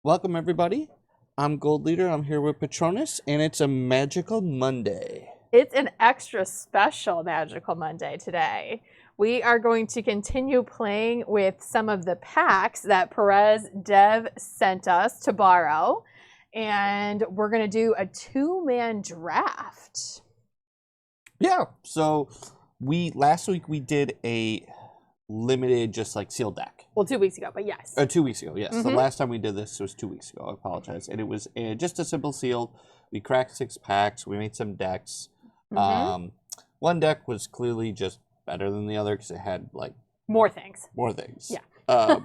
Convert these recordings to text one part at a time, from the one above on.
Welcome, everybody. I'm Gold Leader. I'm here with Patronus, and it's a magical Monday. It's an extra special Magical Monday today. We are going to continue playing with some of the packs that perezdev sent us to borrow, and we're going to do a two-man draft. Yeah, so last week we did a limited, just like sealed deck. Well, 2 weeks ago, but yes. 2 weeks ago, yes. The last time we did this was 2 weeks ago. I apologize. And it was just a simple sealed. We cracked 6 packs. We made some decks. One deck was clearly just better than the other because it had like more things. Yeah.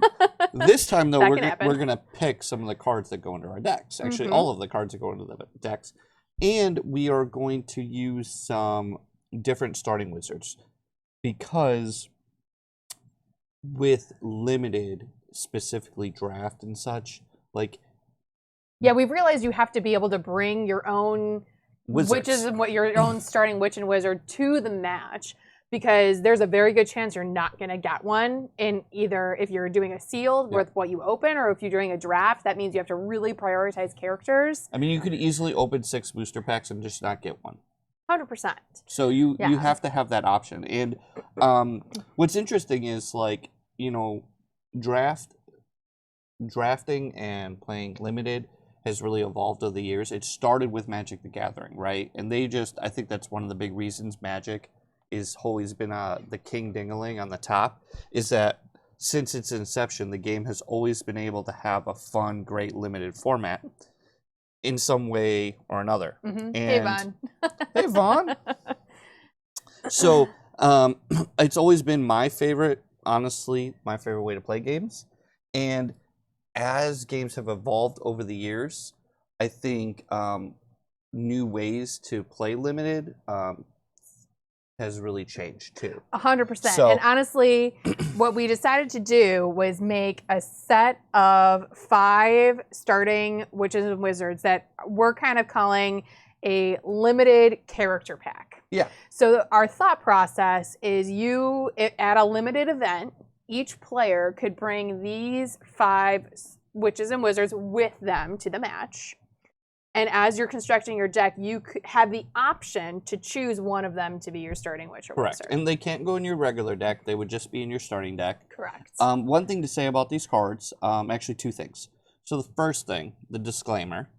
This time though, we're gonna pick some of the cards that go into our decks. Actually, all of the cards that go into the decks, and we are going to use some different starting wizards because with limited, specifically draft and such, like we've realized you have to be able to bring your own witches and your own starting witch and wizard to the match, because there's a very good chance you're not going to get one in either if you're doing a sealed with what you open, or if you're doing a draft. That means you have to really prioritize characters. I mean, you could easily open 6 booster packs and just not get one. 100%. So you have to have that option. And what's interesting is, like, you know, drafting and playing limited has really evolved over the years. It started with Magic the Gathering, right? And I think that's one of the big reasons Magic is always been the king ding-a-ling on the top, is that since its inception, the game has always been able to have a fun, great limited format in some way or another. And hey, Vaughn. Hey, Vaughn. So it's always been my favorite, honestly, my favorite way to play games. And as games have evolved over the years, I think new ways to play limited has really changed too. 100%. So, and honestly, what we decided to do was make a set of 5 starting witches and wizards that we're kind of calling a limited character pack. Yeah. So our thought process is at a limited event, each player could bring these 5 witches and wizards with them to the match. And as you're constructing your deck, you could have the option to choose one of them to be your starting witch or correct. wizard. And they can't go in your regular deck. They would just be in your starting deck. Correct. One thing to say about these cards, actually 2 things. So the first thing, the disclaimer,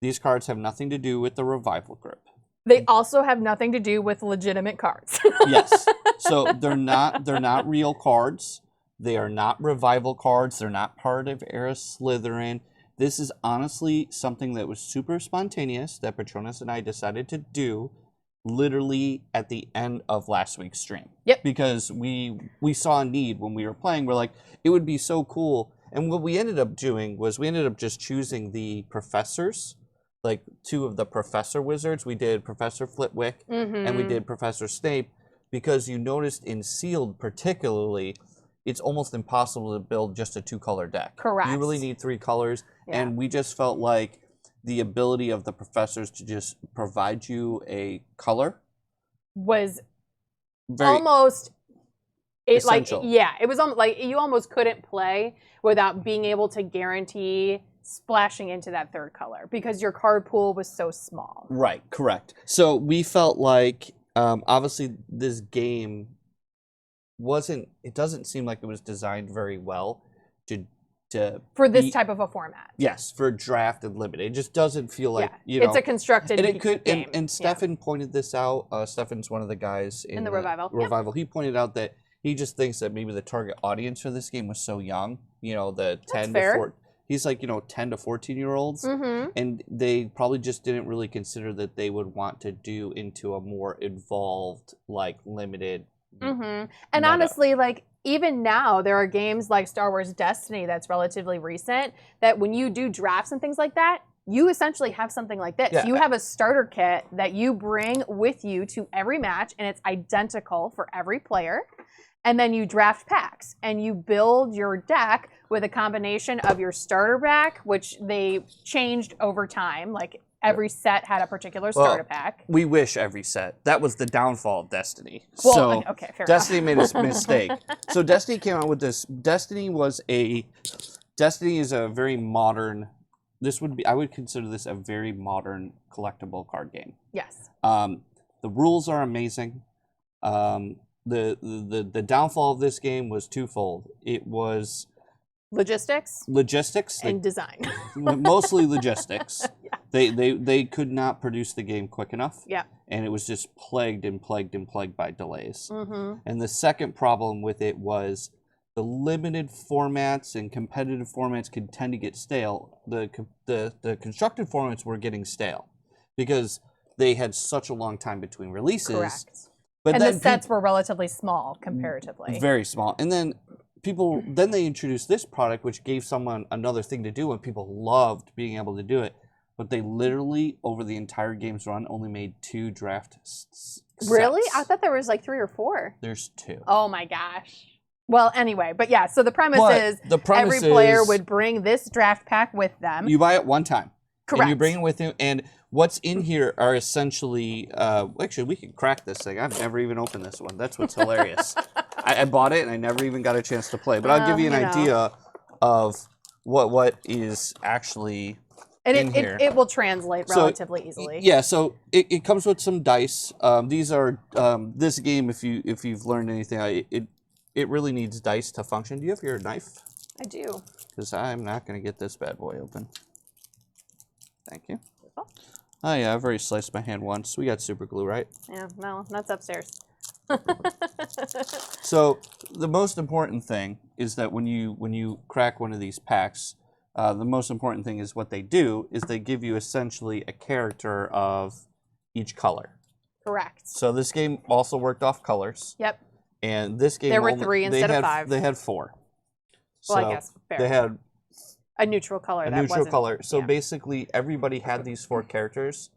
these cards have nothing to do with the revival group. They also have nothing to do with legitimate cards. Yes. So they're not real cards. They are not revival cards. They're not part of Era Slytherin. This is honestly something that was super spontaneous that Patronus and I decided to do literally at the end of last week's stream. Yep. Because we saw a need when we were playing. We're like, it would be so cool. And what we ended up doing was we ended up just choosing the professors, like 2 of the professor wizards. We did Professor Flitwick and we did Professor Snape, because you noticed in sealed particularly, it's almost impossible to build just a 2-color deck. Correct. You really need 3 colors. Yeah. And we just felt like the ability of the professors to just provide you a color was almost essential. It was almost like you almost couldn't play without being able to guarantee splashing into that 3rd color, because your card pool was so small. Right, correct. So we felt like obviously this game doesn't seem like it was designed very well for this type of a format. Yes, for draft and limited. It just doesn't feel like, it's a constructed game. And Stefan pointed this out. Stefan's one of the guys in the revival. He pointed out that he just thinks that maybe the target audience for this game was so young, the 10 to 14. He's like, 10 to 14-year-olds, and they probably just didn't really consider that they would want to do into a more involved, like, limited And honestly, like, even now, there are games like Star Wars Destiny that's relatively recent, that when you do drafts and things like that, you essentially have something like this. Yeah. You have a starter kit that you bring with you to every match, and it's identical for every player. And then you draft packs, and you build your deck with a combination of your starter pack, which they changed over time. Like, every set had a particular starter pack. We wish every set. That was the downfall of Destiny. Well, okay, fair Destiny enough. made a mistake. So Destiny came out with this. Destiny was a Destiny is a very modern. I would consider this a very modern collectible card game. Yes. The rules are amazing. The downfall of this game was twofold. It was logistics and design. Mostly logistics. Yeah. They could not produce the game quick enough. Yeah. And it was just plagued by delays. Mm-hmm. And the second problem with it was the limited formats and competitive formats could tend to get stale. The constructed formats were getting stale because they had such a long time between releases. Correct. But and the sets were relatively small comparatively. Very small. And then they introduced this product, which gave someone another thing to do, and people loved being able to do it. But they literally, over the entire game's run, only made 2 draft sets. Really? I thought there was like 3 or 4. There's 2. Oh my gosh. Well, anyway, but yeah, so the premise is every player would bring this draft pack with them. You buy it one time. Correct. And you bring it with you, and what's in here are essentially, actually, we can crack this thing. I've never even opened this one. That's what's hilarious. I bought it, and I never even got a chance to play. But I'll give you an idea of what is actually in here. It will translate relatively easily. Yeah, so it comes with some dice. These are, this game, if you've learned anything, it really needs dice to function. Do you have your knife? I do. Because I'm not going to get this bad boy open. Thank you. Oh yeah, I've already sliced my hand once. We got super glue, right? Yeah, no, that's upstairs. So the most important thing is that when you crack one of these packs, the most important thing is what they do is they give you essentially a character of each color. Correct. So this game also worked off colors. Yep. And this game there were 3 instead of 5. They had 4. Well, I guess fair. They had a neutral color. A neutral color. So basically, everybody had these 4 characters,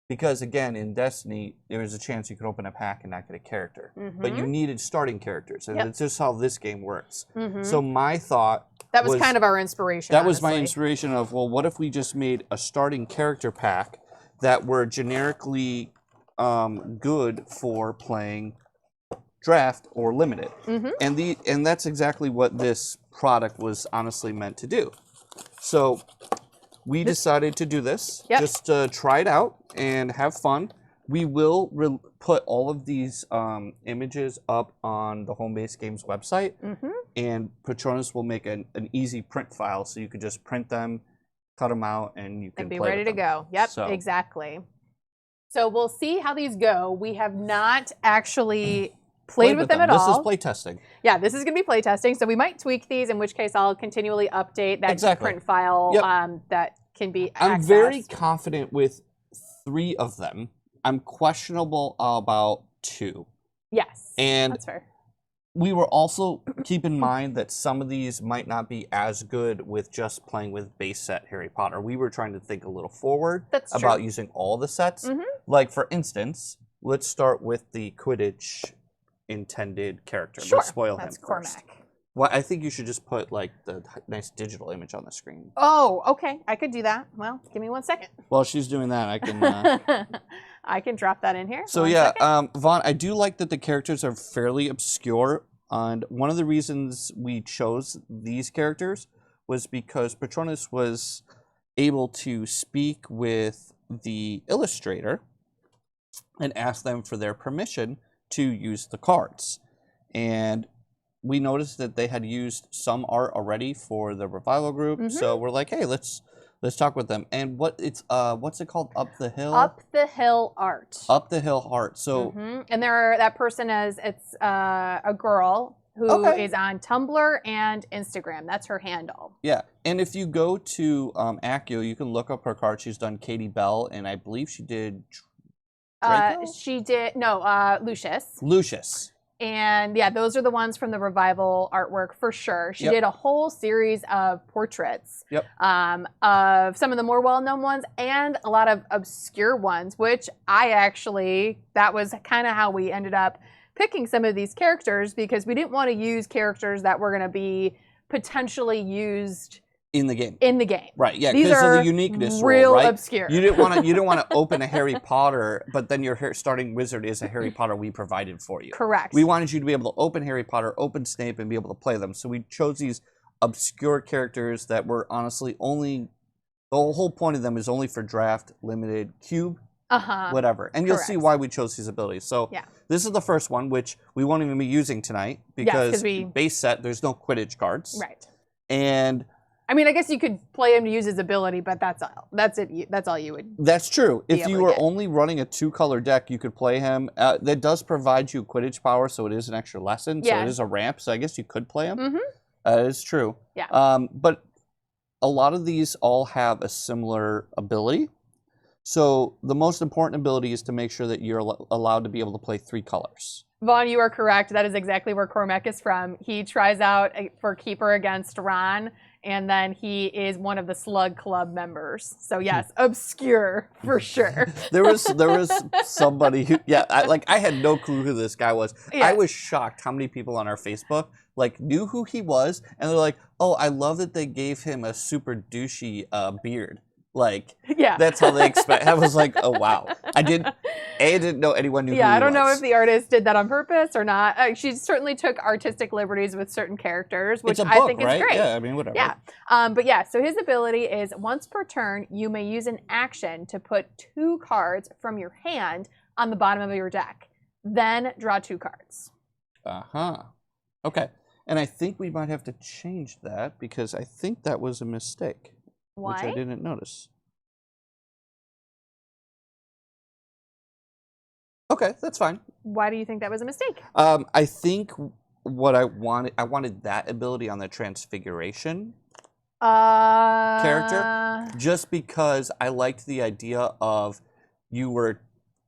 because again, in Destiny, there was a chance you could open a pack and not get a character, but you needed starting characters, and it's just how this game works. So my thought that was kind of our inspiration. That was my inspiration of, well, what if we just made a starting character pack that were generically good for playing draft or limited, and that's exactly what this product was honestly meant to do. So we decided to do this, just to try it out and have fun. We will put all of these images up on the Home Base Games website, and Patronus will make an easy print file, so you could just print them, cut them out, and you can be play ready with to them. go. Yep, exactly. So we'll see how these go. We have not actually played with them at all. This is play testing. Yeah, this is going to be play testing. So we might tweak these, in which case I'll continually update that print file that can be accessed. I'm very confident with 3 of them. I'm questionable about 2. Yes, and that's fair. We were also keep in mind that some of these might not be as good with just playing with base set Harry Potter. We were trying to think a little forward about using all the sets. Like, for instance, let's start with the Quidditch intended character. Sure, Let's spoil him that's first. Cormac. Well, I think you should just put like the nice digital image on the screen. Oh, okay. I could do that. Well, give me 1 second. While she's doing that, I can... I can drop that in here. So yeah, Vaughn, I do like that the characters are fairly obscure. And one of the reasons we chose these characters was because Patronus was able to speak with the illustrator and ask them for their permission to use the cards. And we noticed that they had used some art already for the revival group, so we're like, hey, let's talk with them. And what's it called? Up the Hill? Up the Hill Art. Up the Hill Art. So and that person it's a girl who is on Tumblr and Instagram. That's her handle. Yeah, and if you go to Accio, you can look up her card. She's done Katie Bell, and I believe she did she did Lucius. Lucius. And yeah, those are the ones from the revival artwork for sure. She did a whole series of portraits of some of the more well-known ones and a lot of obscure ones, which that was kind of how we ended up picking some of these characters, because we didn't want to use characters that were going to be potentially used in the game. Right, yeah, because of the uniqueness real rule, right? Obscure. You didn't want to open a Harry Potter, but then your starting wizard is a Harry Potter we provided for you. Correct. We wanted you to be able to open Harry Potter, open Snape, and be able to play them. So we chose these obscure characters that were honestly only, the whole point of them is only for draft, limited, cube, whatever. And you'll see why we chose these abilities. So this is the first one, which we won't even be using tonight because base set, there's no Quidditch cards. Right. And I mean, I guess you could play him to use his ability, but that's all. That's it. That's all you would. That's true. If you were only running a 2-color deck, you could play him. That does provide you Quidditch power, so it is an extra lesson. So it is a ramp. So I guess you could play him. It's true. Yeah. But a lot of these all have a similar ability. So the most important ability is to make sure that you're allowed to be able to play 3 colors. Vaughn, you are correct. That is exactly where Cormac is from. He tries out for Keeper against Ron, and then he is one of the Slug Club members. So yes, obscure for sure. There was somebody who, I had no clue who this guy was. I was shocked how many people on our Facebook knew who he was, and they're like, "Oh, I love that they gave him a super douchey beard." That's how they expect. I was like, oh wow. I didn't know anyone knew who he was. I don't know if the artist did that on purpose or not. She certainly took artistic liberties with certain characters, which I think is great. Yeah, I mean, whatever. Yeah. So his ability is once per turn, you may use an action to put 2 cards from your hand on the bottom of your deck. Then draw 2 cards. Okay. And I think we might have to change that because I think that was a mistake. Why? Which I didn't notice. Okay, that's fine. Why do you think that was a mistake? I think what I wanted that ability on the Transfiguration character, just because I liked the idea of you were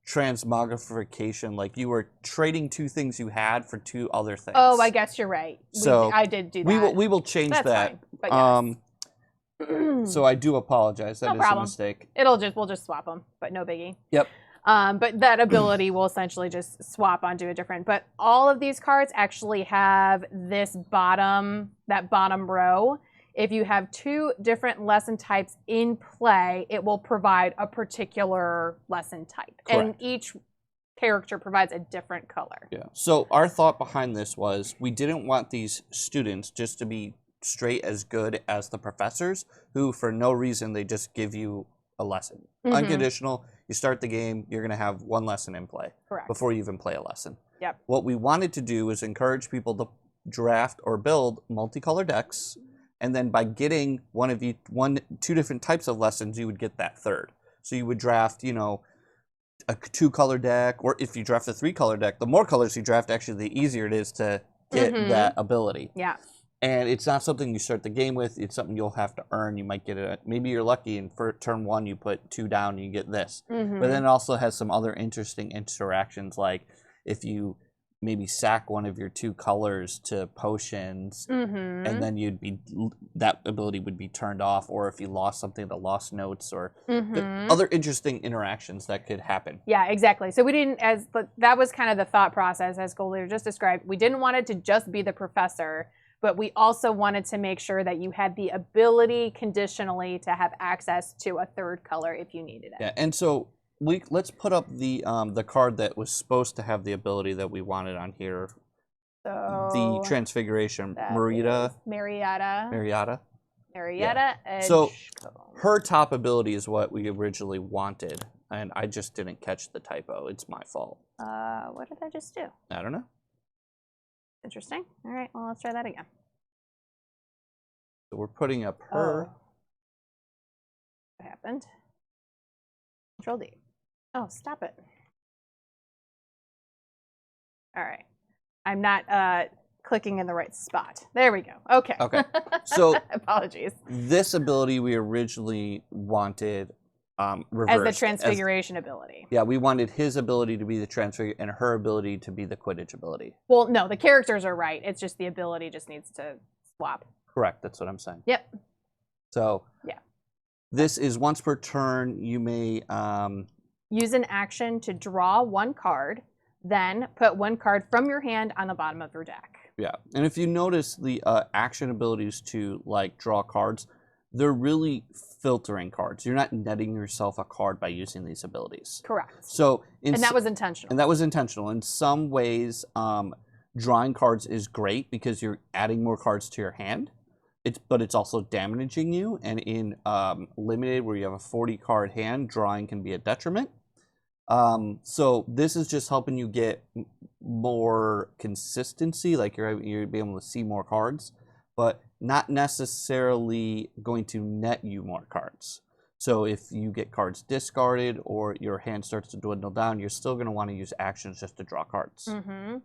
transmogrification, you were trading 2 things you had for 2 other things. Oh, I guess you're right. So I did do that. We will change that. Fine, but yes. So I do apologize. That is a mistake. We'll just swap them, but no biggie. Yep. But that ability will essentially just swap onto a different. But all of these cards actually have that bottom row. If you have 2 different lesson types in play, it will provide a particular lesson type. Correct. And each character provides a different color. Yeah. So our thought behind this was we didn't want these students just to be straight as good as the professors who for no reason they just give you a lesson. Unconditional, you start the game, you're going to have 1 lesson in play before you even play a lesson. Yep. What we wanted to do is encourage people to draft or build multicolor decks, and then by getting 2 different types of lessons, you would get that 3rd. So you would draft, a 2-color deck, or if you draft a 3-color deck, the more colors you draft, actually the easier it is to get that ability. Yeah. And it's not something you start the game with. It's something you'll have to earn. You might get it. Maybe you're lucky, and for turn 1, you put 2 down, and you get this. But then it also has some other interesting interactions, like if you maybe sack one of your 2 colors to potions, and then that ability would be turned off. Or if you lost something, the lost notes, or other interesting interactions that could happen. Yeah, exactly. So we didn't, that was kind of the thought process as Goldie just described. We didn't want it to just be the professor, but we also wanted to make sure that you had the ability conditionally to have access to a 3rd color if you needed it. Yeah, and so let's put up the card that was supposed to have the ability that we wanted on here. So the Transfiguration, Marietta. Edge. So her top ability is what we originally wanted, and I just didn't catch the typo. It's my fault. What did I just do? I don't know. Interesting. All right, well, let's try that again. So we're putting up her. What happened? Control D. Oh, stop it. All right. I'm not clicking in the right spot. There we go. Okay. Okay. So apologies. This ability we originally wanted reversed. As the Transfiguration ability. Yeah, we wanted his ability to be the Transfiguration and her ability to be the Quidditch ability. Well, no, the characters are right. It's just the ability just needs to swap. Correct. That's what I'm saying. Yep. So this is once per turn. You may use an action to draw 1 card, then put 1 card from your hand on the bottom of your deck. Yeah, and if you notice the action abilities to draw cards, they're really filtering cards. You're not netting yourself a card by using these abilities. Correct. So and that was intentional. And that was intentional. In some ways, drawing cards is great because you're adding more cards to your hand. but it's also damaging you. And in limited, where you have a 40-card hand, drawing can be a detriment. So this is just helping you get more consistency, like you're be able to see more cards, but not necessarily going to net you more cards. So if you get cards discarded or your hand starts to dwindle down, you're still going to want to use actions just to draw cards. Mm-hmm.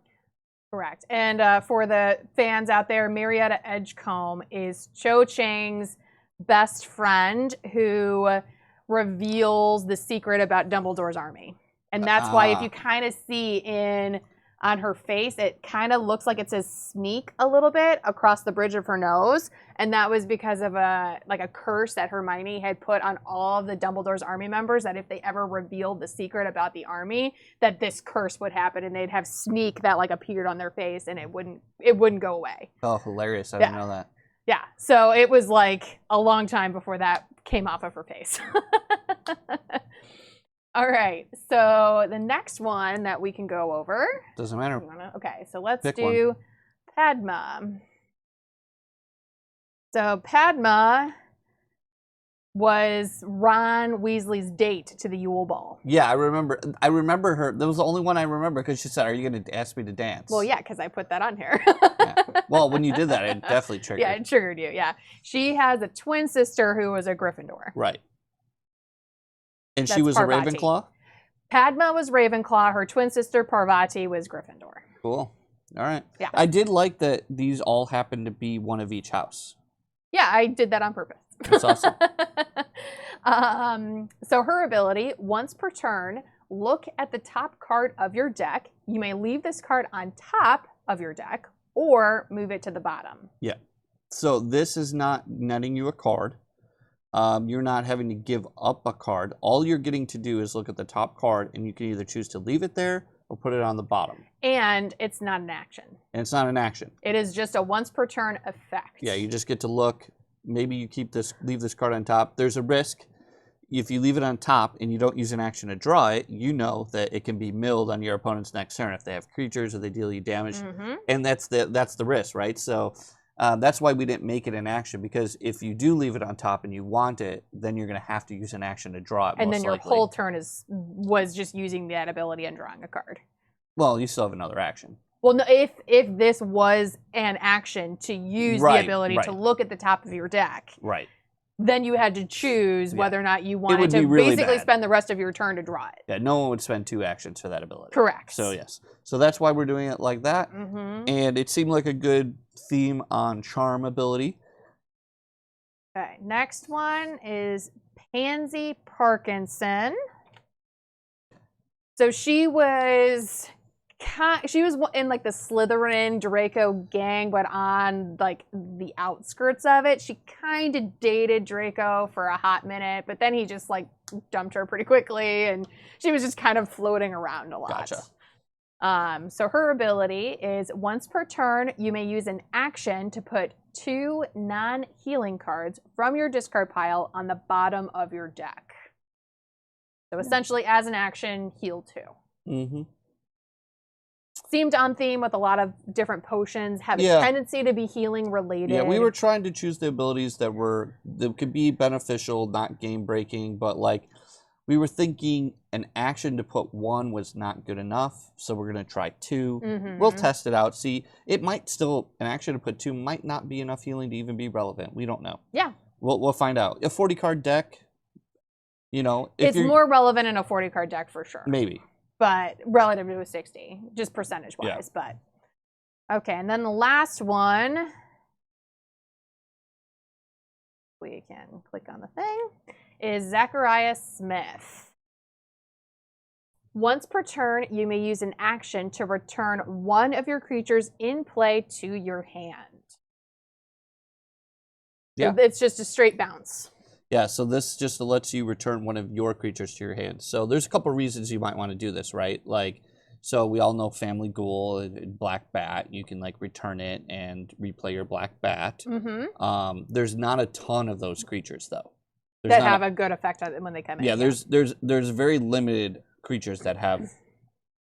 Correct. And for the fans out there, Marietta Edgecombe is Cho Chang's best friend who reveals the secret about Dumbledore's army. And that's why if you kind of see on her face, it kind of looks like it says sneak a little bit across the bridge of her nose. And that was because of a curse that Hermione had put on all of the Dumbledore's army members, that if they ever revealed the secret about the army, that this curse would happen and they'd have sneak that appeared on their face and it wouldn't go away. Oh, hilarious. I didn't know that. Yeah. So it was a long time before that came off of her face. All right, so the next one that we can go over. Doesn't matter. Okay, so let's do Padma. So Padma was Ron Weasley's date to the Yule Ball. Yeah, I remember her. That was the only one I remember because she said, "Are you going to ask me to dance?" Well, yeah, because I put that on here. Yeah. Well, when you did that, it definitely triggered. Yeah, it triggered you, yeah. She has a twin sister who was a Gryffindor. Right. And That's she was Parvati. a Ravenclaw? Padma was Ravenclaw. Her twin sister, Parvati, was Gryffindor. Cool. All right. Yeah. I did like that these all happen to be one of each house. Yeah, I did that on purpose. That's awesome. So her ability, once per turn, look at the top card of your deck. You may leave this card on top of your deck or move it to the bottom. Yeah. So this is not netting you a card. You're not having to give up a card. All you're getting to do is look at the top card, and you can either choose to leave it there or put it on the bottom. And it's not an action. And it's not an action. It is just a once per turn effect. Yeah, you just get to look. Maybe you leave this card on top. There's a risk. If you leave it on top and you don't use an action to draw it, you know that it can be milled on your opponent's next turn if they have creatures or they deal you damage. Mm-hmm. And that's the risk, right? So that's why we didn't make it an action, because if you do leave it on top and you want it, then you're going to have to use an action to draw it. And then your likely. whole turn was just using that ability and drawing a card. Well, you still have another action. Well, no, if this was an action to use the ability to look at the top of your deck, right, then you had to choose whether or not you wanted to really basically spend the rest of your turn to draw it. Yeah, no one would spend 2 actions for that ability. Correct. So yes, so that's why we're doing it like that. Mm-hmm. And it seemed like a good theme on charm ability. Okay, next one is Pansy Parkinson. So she was in the Slytherin Draco gang, but on the outskirts of it. She kind of dated Draco for a hot minute, but then he just dumped her pretty quickly, and she was just kind of floating around a lot. Gotcha. So her ability is once per turn, you may use an action to put 2 non-healing cards from your discard pile on the bottom of your deck. So essentially, as an action, heal 2. Mm-hmm. Seemed on theme with a lot of different potions, have a tendency to be healing related. Yeah, we were trying to choose the abilities that could be beneficial, not game breaking, but we were thinking an action to put 1 was not good enough, so we're gonna try 2. Mm-hmm. We'll test it out. See, it might still an action to put 2 might not be enough healing to even be relevant. We don't know. Yeah, we'll find out. A 40-card deck, it's more relevant in a 40-card deck for sure. Maybe. But relative to a 60, just percentage-wise. Yeah. But okay, and then the last one, we can click on the thing, is Zachariah Smith. Once per turn, you may use an action to return 1 of your creatures in play to your hand. Yeah. So it's just a straight bounce. Yeah, so this just lets you return 1 of your creatures to your hand. So there's a couple reasons you might want to do this, right? So we all know Family Ghoul and Black Bat. You can return it and replay your Black Bat. Mm-hmm. There's not a ton of those creatures though. That have a good effect on it when they come in. Yeah, there's very limited creatures that have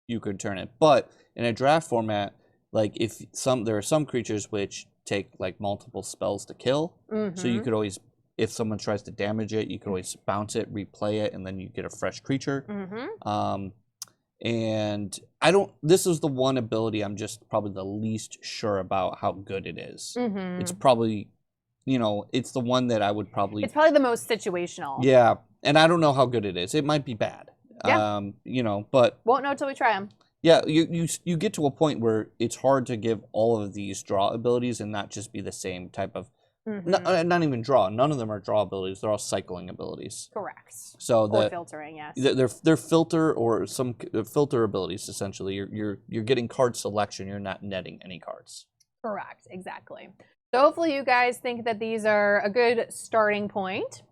you could turn it. But in a draft format, there are some creatures which take like multiple spells to kill. So you could always, if someone tries to damage it, you could always bounce it, replay it, and then you get a fresh creature. And I don't. This is the one ability I'm just probably the least sure about how good it is. It's probably, you know, it's the one that I would probably. It's probably the most situational. Yeah, and I don't know how good it is. It might be bad. Yeah. You know, but won't know till we try them. Yeah, you get to a point where it's hard to give all of these draw abilities and not just be the same type of. Not even draw. None of them are draw abilities. They're all cycling abilities. Correct. So or filtering, yes. They're filter or some filter abilities essentially. You're getting card selection. You're not netting any cards. Correct. Exactly. So hopefully you guys think that these are a good starting point.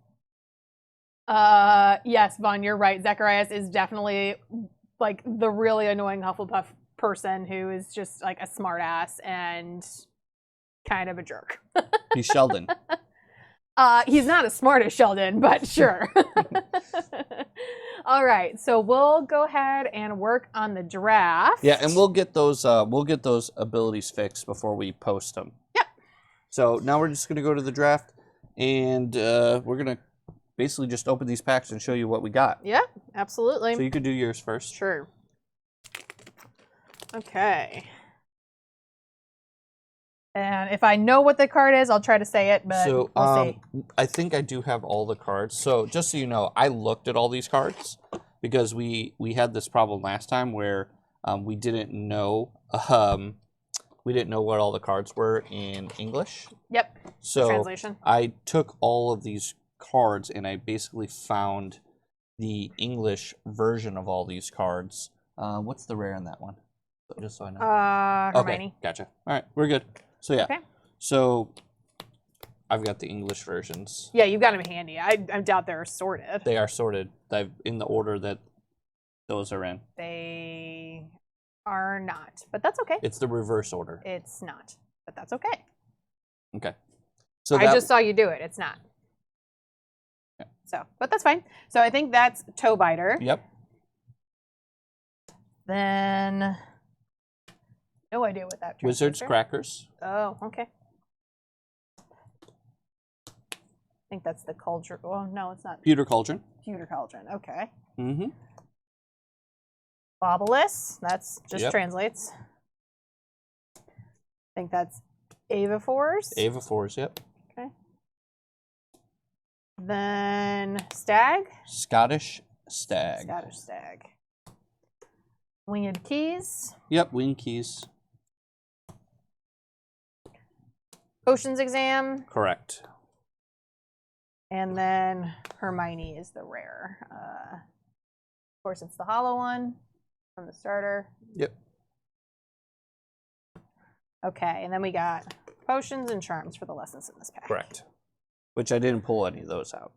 Yes, Vaughn, you're right. Zacharias is definitely like the really annoying Hufflepuff person who is just like a smartass and kind of a jerk. He's Sheldon. He's not as smart as Sheldon, but sure. All right, so we'll go ahead and work on the draft. Yeah, and we'll get those abilities fixed before we post them. Yep. So now we're just gonna go to the draft, and we're gonna basically just open these packs and show you what we got. Yeah, absolutely. So you could do yours first. Sure. Okay. And if I know what the card is, I'll try to say it, but so, we'll see. I think I do have all the cards. So just so you know, I looked at all these cards because we had this problem last time where we didn't know what all the cards were in English. Yep. So translation. I took all of these cards and I basically found the English version of all these cards. What's the rare in that one? Just so I know. Hermione. Okay, gotcha. All right, we're good. So yeah. Okay. So I've got the English versions. Yeah, you've got them handy. I doubt they're sorted. They are sorted. They've in the order that those are in. They are not, but that's okay. It's the reverse order. It's not, but that's okay. Okay. So I just saw you do it. It's not. Yeah. So, but that's fine. So I think that's Toe Biter. Yep. Then, no idea what that. Wizards Crackers. Oh, okay. I think that's the Cauldron. Well, no, it's not. Pewter Cauldron. Pewter Cauldron. Okay. Mm-hmm. Bobolus. That's just translates. I think that's Avifors. Avifors, yep. Okay. Then Stag. Scottish Stag. Scottish Stag. Winged Keys. Yep, Winged Keys. Potions Exam. Correct. And then Hermione is the rare. Of course, it's the hollow one from the starter. Yep. Okay, and then we got Potions and Charms for the lessons in this pack. Correct. Which I didn't pull any of those out.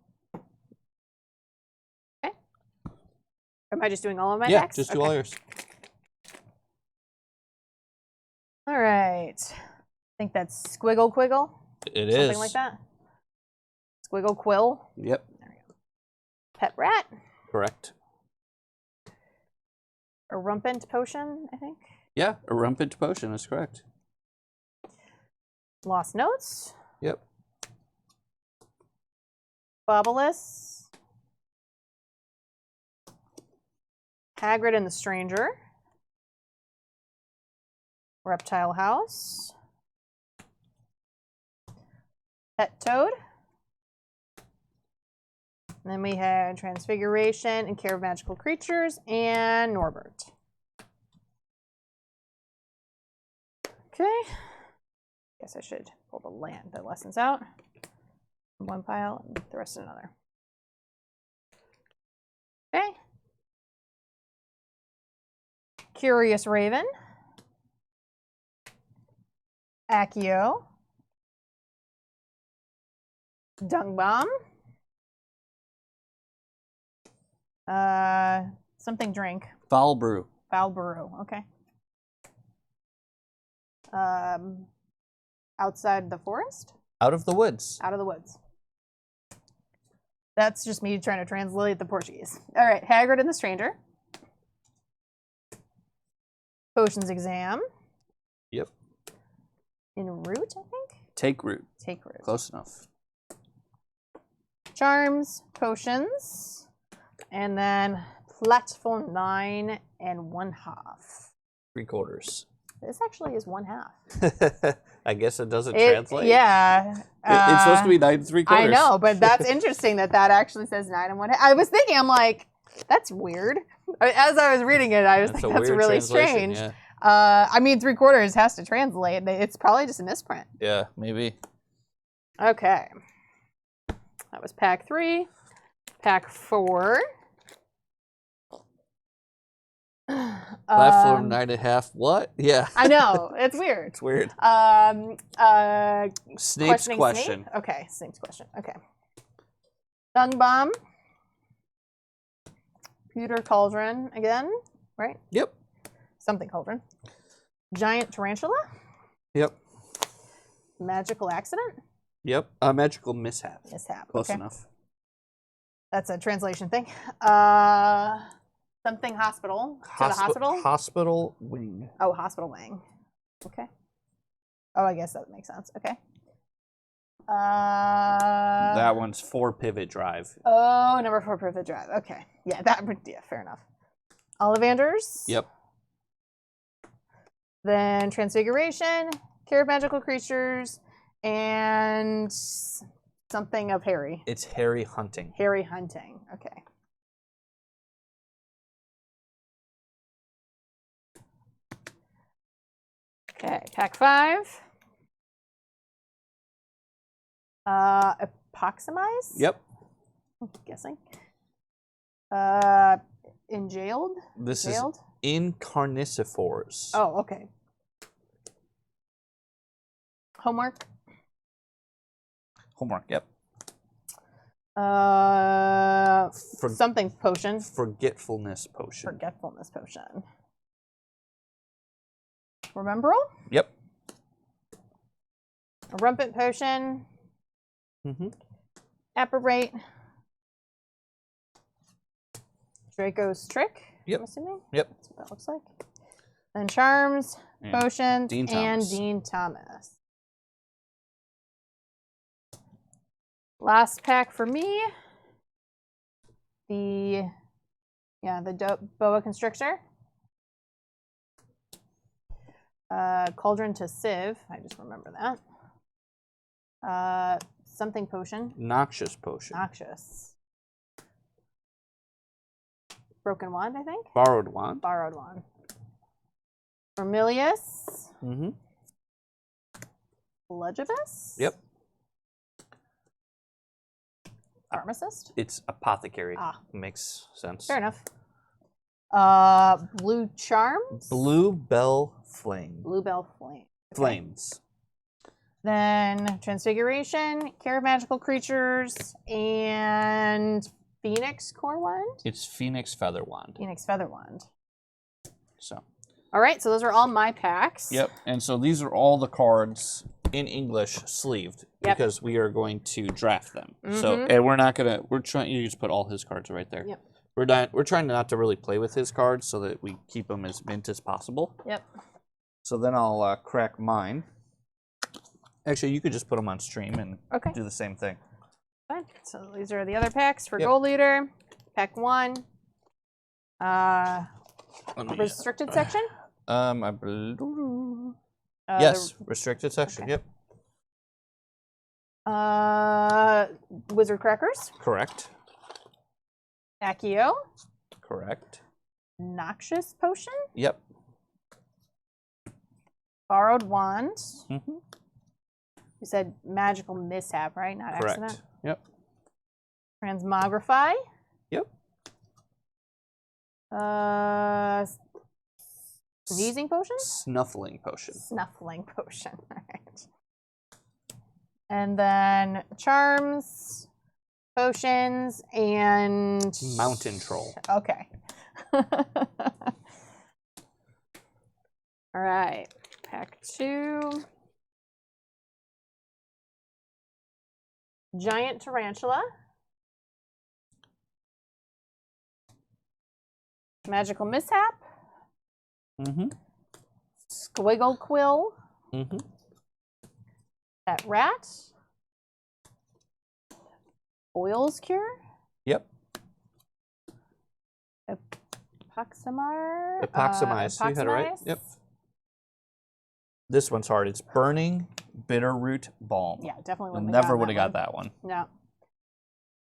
Okay. Am I just doing all of my packs? packs? Yeah, just do all yours. All right. I think that's Squiggle Quiggle. It is. Something like that. Squiggle Quill. Yep. There we go. Pet Rat. Correct. A Rumpant Potion, I think. Yeah, a Rumpant Potion is correct. Lost Notes. Yep. Bobolus. Hagrid and the Stranger. Reptile House. Pet Toad. And then we had Transfiguration and Care of Magical Creatures and Norbert. Okay. Guess I should pull the lessons out from one pile and the rest in another. Okay. Curious Raven. Accio. Dung Bomb. Something drink. Foul Brew. Foul Brew, okay. Outside the forest? Out of the woods. Out of the woods. That's just me trying to translate the Portuguese. All right, Hagrid and the Stranger. Potions Exam. Yep. In Root, I think. Take root. Take root. Close enough. Charms, potions, and then platform 9 and 1/2. 3/4. This actually is 1/2. I guess it doesn't translate. Yeah. It's supposed to be 9 3/4. I know, but that's interesting that actually says 9 and 1/2. I was thinking, I'm like, that's weird. As I was reading it, I was like, that's really strange. Yeah. I mean, 3/4 has to translate. It's probably just a misprint. Yeah, maybe. Okay. That was pack 3. Pack 4. Platform 9.5. What? Yeah. I know. It's weird. It's weird. Snape's question. Snape? Okay, Snape's question. Okay. Dung Bomb. Pewter Cauldron again, right? Yep. Something Cauldron. Giant Tarantula. Yep. Magical Accident. Yep. Magical Mishap. Mishap. Close okay. enough. That's a translation thing. Something hospital. To the hospital? Hospital wing. Oh, hospital wing. Okay. Oh, I guess that makes sense. Okay. That one's 4 pivot drive. Oh, number 4 pivot drive. Okay. Yeah, fair enough. Ollivanders. Yep. Then Transfiguration, Care of Magical Creatures, and something of Harry. It's Harry hunting. Harry hunting. Okay. Okay, pack 5. Epoximize? Yep. I'm guessing. Enjailed? This Jailed? is Incarnicifores. Oh, okay. Homework? Homework, yep. Something potion. Forgetfulness potion. Forgetfulness potion. Rememberal? Yep. A Rumpet potion. Mm-hmm. Apparate. Draco's Trick. Yep. I'm assuming. Yep. That's what that looks like. Then Charms, And Potions, Dean and Thomas. Dean Thomas. Last pack for me. The Boa Constrictor. Cauldron to Sieve. I just remember that. Something potion. Noxious potion. Noxious. Broken Wand, I think. Borrowed wand. Borrowed Wand. Vermilius. Mm-hmm. Legibus. Yep. Pharmacist. It's apothecary. Ah. Makes sense. Fair enough. Blue Charms. Bluebell Flame. Bluebell Flame. Okay. Flames. Then Transfiguration, Care of Magical Creatures, and Phoenix Core Wand. It's Phoenix Feather Wand. Phoenix Feather Wand. So. All right, so those are all my packs. Yep, and so these are all the cards in English sleeved because we are going to draft them. So, and we're trying. You just put all his cards right there. Yep. We're trying not to really play with his cards so that we keep them as mint as possible. Yep. So then I'll crack mine. Actually, you could just put them on stream and do the same thing. Fine. So these are the other packs for Gold Leader. Pack 1. Restricted section? I believe. Yes, restricted section. Okay. Yep. Wizard Crackers. Correct. Accio. Correct. Noxious Potion. Yep. Borrowed Wand. Mm-hmm. You said Magical Mishap, right? Not Correct. Accident. Yep. Transmogrify. Yep. Sneezing Potion? Snuffling Potion. Snuffling Potion. All right. And then Charms, Potions, and... Mountain Troll. Okay. All right. Pack 2. Giant Tarantula. Magical Mishap. Mm-hmm. Squiggle Quill. Mm-hmm. That rat. Oils cure. Yep. Epoximize. Epoximize. You had it right. Yep. This one's hard. It's burning bitterroot balm. Yeah, definitely You'll wouldn't never would have got that one. No.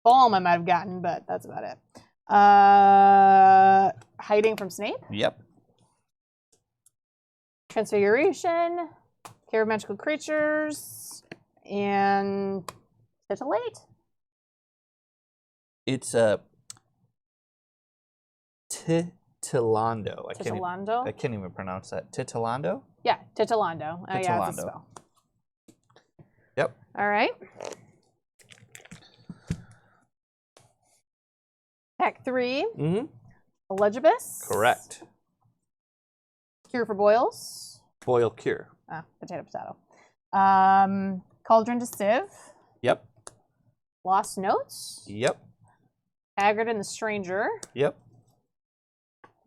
Balm I might have gotten, but that's about it. Hiding from Snape. Yep. Transfiguration. Care of magical creatures. And titillate. It's a Titillando. Titillando? I can't even pronounce that. Titillando? Yeah, Titillando. Oh, yeah, it's a spell. Yep. All right. Pack 3. Mm-hmm. Elegibus. Correct. Cure for boils. Boil cure. Ah, potato. Cauldron to sieve. Yep. Lost notes. Yep. Haggard and the Stranger. Yep.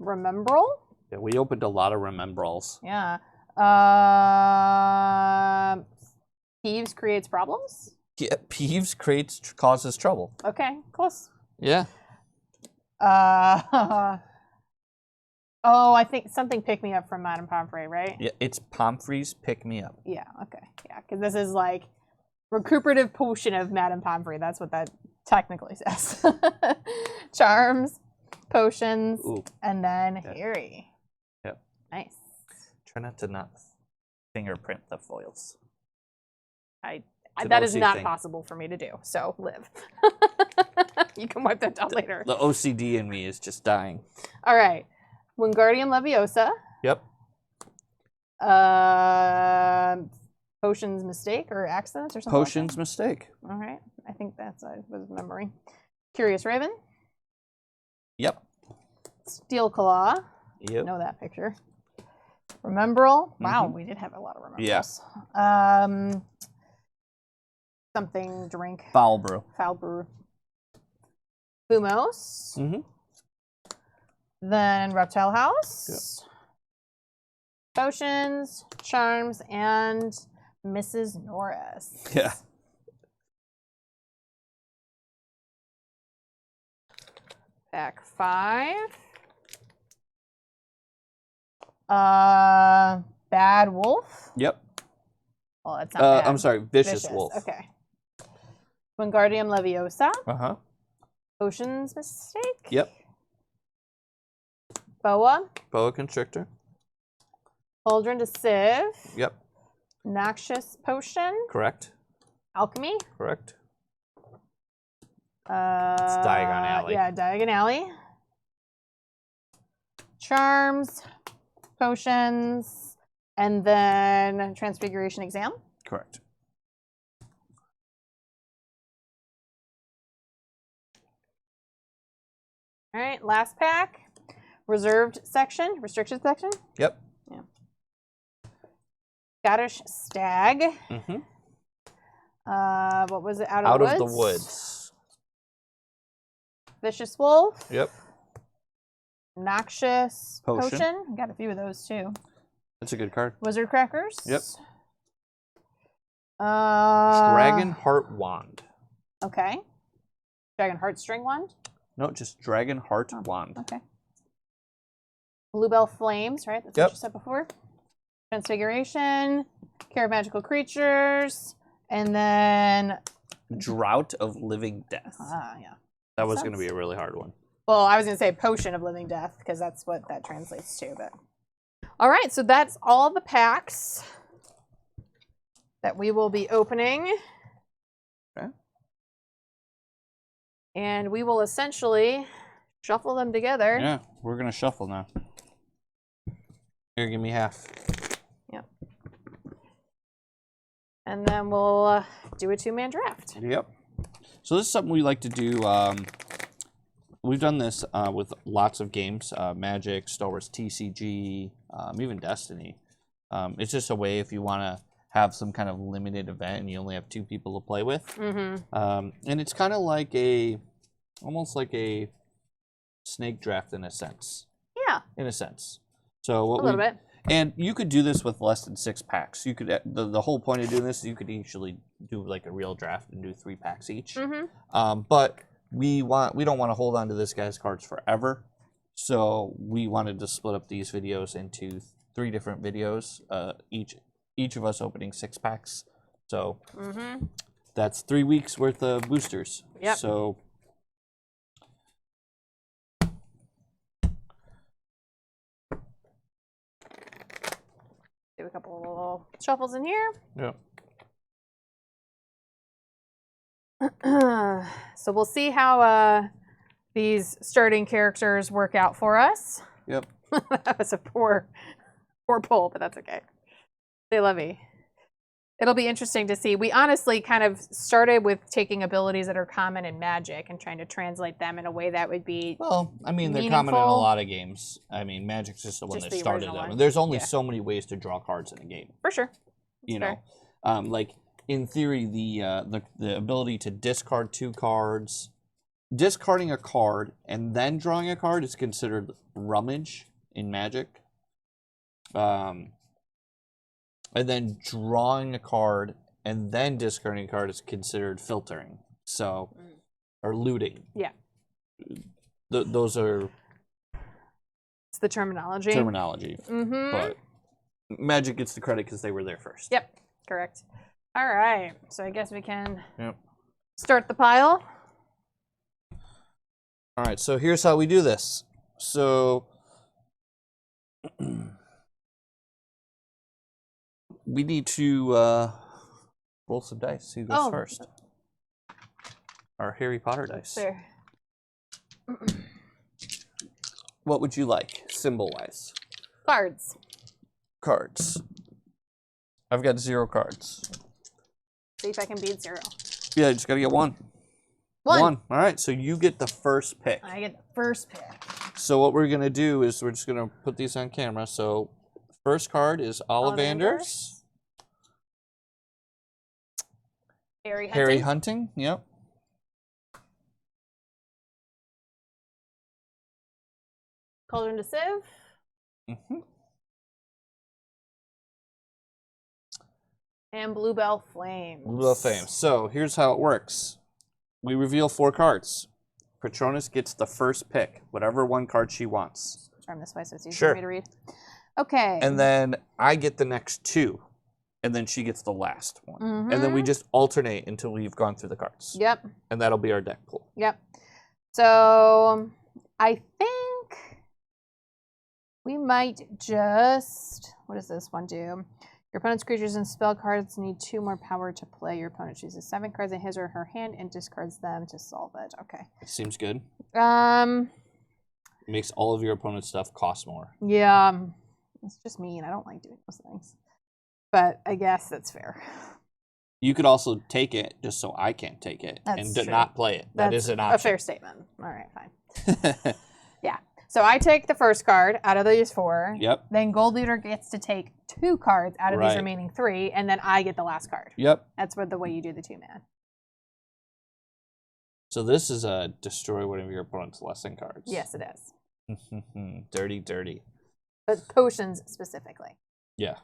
Remembrall. Yeah, we opened a lot of remembralls. Yeah. Peeves creates problems. Yeah, Peeves causes trouble. Okay, close. Yeah. Oh, I think something pick me up from Madame Pomfrey, right? Yeah, it's Pomfrey's pick me up. Yeah, okay. Yeah, because this is like recuperative potion of Madame Pomfrey. That's what that technically says. Charms, potions, and then Harry. Yep. Nice. Try not to fingerprint the foils. That is not possible for me to do, so live. You can wipe that down later. The OCD in me is just dying. All right. Wingardium Leviosa. Yep. Potions mistake or accident or something. Potions mistake. All right. I think that's I was remembering. Curious Raven. Yep. Steel Claw. Yep. Know that picture. Remembrall. Wow, we did have a lot of remembrals. Yeah. Something drink. Foul brew. Foul brew. Thumos. Mm-hmm. Then Reptile House. Yep. Potions, charms, and Mrs. Norris. Yeah. Pack 5. Bad Wolf. Yep. Well, that's not bad. I'm sorry, Vicious Wolf. Okay. Wingardium Leviosa. Uh-huh. Potions mistake. Yep. Boa. Boa Constrictor. Cauldron to sieve. Yep. Noxious potion. Correct. Alchemy. Correct. It's Diagon Alley. Yeah, Diagon Alley. Charms, potions, and then Transfiguration Exam. Correct. All right, last pack. Reserved section, restricted section. Yep. Yeah. Scottish Stag. Mm-hmm. What was it? Out of the Woods. Vicious Wolf. Yep. Noxious Potion. Got a few of those too. That's a good card. Wizard Crackers. Yep. Dragon Heart Wand. Okay. Dragon Heartstring Wand. No, just Dragon Heart Wand. Okay. Bluebell Flames, right? That's what you said before. Transfiguration, Care of Magical Creatures, and then Drought of Living Death. Yeah. That was going to be a really hard one. Well, I was going to say Potion of Living Death because that's what that translates to. But all right, so that's all the packs that we will be opening. Okay. And we will essentially shuffle them together. Yeah, we're going to shuffle now. Here, give me half. Yep. And then we'll do a 2-man draft. Yep. So this is something we like to do. We've done this with lots of games, Magic, Star Wars TCG, even Destiny. It's just a way if you want to have some kind of limited event and you only have 2 people to play with. Mm-hmm. And it's kind of like almost like a snake draft in a sense. Yeah. In a sense. So a little bit. And you could do this with less than 6 packs. You could the whole point of doing this is you could actually do like a real draft and do 3 packs each. But we don't want to hold on to this guy's cards forever, so we wanted to split up these videos into 3 different videos. Each of us opening 6 packs. So that's 3 weeks worth of boosters. Yep. So. Do a couple of little shuffles in here. Yeah. So we'll see how these starting characters work out for us. Yep. That was a poor pull, but that's okay. They love me. It'll be interesting to see. We honestly kind of started with taking abilities that are common in Magic and trying to translate them in a way that would be Well, I mean, they're common in a lot of games. I mean, Magic's just the one that started them. There's only so many ways to draw cards in a game. For sure. You know, like in theory, the ability to discard 2 cards, discarding a card and then drawing a card is considered rummage in Magic. And then drawing a card and then discarding a card is considered filtering. So, or looting. Yeah. Those are. It's the terminology. But Magic gets the credit because they were there first. Yep. Correct. All right. So I guess we can start the pile. All right. So here's how we do this. So. We need to roll some dice. Who goes first? Our Harry Potter dice. There. What would you like, symbol-wise? Cards. Cards. I've got 0 cards. See if I can beat 0. Yeah, you just gotta get 1. 1. All right, so you get the first pick. I get the first pick. So what we're gonna do is we're just gonna put these on camera. So first card is Ollivander's. Harry Hunting, yep. Cauldron to Civ. And Bluebell Flames. Bluebell Flames. So here's how it works. We reveal 4 cards. Patronus gets the first pick, whatever 1 card she wants. Turn this way so it's easier for me to read. Okay. And then I get the next 2. And then she gets the last one. And then we just alternate until we've gone through the cards. Yep. And that'll be our deck pool. Yep. So I think we might just, what does this one do? Your opponent's creatures and spell cards need 2 more power to play. Your opponent chooses 7 cards in his or her hand and discards them to solve it. Okay. Seems good. It makes all of your opponent's stuff cost more. Yeah. It's just mean. I don't like doing those things. But I guess that's fair. You could also take it just so I can't take it and not play it. That is an option. A fair statement. All right, fine. Yeah. So I take the first card out of these 4. Yep. Then Gold Leader gets to take 2 cards out of these remaining 3, and then I get the last card. Yep. That's the way you do the 2-man. So this is a destroy one of your opponent's lesson cards. Yes, it is. Dirty, dirty. But potions specifically. Yeah.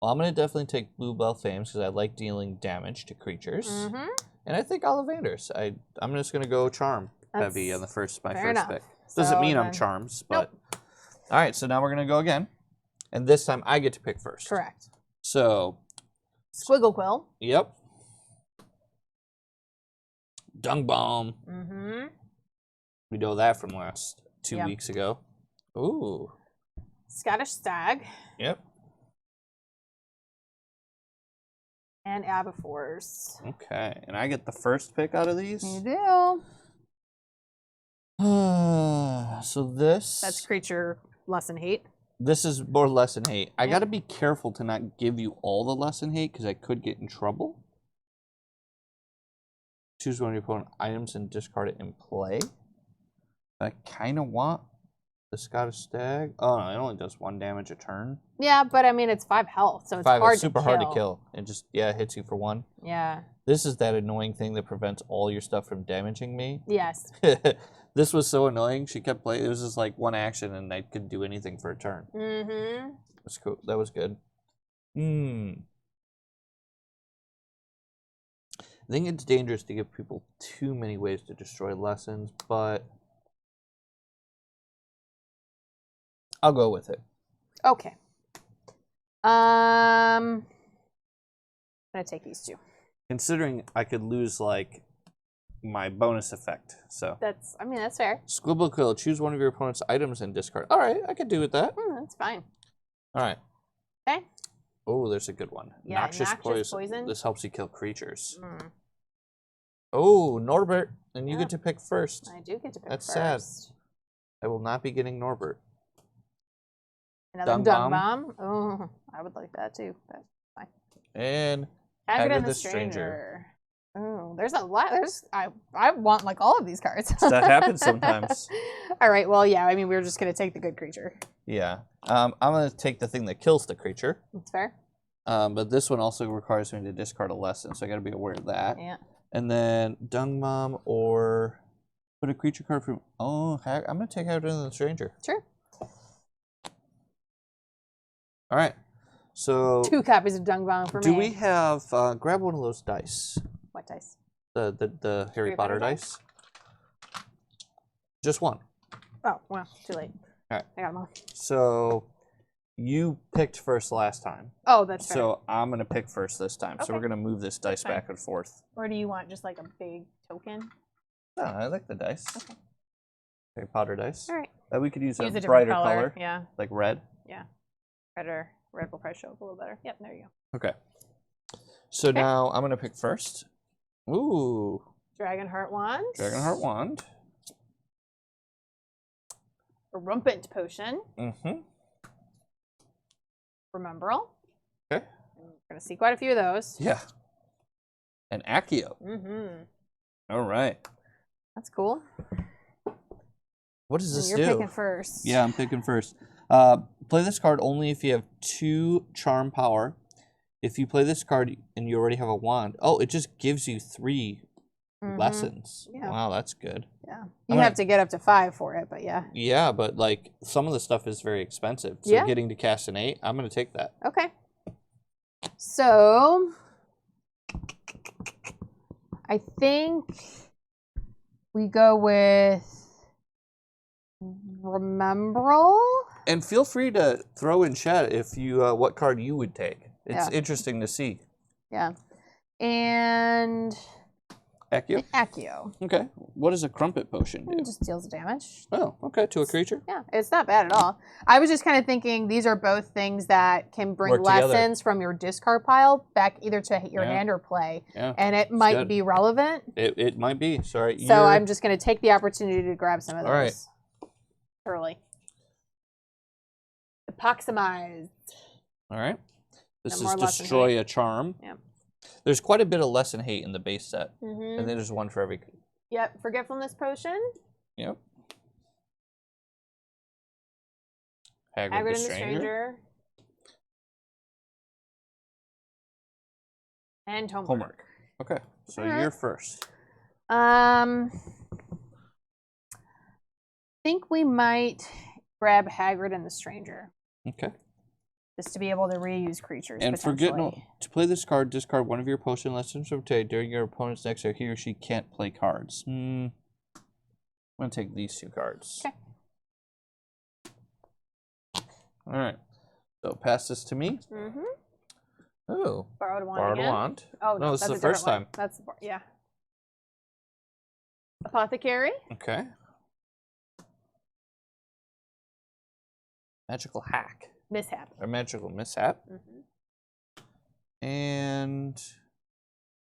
Well, I'm going to definitely take Bluebell Flames because I like dealing damage to creatures. And I think Ollivander's. I'm just going to go Charm heavy on my first pick. Doesn't mean I'm Charms, but... Nope. All right, so now we're going to go again. And this time I get to pick first. Correct. So... Squiggle Quill. Yep. Dung Bomb. We know that from last 2 weeks ago. Ooh. Scottish Stag. Yep. And Aberforce. Okay, and I get the first pick out of these? You do. So this... That's creature lesson hate. This is more lesson hate. I gotta be careful to not give you all the lesson hate because I could get in trouble. Choose one of your opponent's items and discard it in play. I kind of want The Scottish Stag. Oh no, it only does 1 damage a turn. Yeah, but I mean it's 5 health, so it's 5 hard is super to kill. hard to kill. It just hits you for 1. Yeah. This is that annoying thing that prevents all your stuff from damaging me. Yes. This was so annoying. She kept playing. It was just like 1 action, and I couldn't do anything for a turn. Mm-hmm. That's cool. That was good. I think it's dangerous to give people too many ways to destroy lessons, but I'll go with it. Okay. I'm gonna take these 2. Considering I could lose like my bonus effect, so That's fair. Squibble Quill. Choose one of your opponent's items and discard. All right, I could do with that. That's fine. All right. Okay. Oh, there's a good one. Yeah, Noxious poison. This helps you kill creatures. Oh, Norbert, and you get to pick first. I do get to pick That's first. sad. I will not be getting Norbert. Another dung bomb. Oh, I would like that too. But fine. And Haggard the Stranger. Oh, there's a lot. I want like all of these cards. That happens sometimes. All right. Well, yeah. I mean, we're just gonna take the good creature. Yeah. I'm gonna take the thing that kills the creature. That's fair. But this one also requires me to discard a lesson, so I got to be aware of that. Yeah. And then Dung Bomb or put a creature card from. Oh, I'm gonna take out the Stranger. Sure. All right. So 2 copies of Dung Bomb for me. do we have? Grab one of those dice. What dice? The Harry Potter dice. Just one. Oh well, too late. All right. I got them all. So you picked first last time. Oh, that's fair. So I'm gonna pick first this time. Okay. So we're gonna move this dice back and forth. Or do you want just like a big token? No, I like the dice. Okay. Harry Potter dice. All right. We could use a different brighter color. Yeah. Like red. Yeah. Red will probably show up a little better. Yep, there you go. Okay. So now I'm gonna pick first. Ooh. Dragonheart Wand. Dragonheart Wand. A Rumpant Potion. Mm-hmm. Remembrall. Okay. We're gonna see quite a few of those. Yeah. And Accio. Mm-hmm. All right. That's cool. What does this You're do? You're picking first. Yeah, I'm picking first. Play this card only if you have 2 charm power. If you play this card and you already have a wand, it just gives you 3 lessons. Yeah. Wow, that's good. Yeah. You have to get up to 5 for it, but yeah. Yeah, but like some of the stuff is very expensive. So getting to cast an 8, I'm gonna take that. Okay. So I think we go with Remembrall. And feel free to throw in chat if you what card you would take. It's interesting to see. Yeah. And Accio? Accio. Okay. What does a Crumpet Potion do? It just deals damage. Oh, okay. To a creature? Yeah, it's not bad at all. I was just kind of thinking these are both things that can bring Work together. lessons from your discard pile back either to your hand or play. Yeah. And it might be relevant. It might be. Sorry. So I'm just going to take the opportunity to grab some of those. All right. Early. Epoximized. All right. This more is lesson destroy hate. a charm. Yep. There's quite a bit of lesson hate in the base set. Mm-hmm. And then there's one for every. Yep. Forgetfulness Potion. Yep. Haggard and the Stranger. And Homework. Okay. So All right. you're first. I think we might grab Haggard and the Stranger. Okay. Just to be able to reuse creatures. And to play this card, discard one of your potion lessons from today during your opponent's next turn. He or she can't play cards. I'm going to take these 2 cards. Okay. All right. So pass this to me. Mm-hmm. Oh. Borrowed a wand Borrowed again. a wand. Oh, no, this is the first time. That's yeah. Apothecary. Okay. Magical Hack. Mishap. Or Magical Mishap. Mm-hmm. And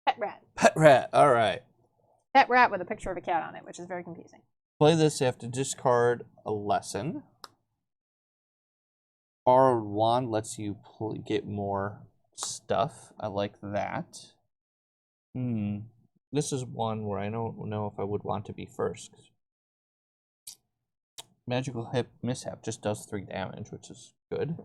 Pet Rat. Pet Rat. All right. Pet Rat with a picture of a cat on it, which is very confusing. Play this, you have to discard a lesson. Borrowed Wand lets you get more stuff. I like that. This is one where I don't know if I would want to be first. Magical Hip Mishap just does 3 damage, which is good.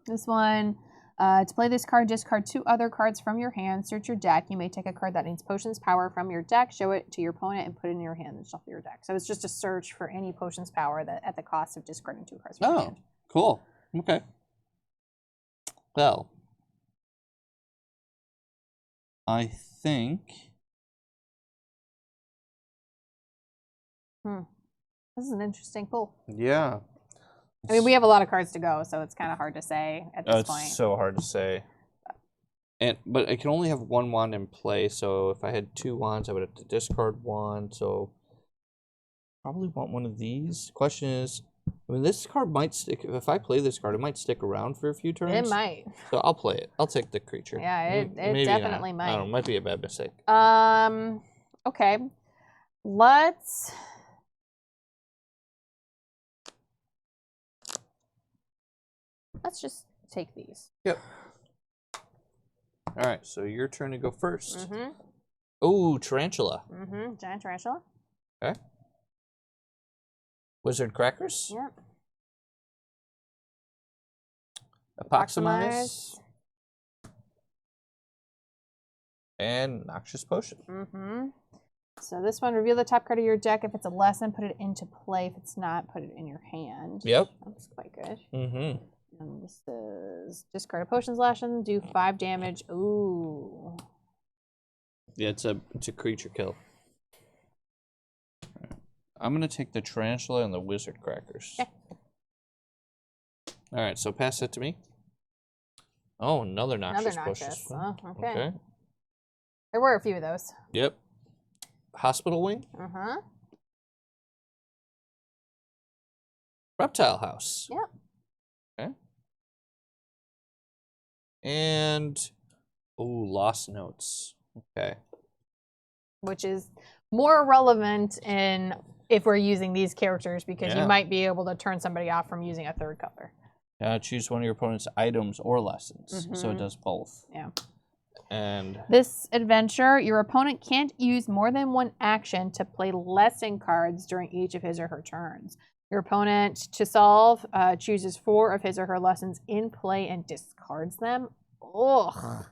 This one, to play this card, discard 2 other cards from your hand. Search your deck. You may take a card that needs Potions Power from your deck, show it to your opponent, and put it in your hand and shuffle your deck. So it's just a search for any Potions Power that at the cost of discarding 2 cards from your hand. Cool. Okay. Well, I think... This is an interesting pull. Yeah. I mean, we have a lot of cards to go, so it's kind of hard to say at this point. It's so hard to say. But I can only have 1 wand in play, so if I had 2 wands, I would have to discard 1. So probably want one of these. Question is, I mean, this card might stick. If I play this card, it might stick around for a few turns. It might. So I'll play it. I'll take the creature. Yeah, it definitely might. I don't know. Might be a bad mistake. Okay. Let's just take these. Yep. All right, so your turn to go first. Oh, Tarantula. Giant Tarantula. Okay. Wizard Crackers. Yep. Apoximize. And Noxious Potion. So this one, reveal the top card of your deck. If it's a lesson, put it into play. If it's not, put it in your hand. Yep. That's quite good. And this is discard a potions lesson, do 5 damage. Ooh. Yeah, it's a creature kill. I'm gonna take the Tarantula and the Wizard Crackers. Okay. All right, so pass that to me. Oh, another Noxious Potion. Oh, okay. There were a few of those. Yep. Hospital Wing. Reptile House. Yep. Okay. And Lost Notes. Okay. Which is more relevant in if we're using these characters because you might be able to turn somebody off from using a 3rd color. Choose one of your opponent's items or lessons, so it does both. Yeah. And this adventure, your opponent can't use more than 1 action to play lesson cards during each of his or her turns. Your opponent, to solve, chooses 4 of his or her lessons in play and discards them. Ugh.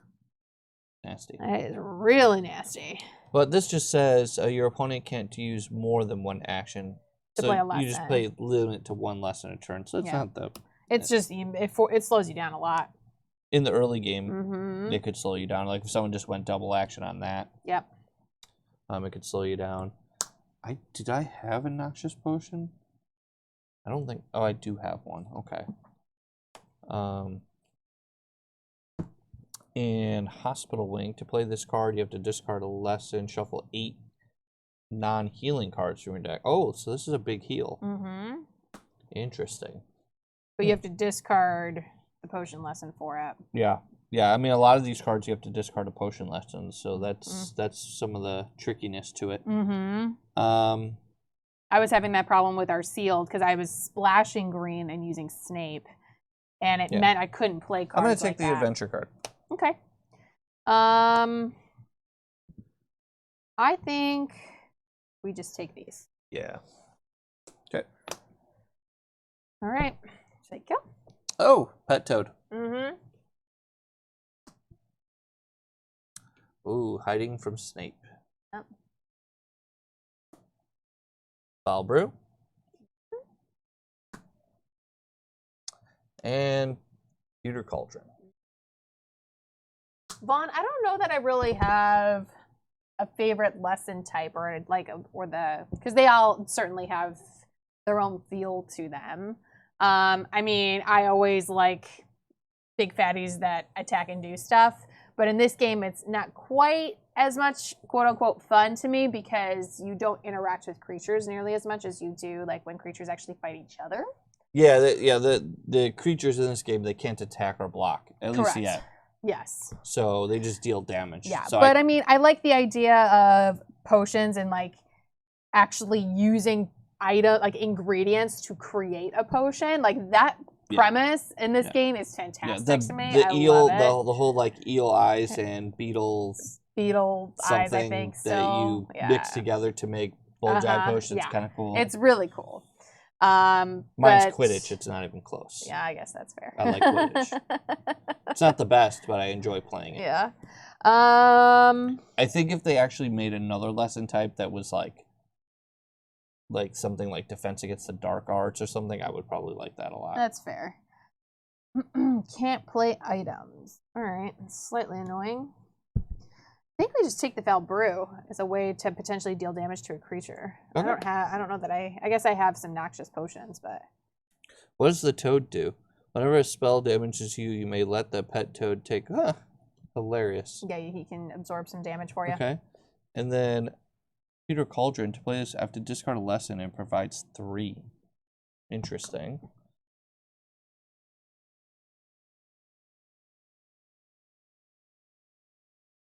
Nasty. That is really nasty. But this just says your opponent can't use more than 1 action. To play a lesson. You just play limit to 1 lesson a turn. So it's not the... It's just, it slows you down a lot. In the early game, it could slow you down. Like if someone just went double action on that. Yep. It could slow you down. Did I have a Noxious Potion? I don't think... Oh, I do have one. Okay. In Hospital Wing, to play this card, you have to discard a lesson, shuffle 8 non-healing cards from your deck. Oh, so this is a big heal. Interesting. But you have to discard the potion lesson for it. Yeah. Yeah, I mean, a lot of these cards you have to discard a potion lesson, so that's some of the trickiness to it. I was having that problem with our sealed because I was splashing green and using Snape, and it meant I couldn't play cards. I'm going to take like the adventure card. Okay. I think we just take these. Yeah. Okay. All right. There you go. Oh, Pet Toad. Ooh, hiding from Snape. Yep. Foul Brew. And Pewter Cauldron. Vaughn, I don't know that I really have a favorite lesson type because they all certainly have their own feel to them. I mean, I always like big fatties that attack and do stuff, but in this game, it's not quite as much quote unquote fun to me because you don't interact with creatures nearly as much as you do like when creatures actually fight each other. Yeah, the creatures in this game, they can't attack or block, at least yet. Yes. So they just deal damage. Yeah, so but I mean, I like the idea of potions and like actually using ingredients to create a potion. Like that premise in this game is fantastic to me. The I eel, love it. the whole like eel eyes and beetle eyes, I think. That you mix together to make bulge eye potions. Kind of cool. It's really cool. Mine's Quidditch. It's not even close. Yeah, I guess that's fair. I like Quidditch. It's not the best, but I enjoy playing it. Yeah. I think if they actually made another lesson type that was like something like Defense Against the Dark Arts or something, I would probably like that a lot. That's fair. Can't play items. All right, slightly annoying. I think we just take the Foul Brew as a way to potentially deal damage to a creature. Okay. I don't know that I guess I have some noxious potions, but. What does the toad do? Whenever a spell damages you, you may let the pet toad take. Hilarious. Yeah, he can absorb some damage for you. Okay. And then Peter Cauldron, to play this, I have to discard a lesson and provides 3. Interesting.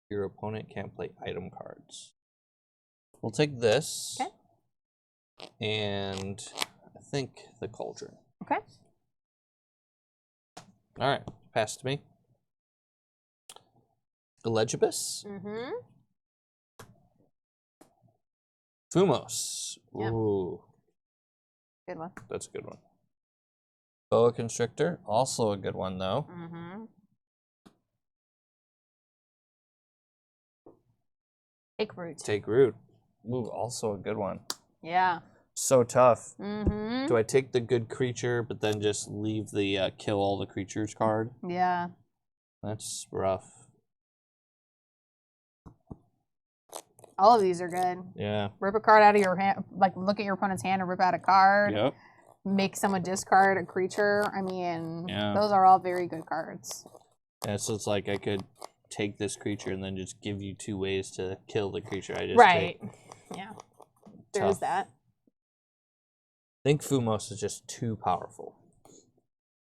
Your opponent can't play item cards. We'll take this. Okay. And I think the Cauldron. Okay. All right. Pass to me. Elegibus. Mm-hmm. Fumos. Yep. Ooh. Good one. That's a good one. Boa Constrictor. Also a good one, though. Mm-hmm. Take root. Take root. Ooh, also a good one. Yeah. So tough. Mm-hmm. Do I take the good creature, but then just leave the kill all the creatures card? Yeah. That's rough. All of these are good. Yeah. Rip a card out of your hand, like look at your opponent's hand and rip out a card. Yep. Make someone discard a creature. I mean, Yeah. those are all very good cards. Yeah, so it's like I could take this creature and then just give you 2 ways to kill the creature I just Right. take. Yeah. There is that. I think Fumos is just too powerful.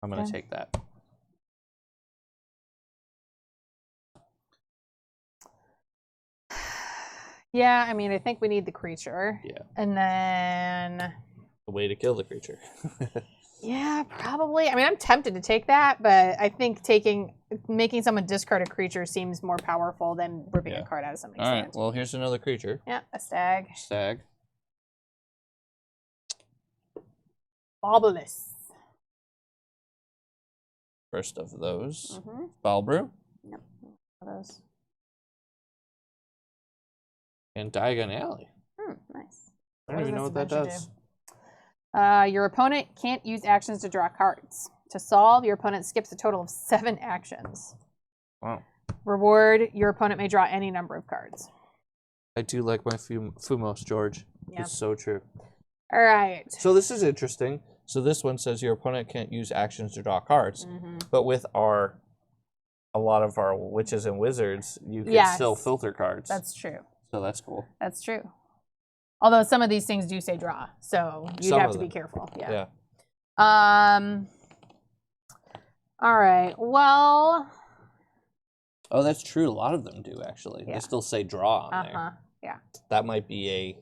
I'm going to take that. Yeah, I mean, I think we need the creature. Yeah. And then... A way to kill the creature. Yeah, probably. I mean, I'm tempted to take that, but I think making someone discard a creature seems more powerful than ripping a card out of somebody's hand. All right, well, here's another creature. Yeah, a stag. Stag. Obelisk. First of those. Mm-hmm. Balbrew. Yep. Those. And Diagon Alley. Nice. I don't even know what that does. Your opponent can't use actions to draw cards. To solve, your opponent skips a total of 7 actions. Wow. Reward, your opponent may draw any number of cards. I do like my Fumos, George. Yeah. It's so true. All right. So this is interesting. So this one says your opponent can't use actions to draw cards. Mm-hmm. But with a lot of our witches and wizards, you can still filter cards. That's true. So that's cool. That's true. Although some of these things do say draw, so you'd have to be careful. Yeah. All right. Well. Oh, that's true. A lot of them do actually. Yeah. They still say draw on there. Yeah. That might be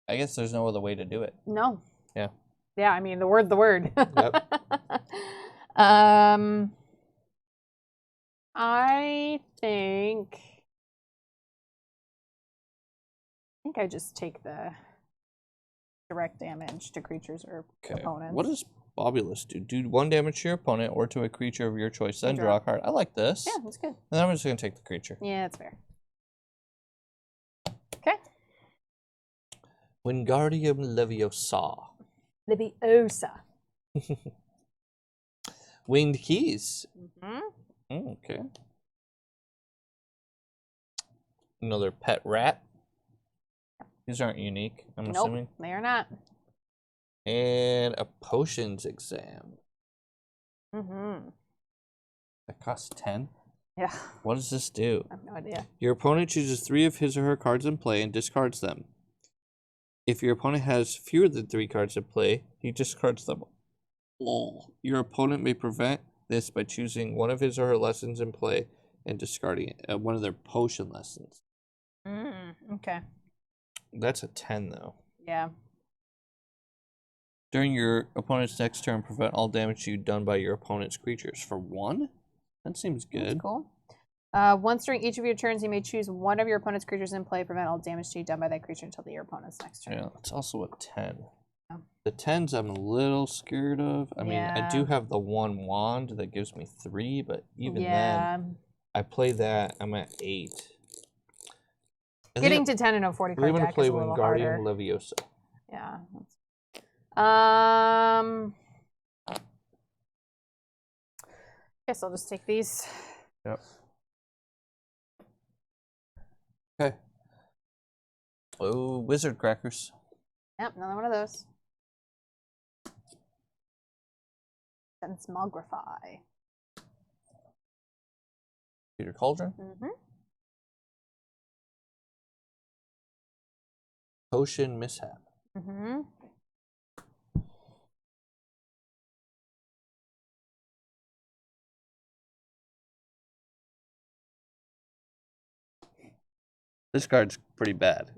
I guess there's no other way to do it. No. Yeah. Yeah. I mean, the word's the word. Yep. I think I just take the direct damage to creatures or opponents. What does Bobulus do? Do 1 damage to your opponent or to a creature of your choice, then draw a card. I like this. Yeah, that's good. And then I'm just going to take the creature. Yeah, that's fair. Okay. Wingardium Leviosa. Leviosa. Winged Keys. Mm-hmm. Okay. Another pet rat. These aren't unique, I'm assuming. Nope, they are not. And a potions exam. Mm-hmm. That costs 10. Yeah. What does this do? I have no idea. Your opponent chooses 3 of his or her cards in play and discards them. If your opponent has fewer than 3 cards in play, he discards them. Your opponent may prevent this by choosing 1 of his or her lessons in play and discarding it. 1 of their potion lessons. Okay. That's a 10, though. Yeah. During your opponent's next turn, prevent all damage to you done by your opponent's creatures. For 1? That seems good. That's cool. Once during each of your turns, you may choose 1 of your opponent's creatures in play. Prevent all damage to you done by that creature until your opponent's next turn. Yeah, it's also a 10. The 10s I'm a little scared of. I mean, I do have the 1 wand that gives me 3, but even then, I play that, I'm at 8. Getting to 10 in a 40 card deck is a little harder. Leviosa. Yeah. Guess I'll just take these. Yep. Okay. Oh, wizard crackers. Yep, another one of those. And Smogrify. Peter Cauldron. Potion Mishap. This card's pretty bad.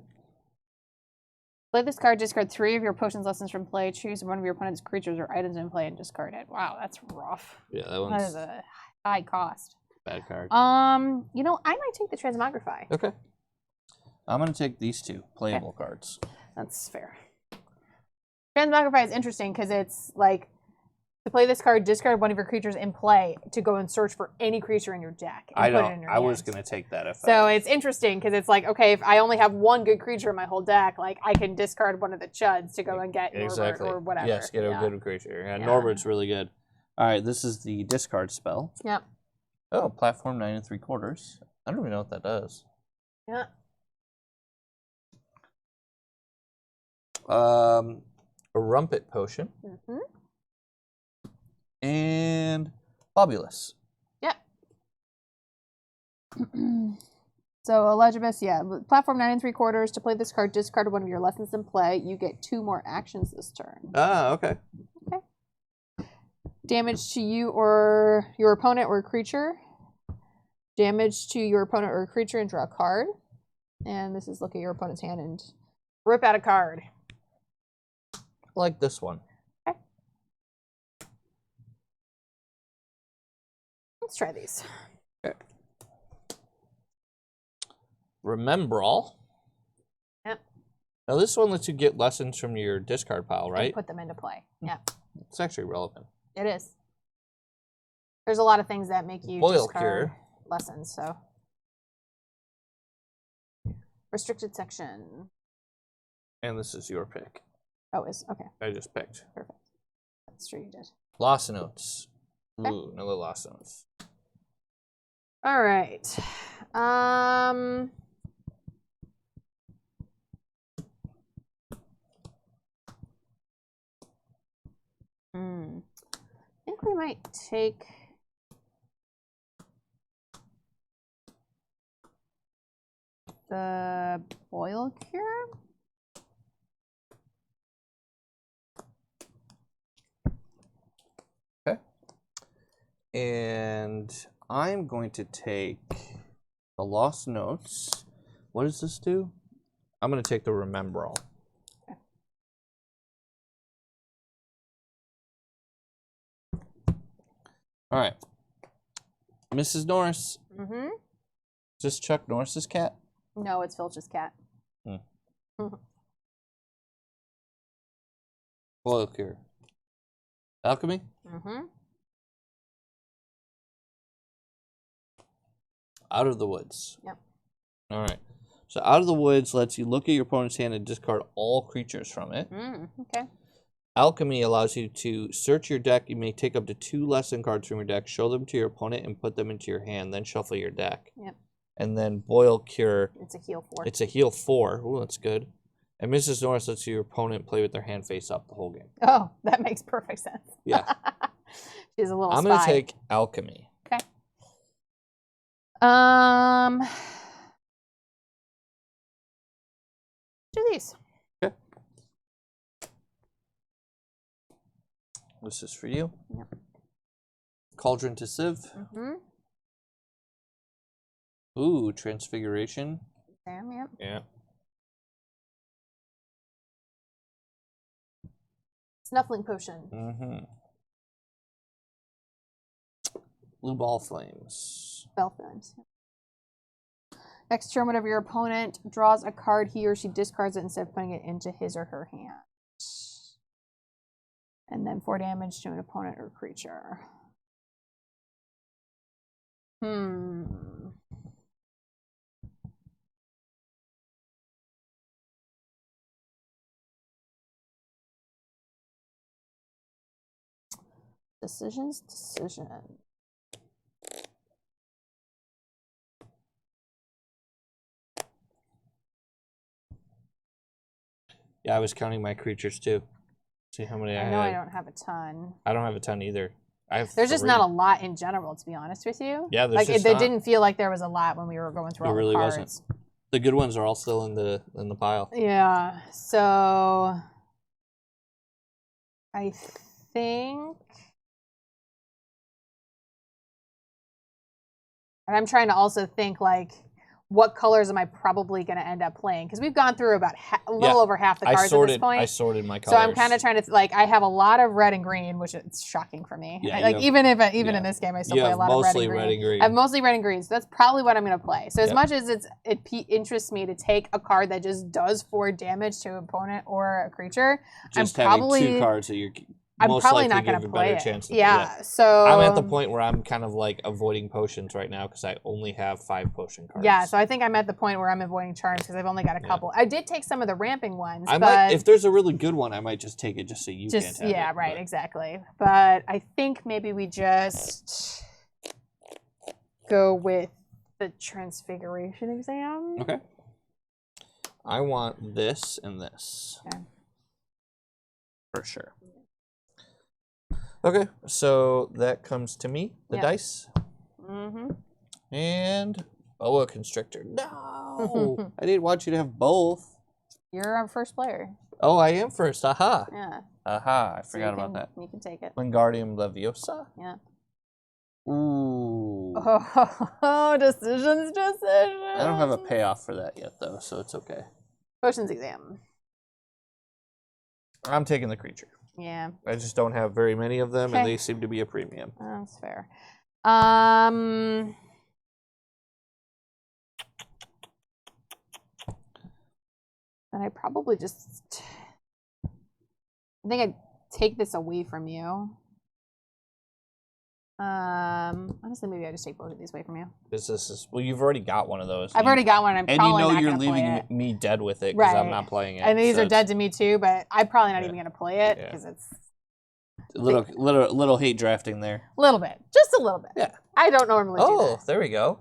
Play this card, discard 3 of your potions lessons from play, choose one of your opponent's creatures or items in play, and discard it. Wow, that's rough. Yeah, that is a high cost. Bad card. You know, I might take the Transmogrify. Okay. I'm gonna take these 2 playable cards. That's fair. Transmogrify is interesting because it's like, to play this card, discard one of your creatures in play to go and search for any creature in your deck. And put it in your hand. Was going to take that effect. So it's interesting because it's like, okay, if I only have one good creature in my whole deck, like I can discard one of the chuds to go and get Norbert or whatever. Yes, get a good creature. Yeah, Norbert's really good. All right, this is the discard spell. Yep. Oh, platform 9 3/4. I don't even know what that does. Yeah. A Rumpet Potion. And Fabulous. Yep. So Elegibus, platform 9 3/4. To play this card, discard one of your lessons in play. You get 2 more actions this turn. Ah, okay. Okay. Damage to you or your opponent or a creature. Damage to your opponent or a creature and draw a card. And this is look at your opponent's hand and rip out a card. Like this one. Okay. Let's try these. Okay. Remember all. Yep. Now this one lets you get lessons from your discard pile, right? And put them into play. Yeah. It's actually relevant. It is. There's a lot of things that make you discard lessons, so. Restricted section. And this is your pick. Oh, okay. I just picked. Perfect. That's true, you did. Lost notes. Okay. Ooh, another lost notes. All right. I think we might take the Boil Cure. Okay. And I'm going to take the Lost Notes. What does this do? I'm going to take the Remember All. Okay. All right. Mrs. Norris. Mm-hmm. Is this Chuck Norris's cat? No, it's Filch's cat. Boil Cure. Alchemy? Mm-hmm. Out of the Woods. Yep. All right. So Out of the Woods lets you look at your opponent's hand and discard all creatures from it. Okay. Alchemy allows you to search your deck. You may take up to 2 lesson cards from your deck, show them to your opponent, and put them into your hand. Then shuffle your deck. Yep. And then Boil Cure. It's a heal 4. It's a heal 4. Ooh, that's good. And Mrs. Norris lets your opponent play with their hand face up the whole game. Oh, that makes perfect sense. Yeah. She's a little I'm going to take Alchemy. Okay. Do these. Okay. This is for you. Yep. Cauldron to Civ. Mm-hmm. Ooh, Transfiguration. Sam, yep. Yeah. Snuffling Potion. Mm-hmm. Blue Ball Flames. Spell Flames. Next turn, whenever your opponent draws a card, he or she discards it instead of putting it into his or her hand. And then 4 damage to an opponent or creature. Decision. Yeah, I was counting my creatures too. See how many I know had. I don't have a ton. I don't have a ton either. There's just not a lot in general, to be honest with you. Yeah, there's like just it didn't feel like there was a lot when we were going through all really the cards. wasn't. The good ones are all still in the pile. Yeah. So I think, and I'm trying to also think like, what colors am I probably going to end up playing? Because we've gone through about a little over half the cards at this point. I sorted my colors. So I'm kind of trying to like, I have a lot of red and green, which is shocking for me. Yeah, like even in this game, I still play a lot of red and green. I have mostly red and green, so that's probably what I'm going to play. So as much as it interests me to take a card that just does 4 damage to an opponent or a creature, just I'm having probably 2 cards that you're. I'm most probably likely not going to play it. Chance to so I'm at the point where I'm kind of like avoiding potions right now because I only have 5 potion cards. Yeah, so I think I'm at the point where I'm avoiding charms because I've only got a couple. I did take some of the ramping ones. If there's a really good one, I might just take it just so you can't have it. Yeah, right, exactly. But I think maybe we just go with the Transfiguration exam. Okay. I want this and this. Okay. For sure. Okay, so that comes to me, the dice. And Boa Constrictor. No! I didn't want you to have both. You're our first player. Oh, I am first. Aha. Yeah. Aha, I forgot about that. You can take it. Wingardium Leviosa. Yeah. Ooh. Oh, decisions. I don't have a payoff for that yet, though, so it's okay. Potions exam. I'm taking the creature. Yeah. I just don't have very many of them, and they seem to be a premium. That's fair. And I probably just, I think I'd take this away from you. Honestly, maybe I just take both of these away from you. This is well, you've already got one of those. I've already got one. I'm probably not you're gonna leaving play it. me dead with it because I'm not playing it. And these are dead to me too, but I'm probably not even gonna play it because it's a little hate drafting there. A little bit, just a little bit. Yeah. I don't normally do that. Oh, there we go.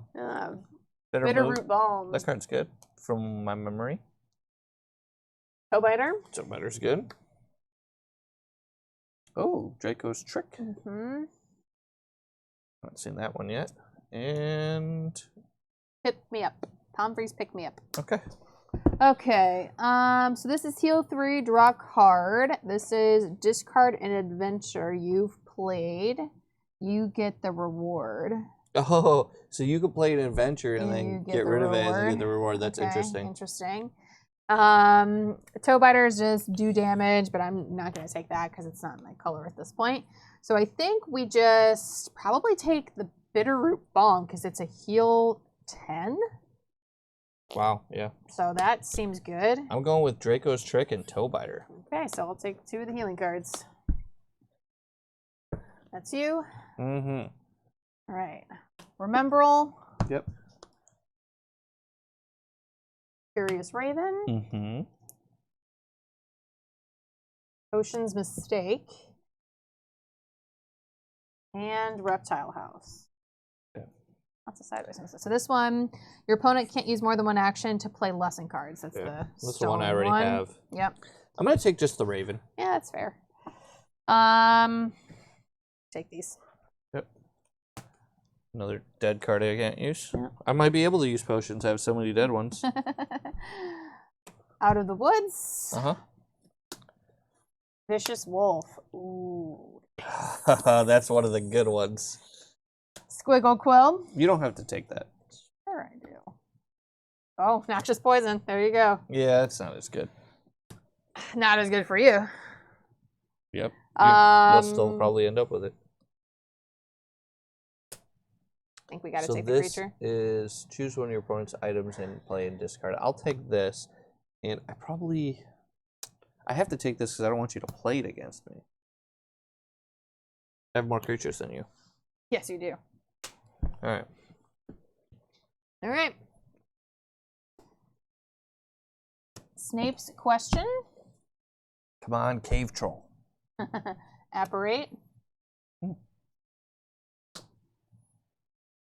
Bitterroot Balm. That card's good from my memory. Toe Biter. Toe Biter's good. Oh, Draco's Trick. Not seen that one yet. And Pick Me Up. Tom Freeze Pick Me Up. Okay. Okay. So this is heal 3, draw a card. This is discard an adventure you've played. You get the reward. Oh, so you could play an adventure and then get rid of it and get the reward. That's interesting. Interesting. Toe Biters just do damage, but I'm not going to take that because it's not my color at this point. So I think we just probably take the Bitterroot Balm because it's a heal 10. Wow, yeah. So that seems good. I'm going with Draco's Trick and Toe Biter. Okay, so I'll take 2 of the healing cards. That's you. All right. Remembrall. Yep. Curious Raven. Ocean's Mistake. And Reptile House. Yeah. Lots of sideways. So this one, your opponent can't use more than 1 action to play lesson cards. That's that's the one I already have. Yep. I'm gonna take just the Raven. Yeah, that's fair. Take these. Yep. Another dead card I can't use. Yep. I might be able to use potions. I have so many dead ones. Out of the Woods. Vicious Wolf. Ooh. That's one of the good ones. Squiggle Quill. You don't have to take that. Sure I do. Oh, Noxious Poison. There you go. Yeah, it's not as good. Not as good for you. Yep. You'll still probably end up with it. I think we got to take the creature. This is choose one of your opponent's items and play and discard. I'll take this, and I have to take this because I don't want you to play it against me. I have more creatures than you. Yes, you do. All right. All right. Snape's question. Come on, cave troll. Apparate.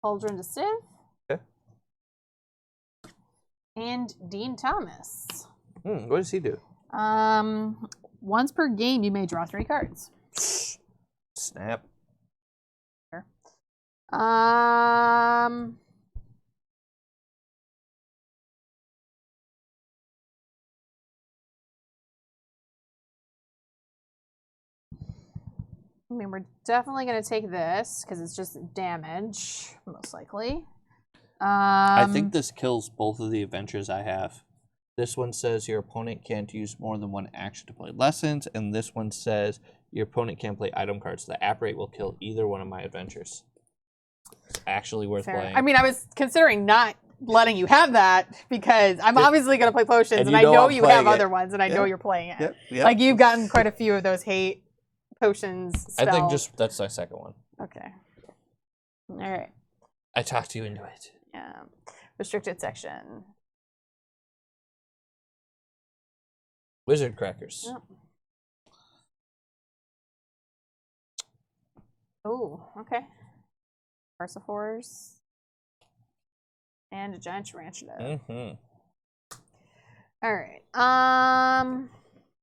Cauldron to Civ. Okay. And Dean Thomas. What does he do? Once per game, you may draw 3 cards. Snap. Sure. I mean, we're definitely going to take this because it's just damage, most likely. I think this kills both of the adventures I have. This one says your opponent can't use more than 1 action to play lessons, and this one says your opponent can't play item cards. The apparate will kill either one of my adventures. It's actually worth playing. I mean, I was considering not letting you have that because I'm obviously going to play potions, and I know you have other ones, and I know you're playing it. Yep. Like, you've gotten quite a few of those hate potions spells. I think just that's my second one. Okay. All right. I talked you into it. Yeah. Restricted section. Wizard crackers. Yep. Oh, okay. Persephores. And a giant tarantula. All right. I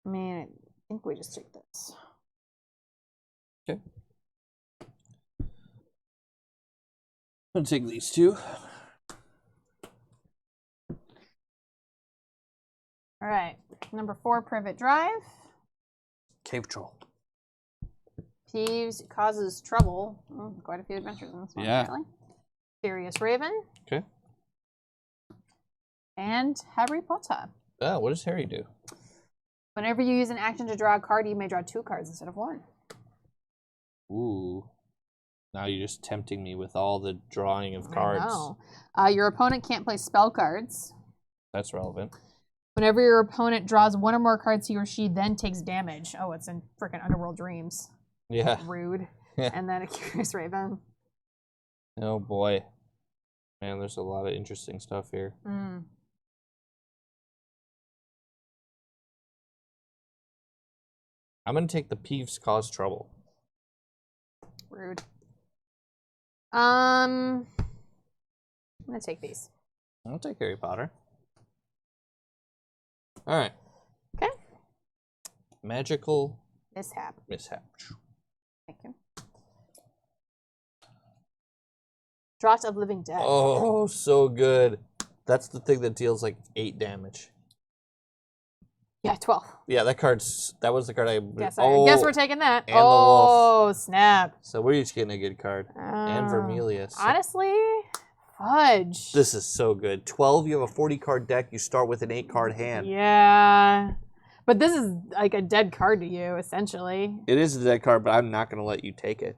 mean, I think we just take this. Okay. I'm gonna take these 2. All right. Number 4, Privet Drive. Cave troll. Peeves causes trouble. Oh, quite a few adventures in this one, apparently. Furious Raven. Okay. And Harry Potter. Oh, what does Harry do? Whenever you use an action to draw a card, you may draw 2 cards instead of 1. Ooh. Now you're just tempting me with all the drawing of cards. I know. Your opponent can't play spell cards. That's relevant. Whenever your opponent draws 1 or more cards, he or she then takes damage. Oh, it's in freaking Underworld Dreams. Yeah. Rude. And then a Curious Raven. Oh boy. Man, there's a lot of interesting stuff here. I'm going to take the Peeves cause trouble. Rude. I'm going to take these. I'll take Harry Potter. All right. Okay. Magical Mishap. Thank you. Draught of Living Death. Oh, so good. That's the thing that deals like 8 damage. Yeah, 12. Yeah, that was the card I guess we're taking that. And the wolf. Snap. So we're each getting a good card. And Vermilius. Honestly, fudge. This is so good. 12, you have a 40-card deck. You start with an 8-card hand. Yeah. But this is like a dead card to you, essentially. It is a dead card, but I'm not going to let you take it.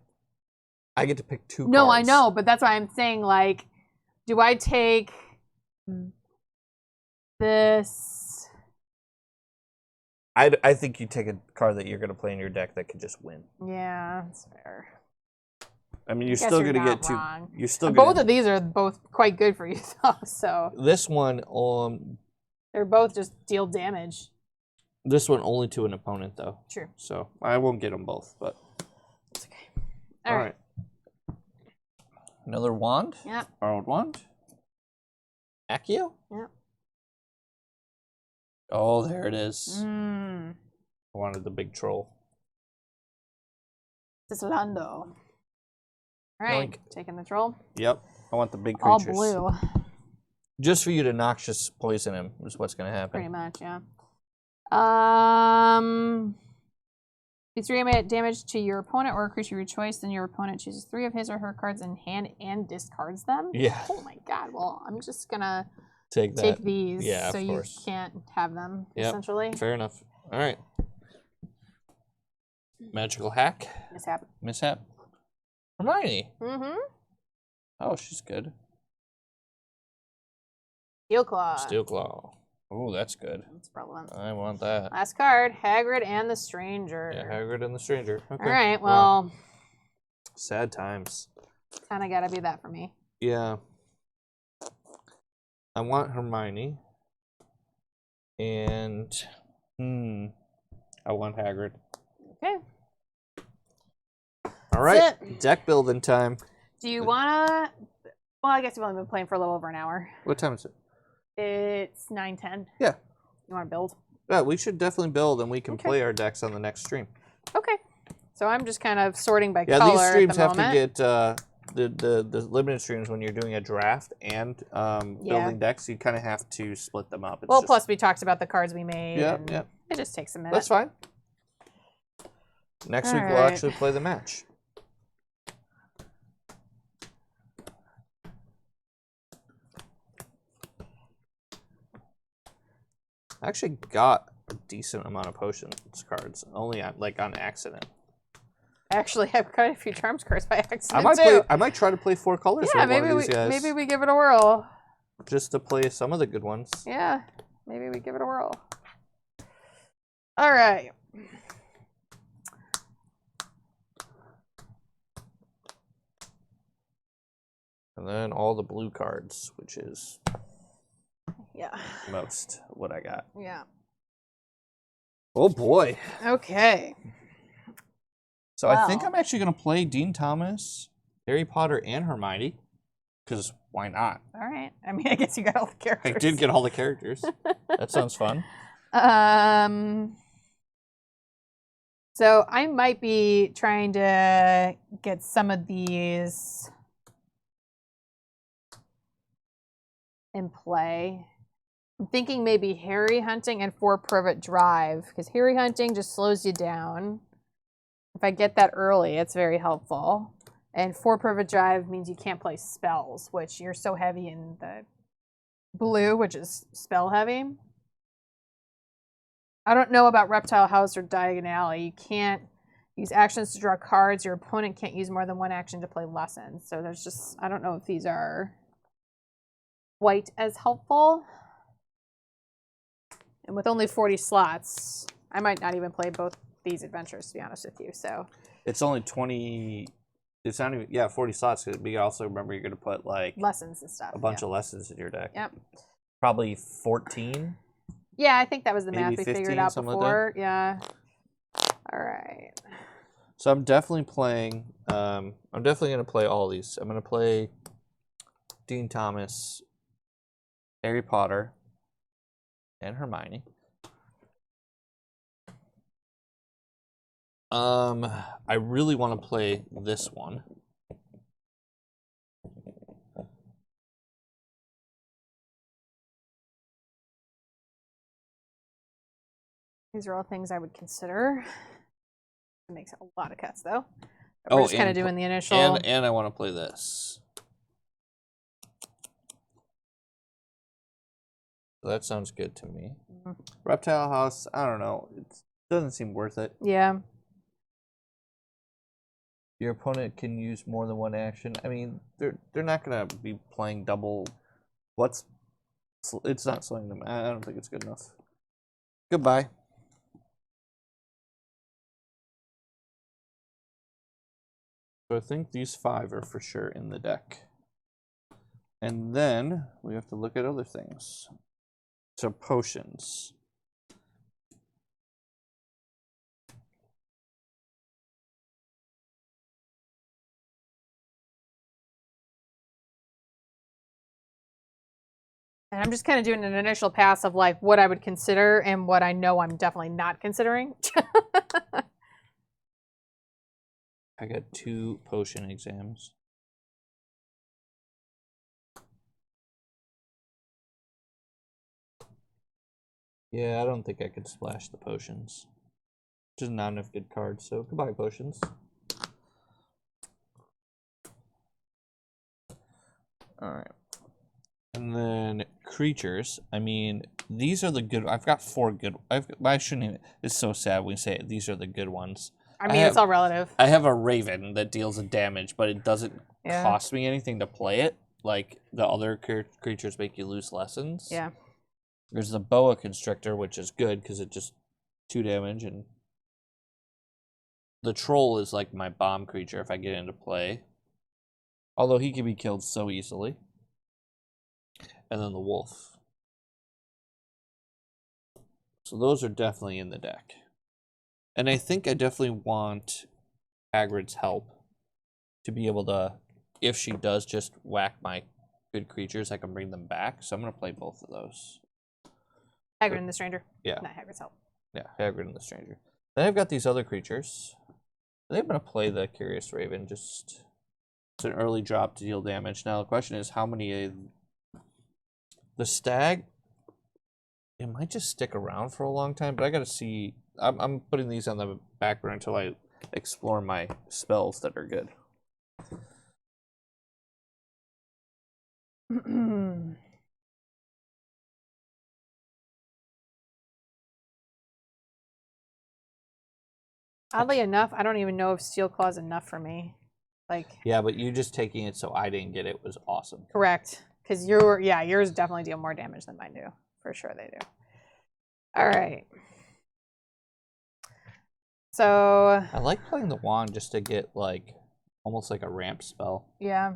I get to pick 2 cards. No, I know, but that's why I'm saying, like, do I take this? I think you take a card that you're going to play in your deck that could just win. Yeah, that's fair. I mean, you're still going to get 2. Wrong. You're still both of these are both quite good for you, though. So this one, they're both just deal damage. This one only to an opponent, though. True. So I won't get them both, but it's okay. All right. Another wand. Yep. Borrowed wand. Accio. Yep. Oh, there it is. I wanted the big troll. Cislando. All right, Yoink. taking the troll. Yep, I want the big creatures. All blue. Just for you to noxious poison him is what's going to happen. Pretty much, yeah. Do 3 damage to your opponent or a creature of your choice, then your opponent chooses 3 of his or her cards in hand and discards them. Yeah. Oh my god. Well, I'm just gonna take take these, yeah, so of you course. can't have them. Essentially. Fair enough. All right. Magical hack. Mishap. Hermione. Mm-hmm. Oh, she's good. Steel Claw. Steel Claw. Oh, that's good. That's relevant. I want that. Last card, Hagrid and the Stranger. Yeah, Hagrid and the Stranger. Okay. All right, well. Wow. Sad times. Kind of got to be that for me. Yeah. I want Hermione. And, I want Hagrid. Okay. All right. Deck building time. Do you want to... Well, I guess you've only been playing for a little over an hour. What time is it? It's 9:10. Yeah. You want to build? Yeah, we should definitely build, and we can play our decks on the next stream. Okay. So I'm just kind of sorting by color. color. Yeah, these streams have to get the limited streams when you're doing a draft and building decks. You kind of have to split them up. It's plus we talked about the cards we made. Yeah. It just takes a minute. That's fine. Next week we'll actually play the match. I actually got a decent amount of potions cards, only on accident. I actually have quite a few charms cards by accident I might try to play 4 colors with one of these guys. Maybe we give it a whirl. Just to play some of the good ones. Yeah, maybe we give it a whirl. All right. And then all the blue cards, which is most what I got. Yeah. Oh boy. Okay. So I think I'm actually going to play Dean Thomas, Harry Potter, and Hermione. Because why not? All right. I mean, I guess you got all the characters. I did get all the characters. That sounds fun. So I might be trying to get some of these in play. I'm thinking maybe Harry Hunting and 4 Privet Drive, because Harry Hunting just slows you down. If I get that early, it's very helpful. And 4 Privet Drive means you can't play spells, which you're so heavy in the blue, which is spell heavy. I don't know about Reptile House or Diagon Alley. You can't use actions to draw cards. Your opponent can't use more than 1 action to play lessons. So there's just, I don't know if these are quite as helpful. And with only 40 slots, I might not even play both these adventures, to be honest with you. So it's only 20. It's not even 40 slots. But you also remember you're going to put like lessons and stuff. A bunch of lessons in your deck. Yep. Probably 14. Yeah, I think that was the Maybe math we 15, figured out before. Like yeah. All right. So I'm definitely playing. I'm definitely going to play all these. I'm going to play Dean Thomas, Harry Potter, and Hermione. I really want to play this one. These are all things I would consider. It makes a lot of cuts, though. We're just kind of doing the initial. And I want to play this. So that sounds good to me. Mm-hmm. Reptile House, I don't know. It doesn't seem worth it. Yeah. Your opponent can use more than 1 action. I mean, they're not gonna be playing double. It's not slowing them. I don't think it's good enough. Goodbye. So I think these 5 are for sure in the deck. And then we have to look at other things. So potions. And I'm just kind of doing an initial pass of like what I would consider and what I know I'm definitely not considering. I got 2 potion exams. Yeah, I don't think I could splash the potions. Just not enough good cards, so goodbye, potions. Alright. And then creatures. I mean, these are the good. I've got 4 good. I shouldn't even. It's so sad when we say it. These are the good ones. I mean, it's all relative. I have a Raven that deals a damage, but it doesn't cost me anything to play it. Like the other creatures make you lose lessons. Yeah. There's the Boa Constrictor, which is good because it just 2 damage, and the Troll is like my bomb creature if I get into play. Although he can be killed so easily. And then the Wolf. So those are definitely in the deck. And I think I definitely want Hagrid's help to be able to, if she does just whack my good creatures, I can bring them back. So I'm going to play both of those. Hagrid and the Stranger. Yeah. Not Hagrid's help. Yeah, Hagrid and the Stranger. Then I've got these other creatures. I think I'm going to play the Curious Raven. Just it's an early drop to deal damage. Now the question is how many... The Stag, it might just stick around for a long time, but I got to see... I'm putting these on the back burner until I explore my spells that are good. Oddly enough, I don't even know if Steel Claw is enough for me. Like. Yeah, but you just taking it so I didn't get it was awesome. Correct. Because yours definitely deal more damage than mine do. For sure they do. All right. So. I like playing the wand just to get like almost like a ramp spell. Yeah.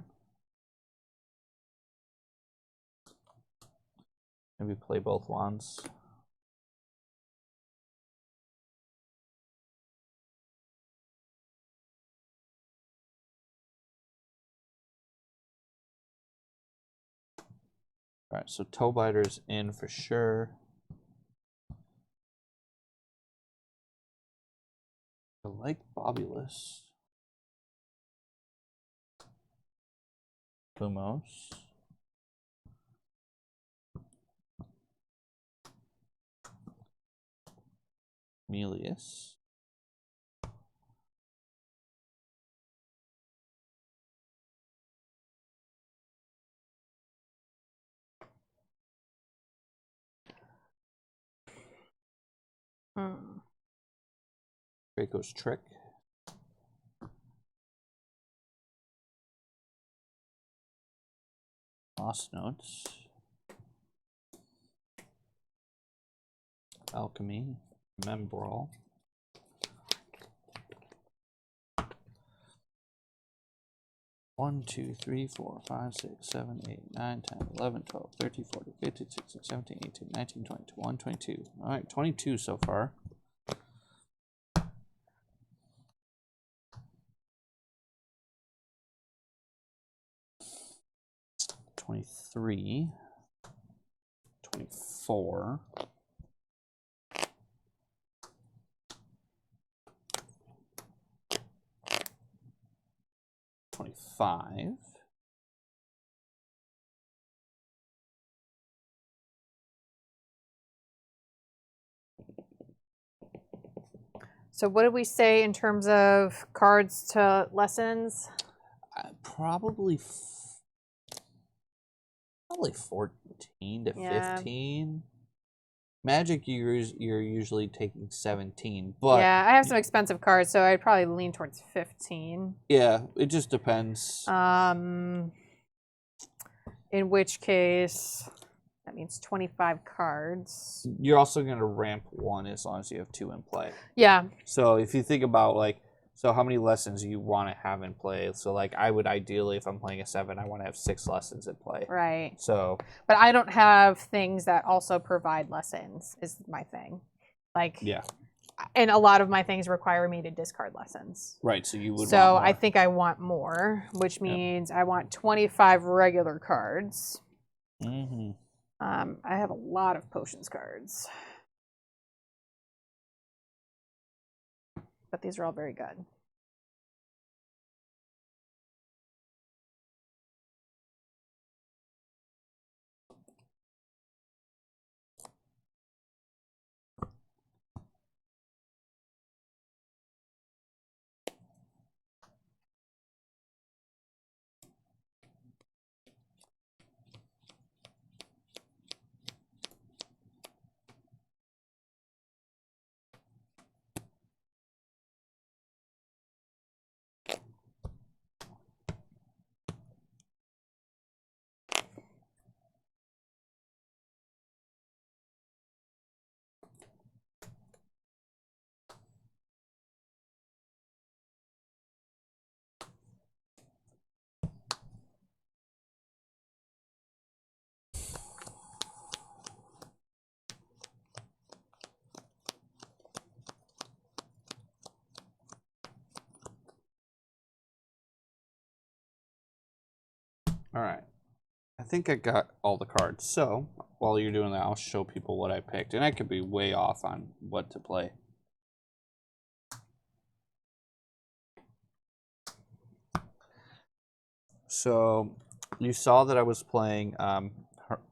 Maybe play both wands. All right, so Toe Biter's in for sure. I like Bobulus. Lumos. Melius. Draco's Trick. Lost Notes. Alchemy. Membrawl. One, 2, 3, 4, 5, 6, 7, 8, 9, 10, 11, 12, 13, 14, 15, 16, 17, 18, 19, 20, 21, 22. All right, 22 so far. $23, $24, $25, So what did we say in terms of cards to lessons? probably 14 to 15. Magic, you're usually taking 17, but yeah, I have some expensive cards, so I'd probably lean towards 15. Yeah, it just depends. In which case, that means 25 cards. You're also going to ramp 1 as long as you have 2 in play. Yeah. So if you think about like, so how many lessons you want to have in play? So like, I would ideally, if I'm playing a 7, I want to have 6 lessons in play. Right. So. But I don't have things that also provide lessons. Is my thing. Like. Yeah. And a lot of my things require me to discard lessons. Right. So you would. So I think I want more, which means I want 25 regular cards. Mm-hmm. I have a lot of potions cards. But these are all very good. All right. I think I got all the cards. So while you're doing that, I'll show people what I picked. And I could be way off on what to play. So you saw that I was playing,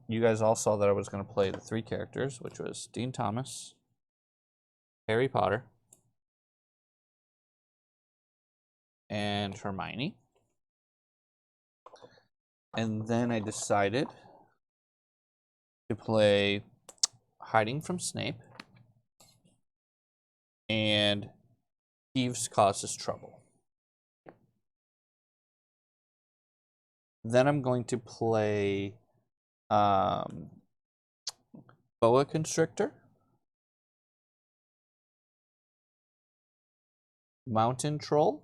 you guys all saw that I was going to play the 3 characters, which was Dean Thomas, Harry Potter, and Hermione. And then I decided to play Hiding from Snape and Thieves Causes Trouble. Then I'm going to play Boa Constrictor, Mountain Troll,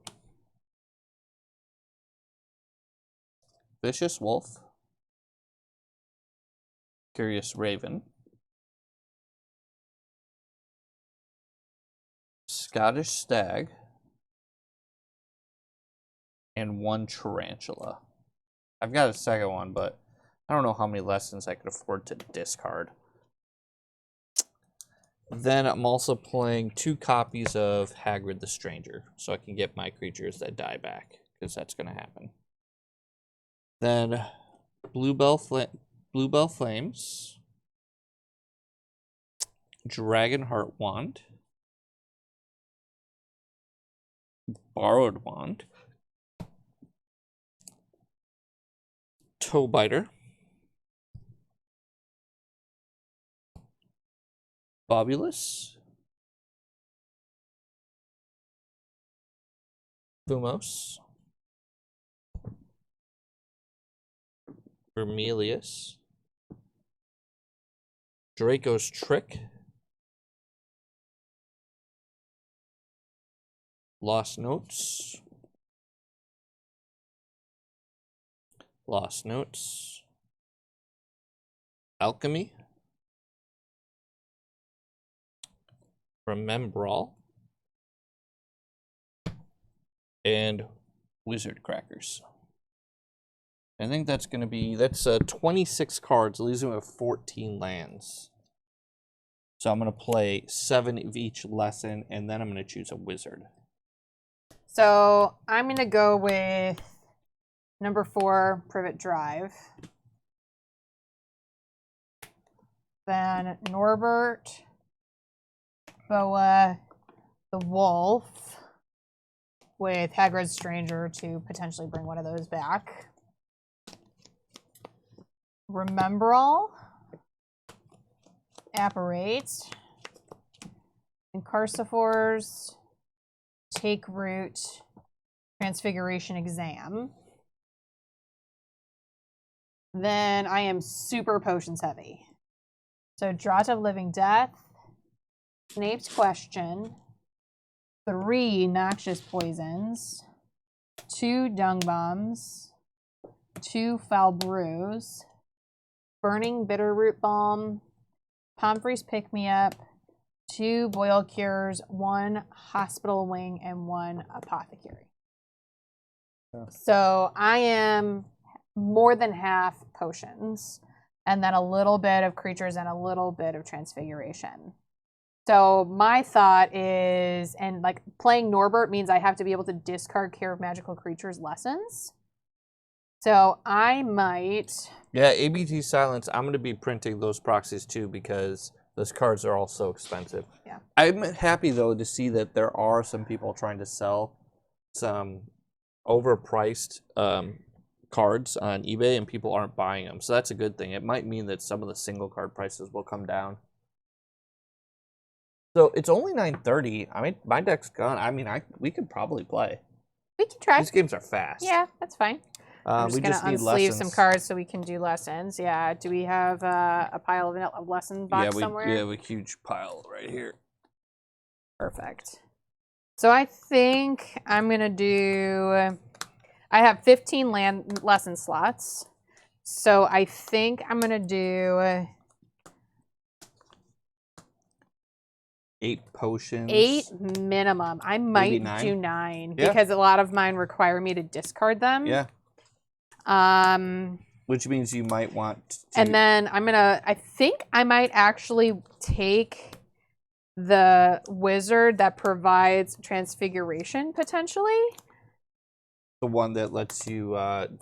Vicious Wolf, Curious Raven, Scottish Stag, and 1 Tarantula. I've got a second one, but I don't know how many lessons I could afford to discard. Then I'm also playing 2 copies of Hagrid the Stranger, so I can get my creatures that die back, because that's going to happen. Then Bluebell Flames, Dragonheart Wand, Borrowed Wand, Toebiter, Bobulus, Fumos, Vermilius, Draco's Trick, Lost Notes, Alchemy, Remembrall, and Wizard Crackers. I think that's going to be, 26 cards, leaves me with 14 lands. So I'm going to play 7 of each lesson, and then I'm going to choose a wizard. So I'm going to go with number 4, Privet Drive. Then Norbert, Boa, the Wolf, with Hagrid Stranger to potentially bring one of those back. Remembrall, Apparate, Incarcifors, Take Root, Transfiguration Exam. Then I am super potions heavy. So Draught of Living Death, Snape's Question, 3 Noxious Poisons, 2 Dung Bombs, 2 Foul Brews, Burning Bitterroot Balm, Pomfrey's Pick Me Up, 2 Boil Cures, 1 Hospital Wing, and 1 Apothecary. Yeah. So I am more than half potions, and then a little bit of creatures and a little bit of transfiguration. So my thought is, and like playing Norbert means I have to be able to discard Care of Magical Creatures lessons. So I might... Yeah, ABT Silence, I'm going to be printing those proxies too because those cards are all so expensive. Yeah. I'm happy though to see that there are some people trying to sell some overpriced cards on eBay and people aren't buying them. So that's a good thing. It might mean that some of the single card prices will come down. So it's only 9:30. I mean, my deck's gone. I mean, we could probably play. We can try. These games are fast. Yeah, that's fine. I'm just going to unsleeve some cards so we can do lessons. Yeah. Do we have a pile of lesson box somewhere? Yeah, we have a huge pile right here. Perfect. So I think I'm going to do... I have 15 lesson slots. So I think I'm going to do... 8 potions. 8 minimum. I might do 9 because a lot of mine require me to discard them. Yeah. Which means you might want to... And then I think I might actually take the wizard that provides transfiguration, potentially. The one that lets you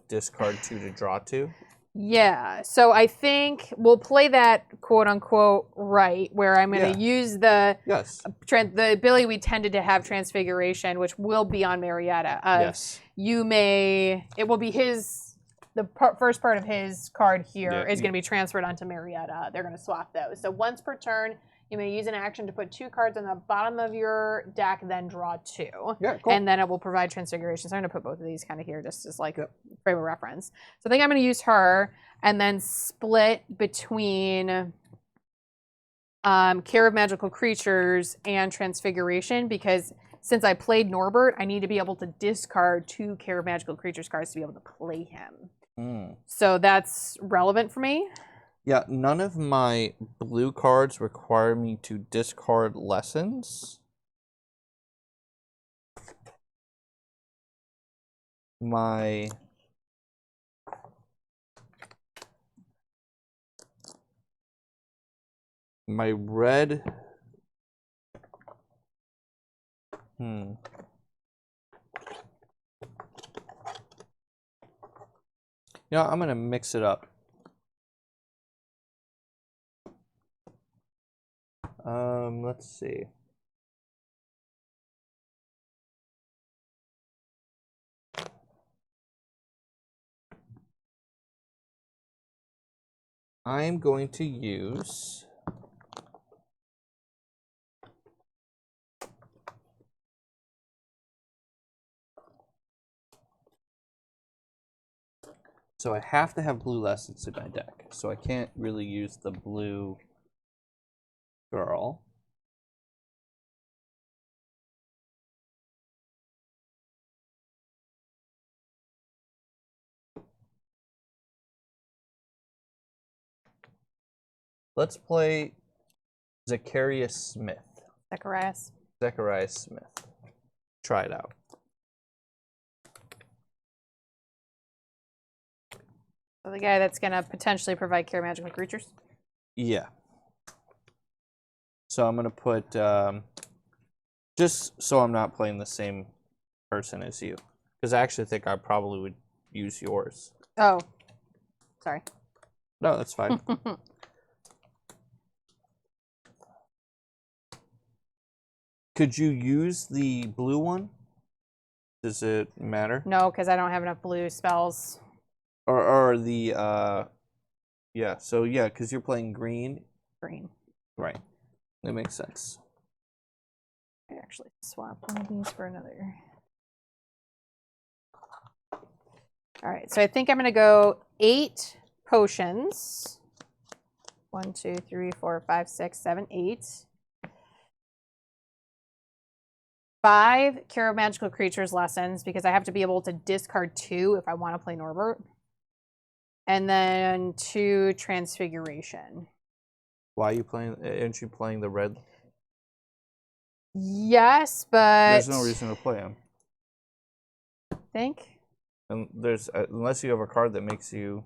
discard 2 to draw 2? Yeah, so I think we'll play that quote-unquote right, where I'm going to use the the ability we tended to have, transfiguration, which will be on Marietta. Yes. It will be the first part of his card here is going to be transferred onto Marietta. They're going to swap those. So once per turn, you may use an action to put 2 cards on the bottom of your deck, then draw 2. Yeah, cool. And then it will provide transfiguration. So I'm going to put both of these kind of here just as like a frame of reference. So I think I'm going to use her and then split between Care of Magical Creatures and Transfiguration, because since I played Norbert, I need to be able to discard 2 Care of Magical Creatures cards to be able to play him. So that's relevant for me. Yeah, none of my blue cards require me to discard lessons. My red... Yeah, I'm going to mix it up. Let's see. I'm going to use so I have to have blue lessons in my deck, so I can't really use the blue girl. Let's play Zacharias Smith. Zacharias Smith. Try it out. So the guy that's going to potentially provide Care Magical Creatures? Yeah. So I'm going to put, just so I'm not playing the same person as you, because I actually think I probably would use yours. Oh, sorry. No, that's fine. Could you use the blue one? Does it matter? No, because I don't have enough blue spells. Or the, yeah, so yeah, because you're playing green. Green. Right. That makes sense. I actually swap one of these for another. All right, so I think I'm going to go 8 potions. 1, 2, 3, 4, 5, 6, 7, 8. 5 Care of Magical Creatures lessons, because I have to be able to discard 2 if I want to play Norbert. And then 2 Transfiguration. Why are you playing? Aren't you playing the red? Yes, but there's no reason to play him. Think. And there's unless you have a card that makes you.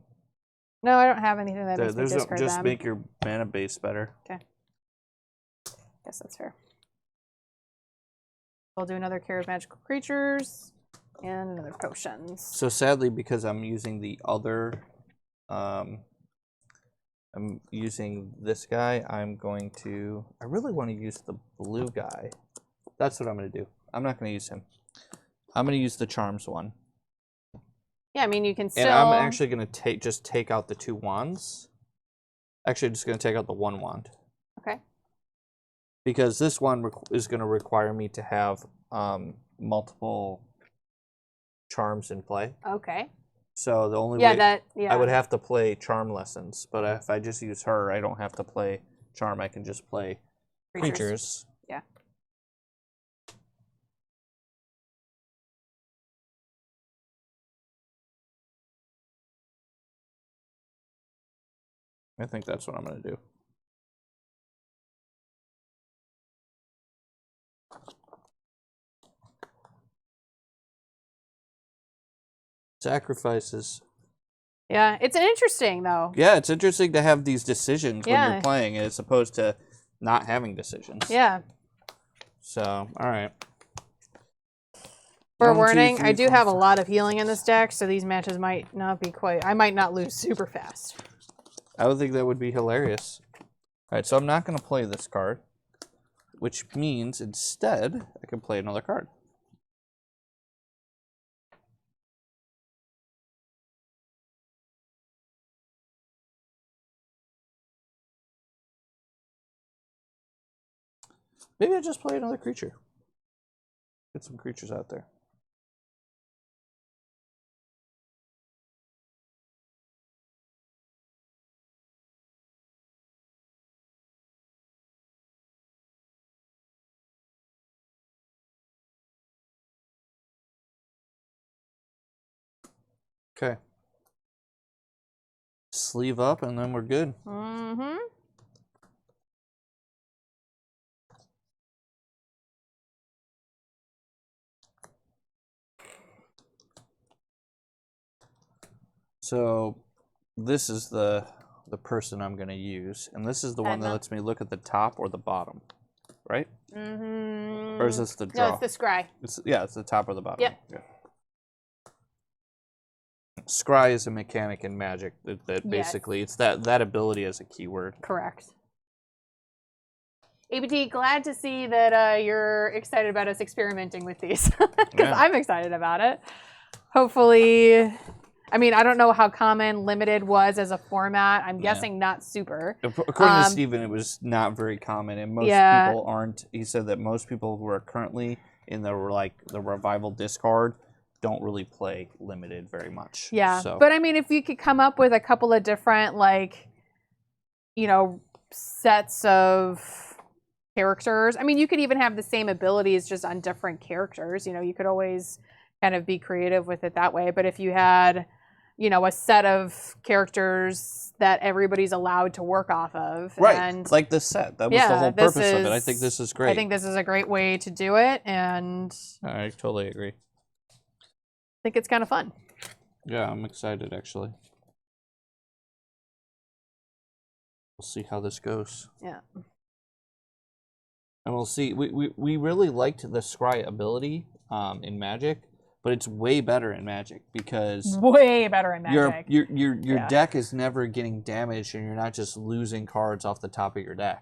No, I don't have anything that makes me discard just them. make your mana base better. Okay. Guess that's fair. I'll do another Care of Magical Creatures and another potions. So sadly, because I'm using the other, I'm using this guy, I'm going to, I really want to use the blue guy. That's what I'm going to do. I'm not going to use him. I'm going to use the Charms one. Yeah, I mean, you can still... And I'm actually going to just take out the 2 wands. Actually, I'm just going to take out the 1 wand. Okay. Because this one is going to require me to have multiple charms in play. Okay. So the only way yeah. I would have to play charm lessons, but if I just use her, I don't have to play charm. I can just play creatures. Yeah. I think that's what I'm going to do. Sacrifices Yeah, it's interesting though. Yeah, it's interesting to have these decisions when Yeah. you're playing as opposed to not having decisions. Yeah. So, all right. For 1, 2, warning, 3, I do 4, have a 5. lot of healing in this deck, so these matches might not be quite... I might not lose super fast. I would think that would be hilarious. All right, so I'm not going to play this card, which means instead I can play another card. Maybe I just play another creature. Get some creatures out there. Okay. Sleeve up, and then we're good. Mm-hmm. So this is the person I'm going to use, and this is the one that lets me look at the top or the bottom, right? Mm-hmm. Or is this the draw? No, it's the scry. It's the top or the bottom. Yep. Yeah. Scry is a mechanic in Magic that basically it's that ability as a keyword. Correct. ABT, glad to see that you're excited about us experimenting with these, because I'm excited about it. Hopefully, I mean, I don't know how common Limited was as a format. I'm guessing not super. According to Steven, it was not very common, and most people aren't. He said that most people who are currently in the revival discard don't really play Limited very much. Yeah, so. But I mean, if you could come up with a couple of different, like, you know, sets of characters. I mean, you could even have the same abilities just on different characters. You know, you could always kind of be creative with it that way. But if you had, you know, a set of characters that everybody's allowed to work off of. Right, and like this set. That was the whole purpose of it. I think this is great. I think this is a great way to do it, and I totally agree. I think it's kind of fun. Yeah, I'm excited, actually. We'll see how this goes. Yeah. And we'll see. We really liked the Scry ability in Magic, but it's way better in Magic because way better in Magic. Your deck is never getting damaged, and you're not just losing cards off the top of your deck.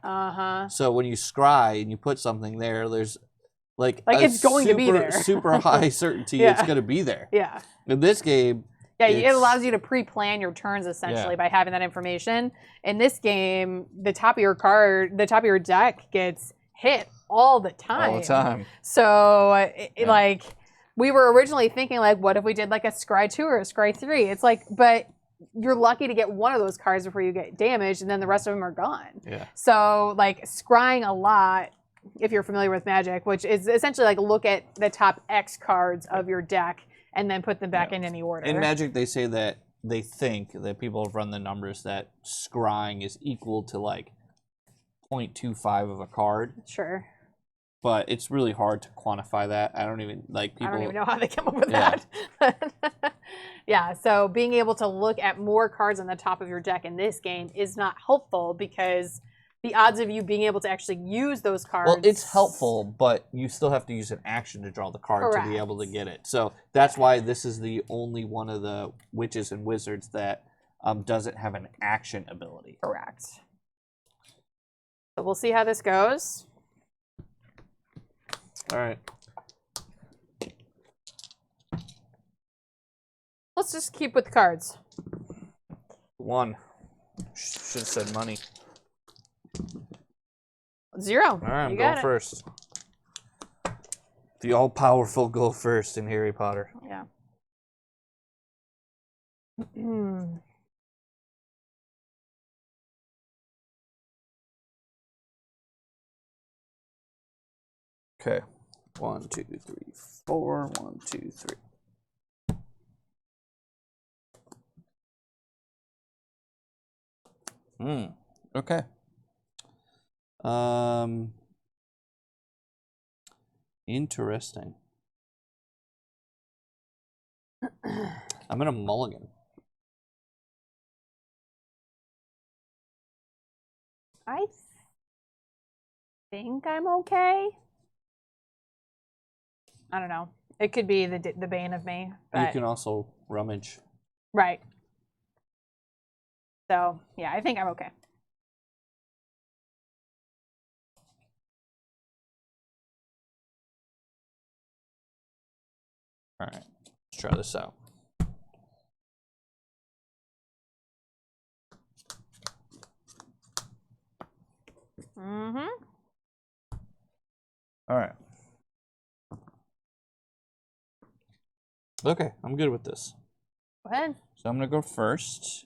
So when you Scry and you put something there, there's like it's going to be there. Super high certainty it's going to be there. Yeah. In this game, it allows you to pre-plan your turns essentially by having that information. In this game, the top of your deck gets hit all the time. All the time. So like we were originally thinking like, what if we did like a Scry 2 or a Scry 3? It's like, but you're lucky to get one of those cards before you get damaged, and then the rest of them are gone. Yeah. So like scrying a lot, if you're familiar with Magic, which is essentially like look at the top X cards of your deck and then put them back in any order. In Magic, they say that they think that people have run the numbers that scrying is equal to like 0.25 of a card. Sure. But it's really hard to quantify that. I don't even know how they come up with that. Yeah, so being able to look at more cards on the top of your deck in this game is not helpful because the odds of you being able to actually use those cards... Well, it's helpful, but you still have to use an action to draw the card to be able to get it. So that's why this is the only one of the Witches and Wizards that doesn't have an action ability. Correct. So we'll see how this goes. All right. Let's just keep with cards. 1. Should have said money. 0. All right, I'm going first. The all-powerful go first in Harry Potter. Yeah. Okay. 1, 2, 3, 4. 1, 2, 3. Okay. Interesting. I'm gonna mulligan. I think I'm okay. I don't know. It could be the bane of me. But... You can also rummage. Right. So, yeah, I think I'm okay. All right, let's try this out. Mm-hmm. All right. Okay, I'm good with this. Go ahead. So I'm going to go first.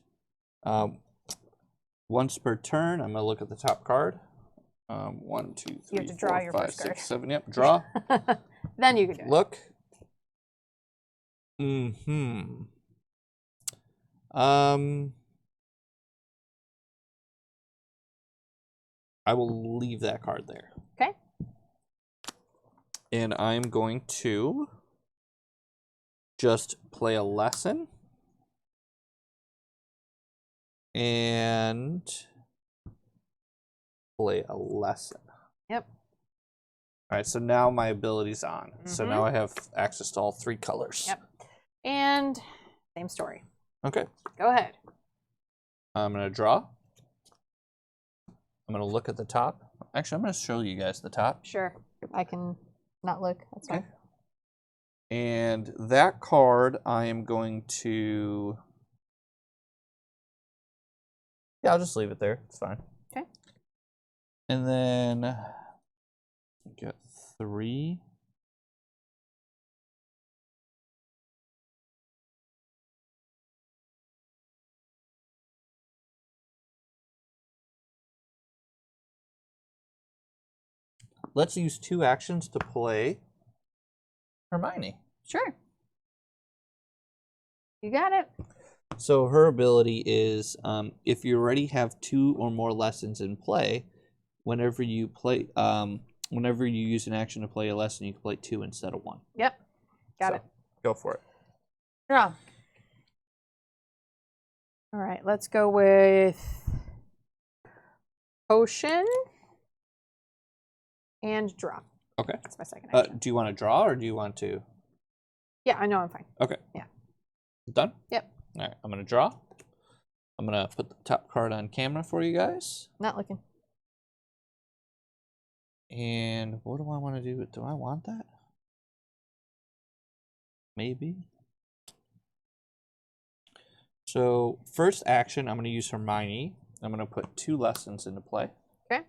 Once per turn, I'm going to look at the top card. 1, 2, 3, you have to draw 4, your 5, first 6, card. 7. Yep, draw. Then you can do it. Look. I will leave that card there. Okay. And I'm going to just play a lesson. And play a lesson. Yep. All right, so now my ability's on. So now I have access to all 3 colors. Yep. And same story. Okay. Go ahead. I'm going to draw. I'm going to look at the top. Actually, I'm going to show you guys the top. Sure. I can not look. That's fine. And that card, I am going to... Yeah, I'll just leave it there. It's fine. Okay. And then get 3. Let's use 2 actions to play Hermione. Sure. You got it. So her ability is, if you already have 2 or more lessons in play, whenever you use an action to play a lesson, you can play 2 instead of 1. Yep. Got it. Go for it. Draw. All right, let's go with potion and draw. Okay. That's my second action. Do you want to draw or do you want to? Yeah, I know I'm fine. Okay. Yeah. Done? Yep. All right, I'm going to draw. I'm going to put the top card on camera for you guys. Not looking. And what do I want to do? Do I want that? Maybe. So first action, I'm going to use Hermione. I'm going to put 2 lessons into play. Okay.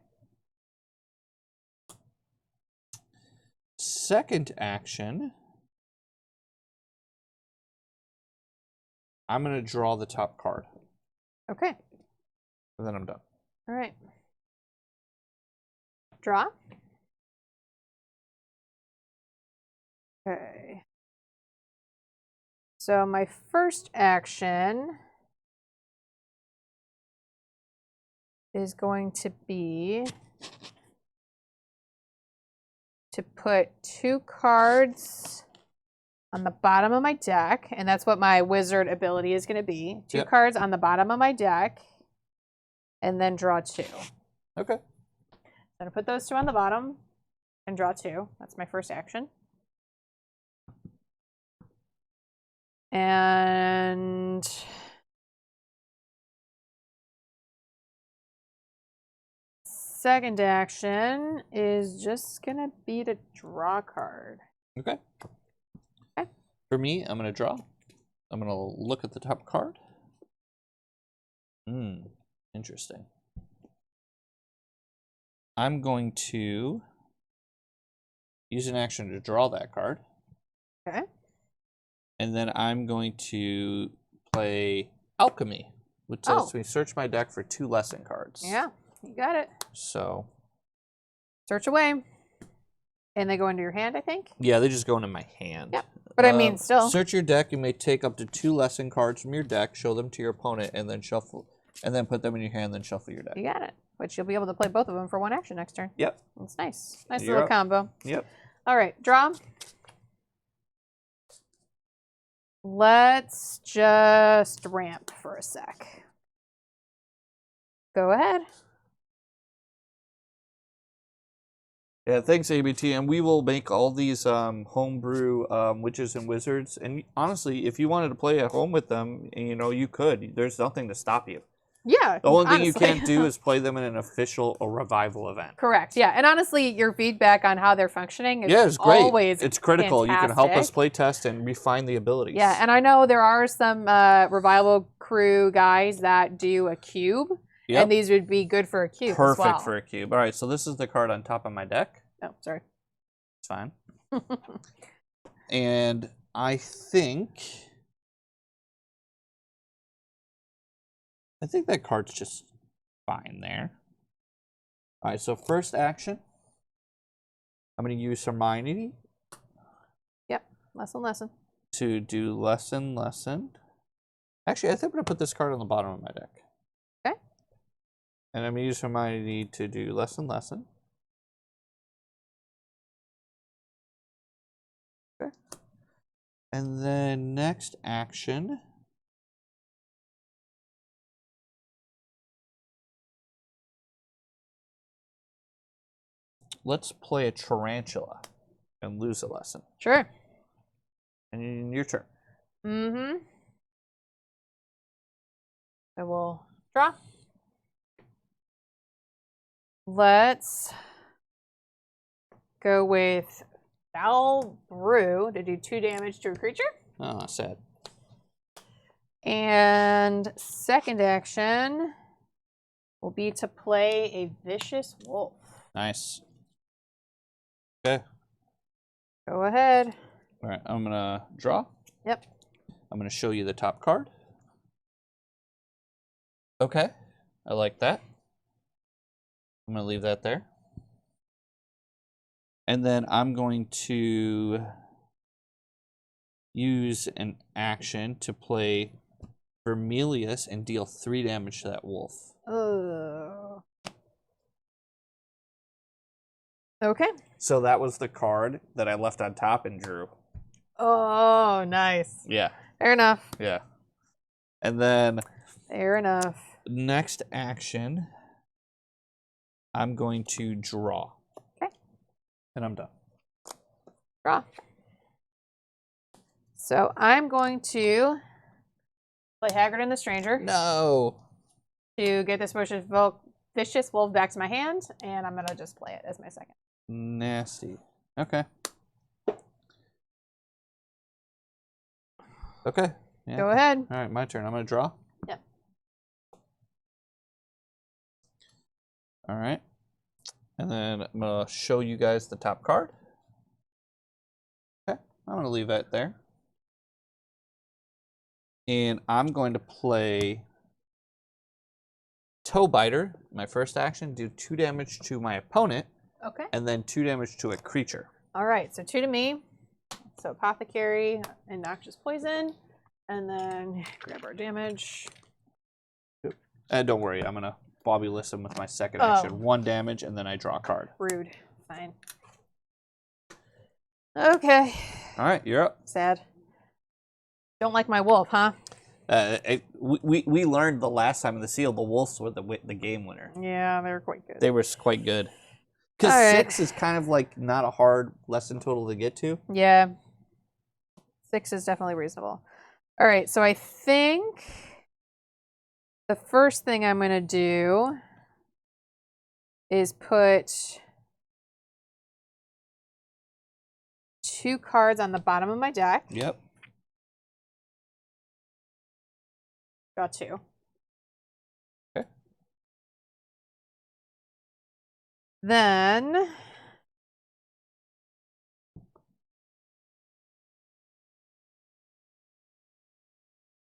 Second action, I'm going to draw the top card. Okay. And then I'm done. All right. Draw. Okay. So my first action is going to be to put 2 cards on the bottom of my deck, and that's what my wizard ability is going to be. 2 cards on the bottom of my deck, and then draw 2. Okay. I'm going to put those 2 on the bottom and draw 2. That's my first action. And second action is just going to be to draw a card. Okay. Okay. For me, I'm going to draw. I'm going to look at the top card. Interesting. I'm going to use an action to draw that card. Okay. And then I'm going to play Alchemy, which lets me search my deck for 2 lesson cards. Yeah, you got it. So. Search away. And they go into your hand, I think? Yeah, they just go into my hand. Yeah. But I mean, still. Search your deck. You may take up to 2 lesson cards from your deck, show them to your opponent, and then shuffle, and then put them in your hand, then shuffle your deck. You got it. Which you'll be able to play both of them for 1 action next turn. Yep. That's nice. Nice You're little up. combo. Yep. All right, draw. Let's just ramp for a sec. Go ahead. Yeah, thanks, ABT. And we will make all these homebrew Witches and Wizards. And honestly, if you wanted to play at home with them, you know, you could. There's nothing to stop you. Yeah. The only thing you can't do is play them in an official or revival event. Correct. Yeah. And honestly, your feedback on how they're functioning is it's great. Always it's critical. fantastic. You can help us play test and refine the abilities. Yeah. And I know there are some revival crew guys that do a cube. Yep. And these would be good for a cube. Perfect as well. for a cube. All right. So this is the card on top of my deck. Oh, sorry. It's fine. And I think that card's just fine there. All right, so first action, I'm going to use Hermione. Yep, lesson. To do lesson. Actually, I think I'm going to put this card on the bottom of my deck. Okay. And I'm going to use Hermione to do lesson. Okay. And then next action, let's play a tarantula and lose a lesson. Sure. And your turn. Mm-hmm. I will draw. Let's go with Foul Brew to do 2 damage to a creature. Oh, sad. And second action will be to play a Vicious Wolf. Nice. Okay. Go ahead. All right, I'm going to draw. Yep. I'm going to show you the top card. Okay, I like that. I'm going to leave that there. And then I'm going to use an action to play Vermilius and deal 3 damage to that wolf. Okay. So that was the card that I left on top and drew. Oh, nice. Yeah. Fair enough. Yeah. And then... Fair enough. Next action, I'm going to draw. Okay. And I'm done. Draw. So I'm going to play Haggard the Stranger. No. To get this Vicious Wolf back to my hand, and I'm going to just play it as my second. Nasty. Okay. Okay. Yeah. Go ahead. All right, my turn. I'm going to draw. Yep. All right. And then I'm going to show you guys the top card. Okay. I'm going to leave that there. And I'm going to play Toe Biter, my first action, do 2 damage to my opponent. Okay. And then 2 damage to a creature. All right, so 2 to me. So Apothecary and Noxious Poison. And then grab our damage. Don't worry, I'm going to Bobby listen with my second action. 1 damage, and then I draw a card. Rude. Fine. Okay. All right, you're up. Sad. Don't like my wolf, huh? We learned the last time in the seal, the wolves were the game winner. Yeah, they were quite good. They were quite good. Because 6 is kind of like not a hard lesson total to get to. Yeah. 6 is definitely reasonable. All right, so I think the first thing I'm going to do is put 2 cards on the bottom of my deck. Yep. Got 2. Okay. Then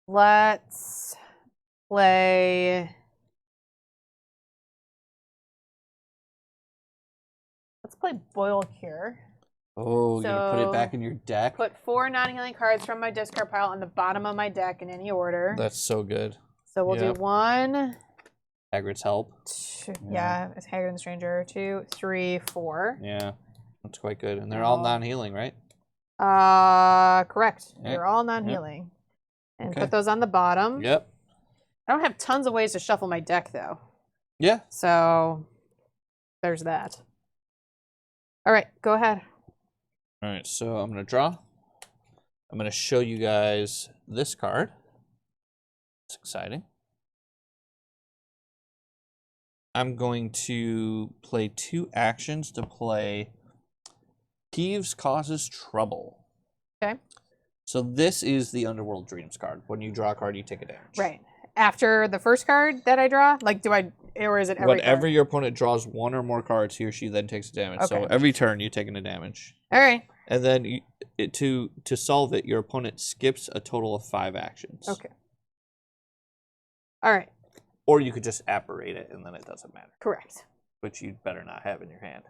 let's play. Let's play Boil Cure. Oh, you're gonna put it back in your deck? Put 4 non-healing cards from my discard pile on the bottom of my deck in any order. That's so good. So we'll do 1. Hagrid's Help. 2, yeah, it's Haggard and the Stranger. 2, 3, 4. Yeah, that's quite good. And they're all non-healing, right? Correct. Yep. They're all non-healing. Yep. And put those on the bottom. Yep. I don't have tons of ways to shuffle my deck, though. Yeah. So there's that. All right, go ahead. All right, so I'm going to draw. I'm going to show you guys this card. It's exciting. I'm going to play 2 actions to play Peeves Causes Trouble. Okay. So this is the Underworld Dreams card. When you draw a card, you take a damage. Right. After the first card that I draw? Like, or is it every Whenever card? your opponent draws 1 or more cards, he or she then takes a damage. Okay. So every turn, you're taking a damage. All right. And then to solve it, your opponent skips a total of 5 actions. Okay. All right. Or you could just apparate it, and then it doesn't matter. Correct. Which you'd better not have in your hand.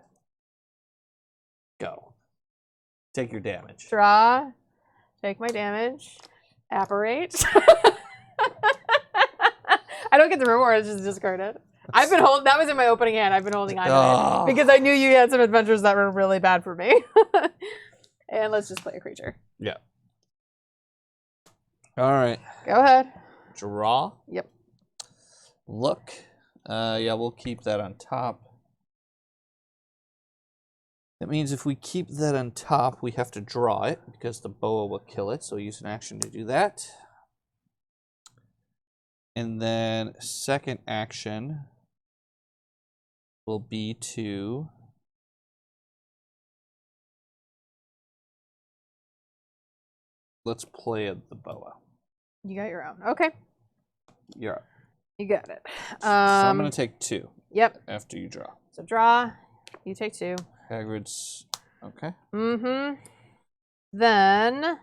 Go. Take your damage. Draw. Take my damage. Apparate. I don't get the reward, it's just discarded. I've been holding, that was in my opening hand. I've been holding on to it because I knew you had some adventures that were really bad for me. And let's just play a creature. Yeah. All right. Go ahead. Draw. Yep. Look. Yeah, we'll keep that on top. That means if we keep that on top, we have to draw it because the boa will kill it. So use an action to do that. And then second action will be to let's play the boa. You got your own. Okay. You're up. You got it. So I'm going to take 2. Yep. After you draw. So draw. You take 2. Hagrid's. Okay. Mm-hmm. Then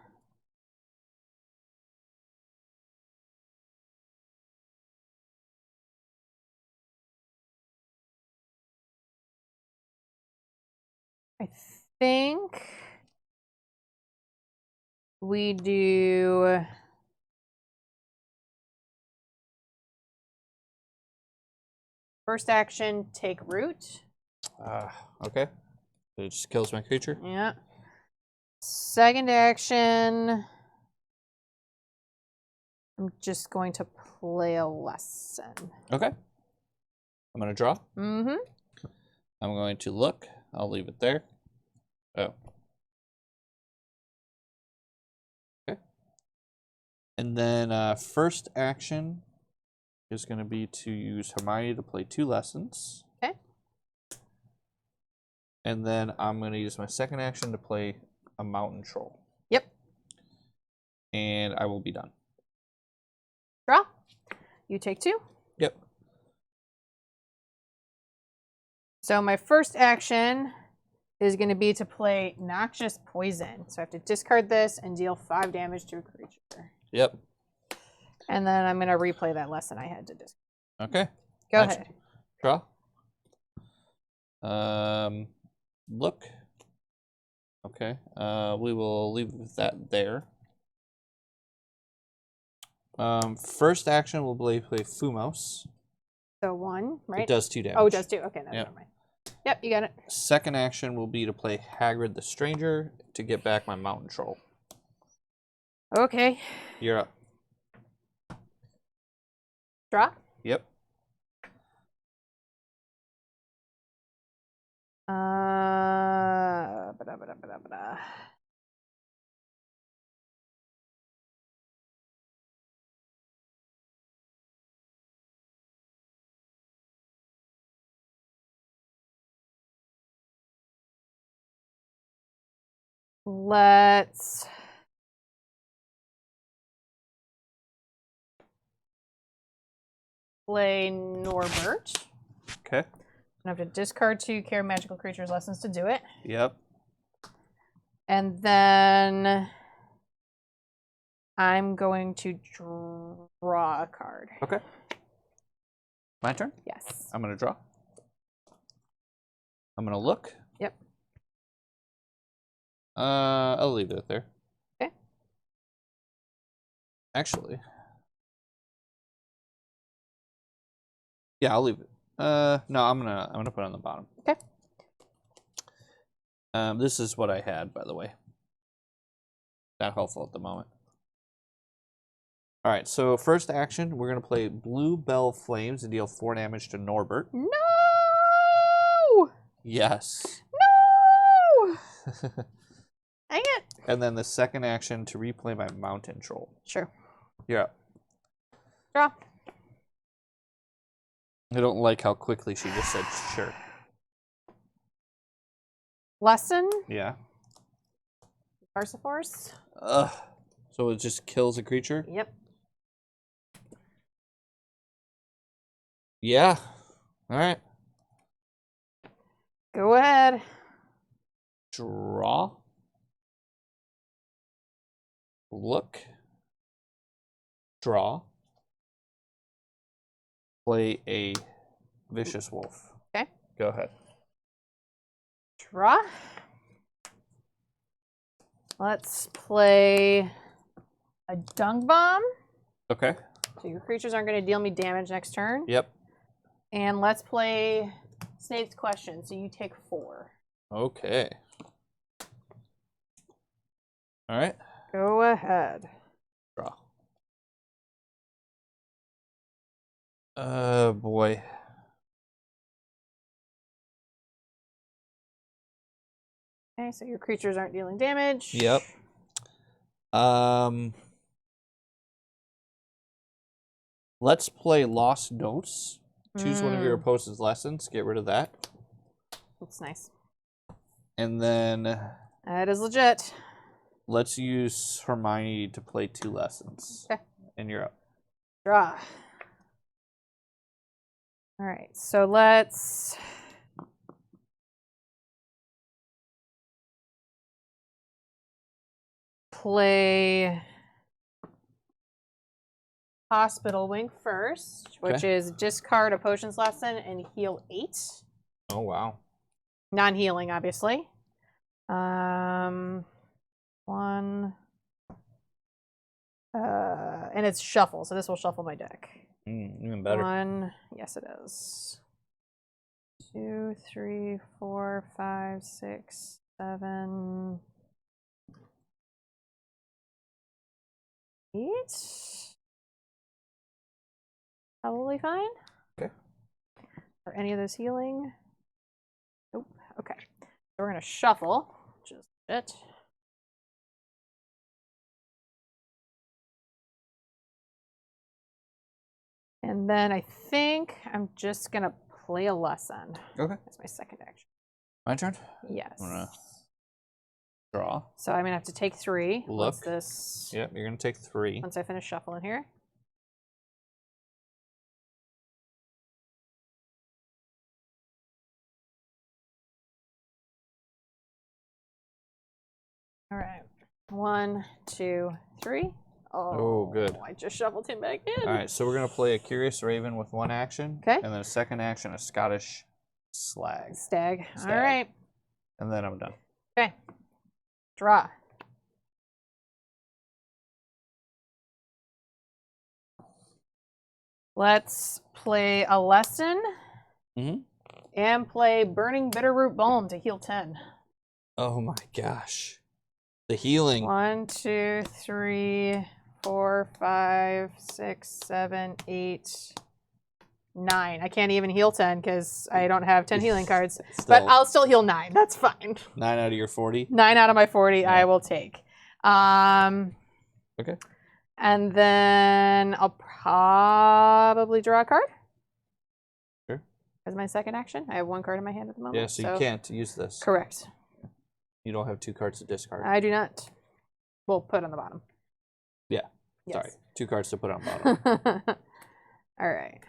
I think we do first action, take root. Okay. It just kills my creature. Yeah. Second action, I'm just going to play a lesson. Okay. I'm going to draw. Mm-hmm. I'm going to look. I'll leave it there. Oh. Okay. And then first action is going to be to use Hermione to play 2 lessons. Okay. And then I'm going to use my second action to play a mountain troll. Yep. And I will be done. Draw. You take 2. Yep. So my first action is going to be to play Noxious Poison. So I have to discard this and deal 5 damage to a creature. Yep. And then I'm going to replay that lesson I had to discard. Okay. Go ahead. Draw. Look. Okay. We will leave that there. First action will play Fumos. So 1, right? It does 2 damage. Oh, it does 2. Okay, that's Yep. never mind. Yep, you got it. Second action will be to play Hagrid the Stranger to get back my mountain troll. Okay. You're up. Draw. Yep. Ba-da-ba-da-ba-da-ba-da. Let's play Norbert. Okay. I have to discard 2 care magical creatures lessons to do it. Yep. And then I'm going to draw a card. Okay. My turn? Yes. I'm going to draw. I'm going to look. Yep. I'll leave it there. Okay. Actually. Yeah, I'll leave it. No, I'm gonna put it on the bottom. Okay. This is what I had, by the way. Not helpful at the moment. All right, so first action, we're gonna play Blue Bell Flames and deal 4 damage to Norbert. No! Yes. Dang it. And then the second action to replay my mountain troll. Sure. Yeah. Draw. I don't like how quickly she just said sure. Lesson. Yeah. Force. Ugh. So it just kills a creature? Yep. Yeah. All right. Go ahead. Draw. Look. Draw. Play a vicious wolf. Okay. Go ahead. Draw. Let's play a dung bomb. Okay. So your creatures aren't going to deal me damage next turn. Yep. And let's play Snape's Question. So you take 4. Okay. All right. Go ahead. Draw. Oh boy. Okay, so your creatures aren't dealing damage. Yep. Let's play Lost Notes. Choose one of your opponent's lessons. Get rid of that. That's nice. And then That is legit. let's use Hermione to play 2 lessons. Okay. And you're up. Draw. All right, so let's play Hospital Wing first, which is discard a potions lesson and heal 8. Oh wow. Non-healing, obviously. 1. And it's shuffle, so this will shuffle my deck. Even better. 1. Yes, it is. 2, 3, 4, 5, 6, 7, 8. Probably fine. Okay. Or any of those healing? Nope. Okay. So we're gonna shuffle just a bit. And then I think I'm just gonna play a lesson. Okay. That's my second action. My turn? Yes. I'm gonna draw. So I'm gonna have to take 3. Look. What's this? Yep, you're gonna take 3. Once I finish shuffling here. All right. 1, 2, 3. Oh, good. I just shuffled him back in. All right, so we're gonna play a Curious Raven with 1 action. Okay. And then a second action, a Scottish Slag. Stag. All right. And then I'm done. Okay. Draw. Let's play a lesson. And play Burning Bitterroot Balm to heal 10. Oh my gosh. The healing. 1, 2, 3, 4, 5, 6, 7, 8, 9. I can't even heal 10 because I don't have 10 healing cards. But I'll still heal 9. That's fine. 9 out of your 40? 9 out of my 40 I will take. Okay. And then I'll probably draw a card. Sure. As my second action. I have 1 card in my hand at the moment. Yeah, so you can't use this. Correct. You don't have 2 cards to discard. I do not. We'll put on the bottom. Yeah. Yes. Sorry. 2 cards to put on bottom. All right.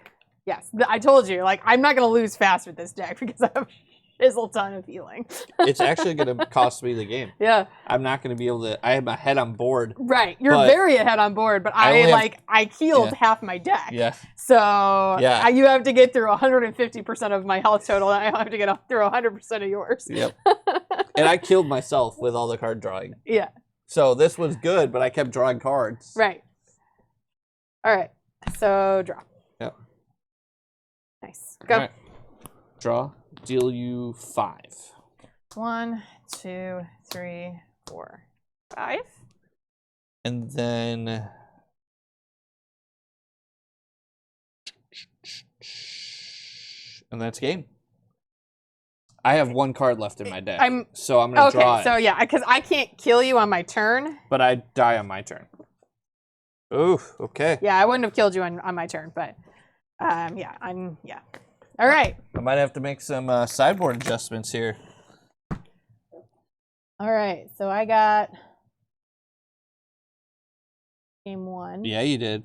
Yes. I told you, like, I'm not going to lose fast with this deck because I have a shizzle ton of healing. It's actually going to cost me the game. Yeah. I'm not going to be able to. I have my head on board. Right. You're very ahead on board, but I healed half my deck. Yeah. So you have to get through 150% of my health total, and I have to get through 100% of yours. Yep. And I killed myself with all the card drawing. Yeah. So this was good, but I kept drawing cards. Right. All right. So draw. Yep. Nice. Go. All right. Draw. Deal you 5. 1, 2, 3, 4, 5. And then that's game. I have one card left in my deck, so I'm gonna draw it. So yeah, because I can't kill you on my turn. But I die on my turn. Ooh, okay. Yeah, I wouldn't have killed you on my turn, but yeah. All right. I might have to make some sideboard adjustments here. All right, so I got game 1. Yeah, you did.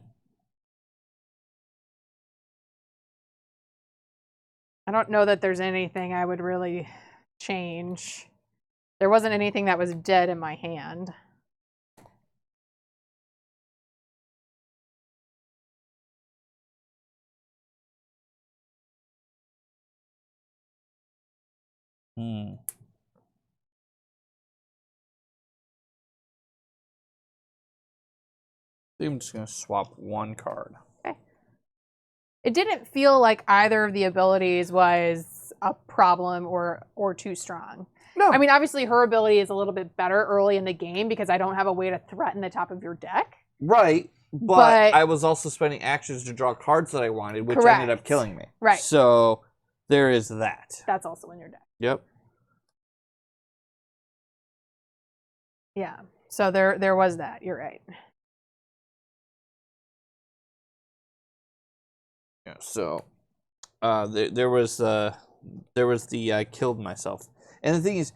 I don't know that there's anything I would really change. There wasn't anything that was dead in my hand. I'm just going to swap one card. Okay. It didn't feel like either of the abilities was a problem or too strong. No. I mean, obviously her ability is a little bit better early in the game because I don't have a way to threaten the top of your deck. Right, but I was also spending actions to draw cards that I wanted, which ended up killing me. Right. So there is that. That's also in your deck. Yep. Yeah. So there was that. You're right. Yeah. So there was the I killed myself, and the thing is,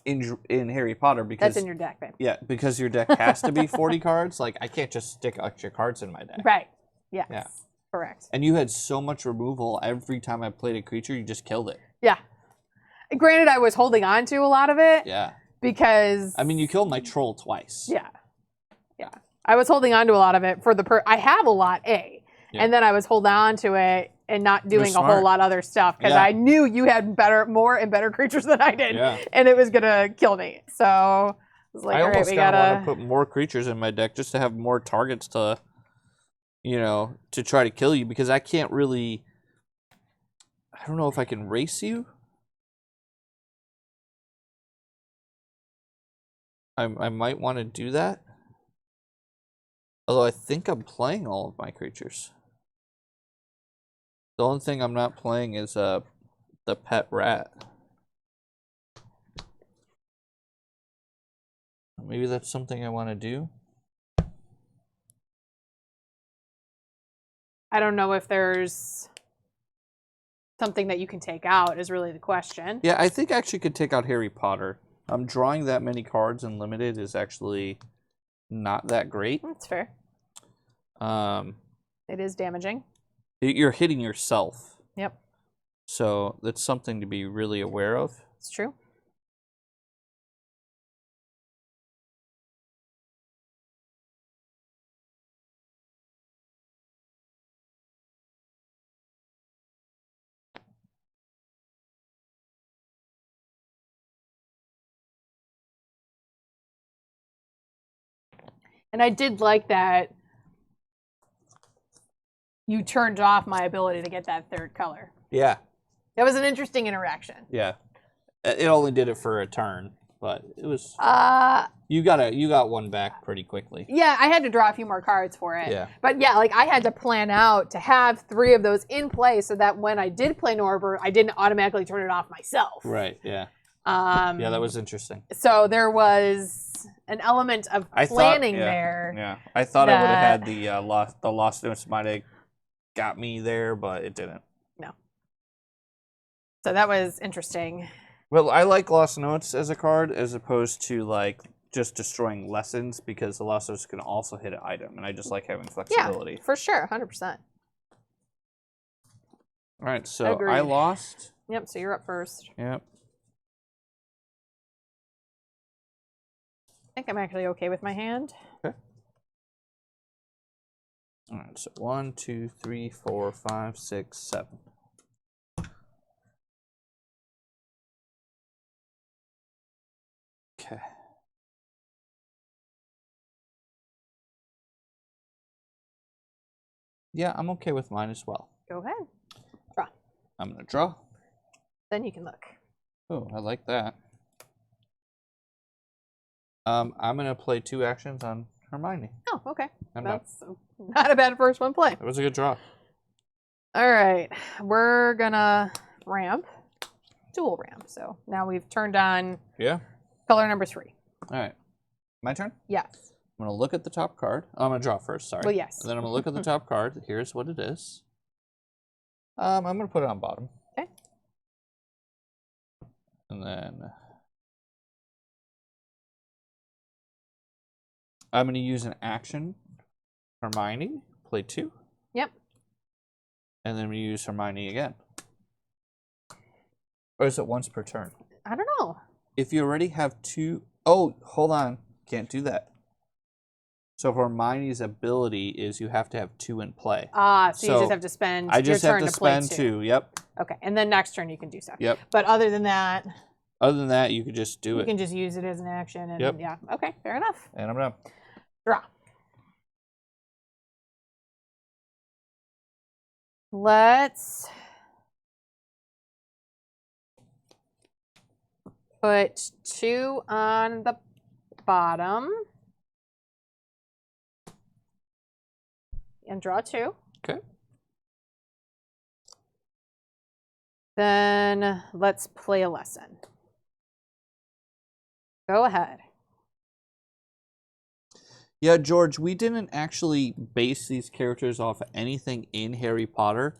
in Harry Potter, because that's in your deck, babe. Yeah, because your deck has to be 40 cards. Like I can't just stick extra cards in my deck. Right. Yes. Yeah. Correct. And you had so much removal every time I played a creature, you just killed it. Yeah. Granted, I was holding on to a lot of it. Yeah. Because I mean, you killed my troll twice. Yeah. Yeah. I was holding on to a lot of it for I have a lot A. Yeah. And then I was holding on to it and not doing a whole lot of other stuff because I knew you had more and better creatures than I did. Yeah. And it was going to kill me. So I was like, all right, we got to want to put more creatures in my deck just to have more targets to, to try to kill you because I can't really, I don't know if I can race you. I might want to do that. Although I think I'm playing all of my creatures. The only thing I'm not playing is the pet rat. Maybe that's something I want to do. I don't know if there's something that you can take out is really the question. Yeah, I think I actually could take out Harry Potter. Drawing that many cards in limited is actually not that great. That's fair. It is damaging. You're hitting yourself. Yep. So that's something to be really aware of. It's true. And I did like that you turned off my ability to get that third color. Yeah. That was an interesting interaction. Yeah. It only did it for a turn, but it was you got one back pretty quickly. Yeah, I had to draw a few more cards for it. Yeah. But yeah, like I had to plan out to have 3 of those in play so that when I did play Norbert, I didn't automatically turn it off myself. Right, yeah. Yeah, that was interesting. So there was an element of planning there. Yeah, I thought I would have had the Lost Notes might have got me there, but it didn't. No. So that was interesting. Well, I like Lost Notes as a card as opposed to like just destroying lessons because the Lost Notes can also hit an item, and I just like having flexibility. Yeah, for sure, 100%. All right, so Agreed. I lost. Yep, so you're up first. Yep. I think I'm actually okay with my hand. Okay. All right, so 1, 2, 3, 4, 5, 6, 7. Okay. Yeah, I'm okay with mine as well. Go ahead. Draw. I'm going to draw. Then you can look. Oh, I like that. I'm going to play 2 actions on Hermione. Oh, okay. That's not a bad first one play. It was a good draw. All right. We're going to ramp. dual ramp. So now we've turned on Yeah. color number 3. All right. My turn? Yes. I'm going to look at the top card. Oh, I'm going to draw first, sorry. Well, yes. And then I'm going to look at the top card. Here's what it is. I'm going to put it on bottom. Okay. And then I'm going to use an action. Hermione, play 2. Yep. And then we use Hermione again. Or is it once per turn? I don't know. If you already have 2... Oh, hold on. Can't do that. So Hermione's ability is you have to have 2 in play. So you just have to spend I just your have turn to to play spend 2. 2. Yep. Okay, and then next turn you can do stuff. Yep. But other than that, you could just do it. you can just use it as an action. And Yep. yeah, okay, fair enough. And I'm done. Draw. Let's put 2 on the bottom and draw 2. Okay. Then let's play a lesson. Go ahead. Yeah, George, we didn't actually base these characters off of anything in Harry Potter.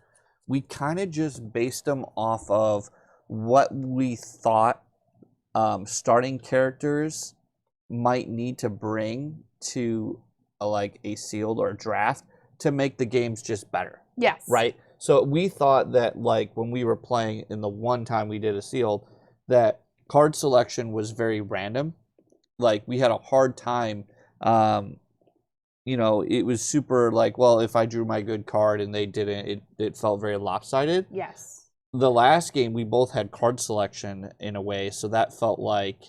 We kind of just based them off of what we thought starting characters might need to bring to a sealed or a draft to make the games just better. Yes. Right? So we thought that when we were playing in the one time we did a sealed, that card selection was very random. We had a hard time it was super if I drew my good card and they didn't, it felt very lopsided. Yes. The last game we both had card selection in a way, so that felt like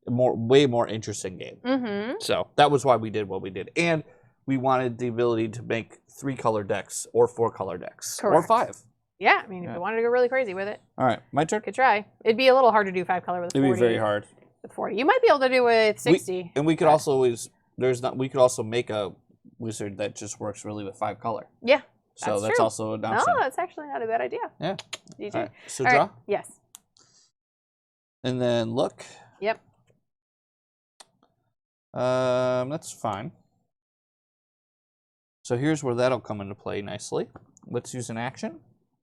way more interesting game. Mm-hmm. So that was why we did what we did. And we wanted the ability to make 3-color decks or 4-color decks. Correct. Or 5. Yeah, I mean, if you wanted to go really crazy with it. All right, my turn. Could try. It'd be a little hard to do 5-color with 40. It'd be very hard. With 40. You might be able to do with 60. We could also we could also make a wizard that just works really with 5-color. Yeah. So that's true. also an option. No, that's actually not a bad idea. Yeah. GG. All right. So All draw. right. Yes. And then look. Yep. That's fine. So here's where that'll come into play nicely. Let's use an action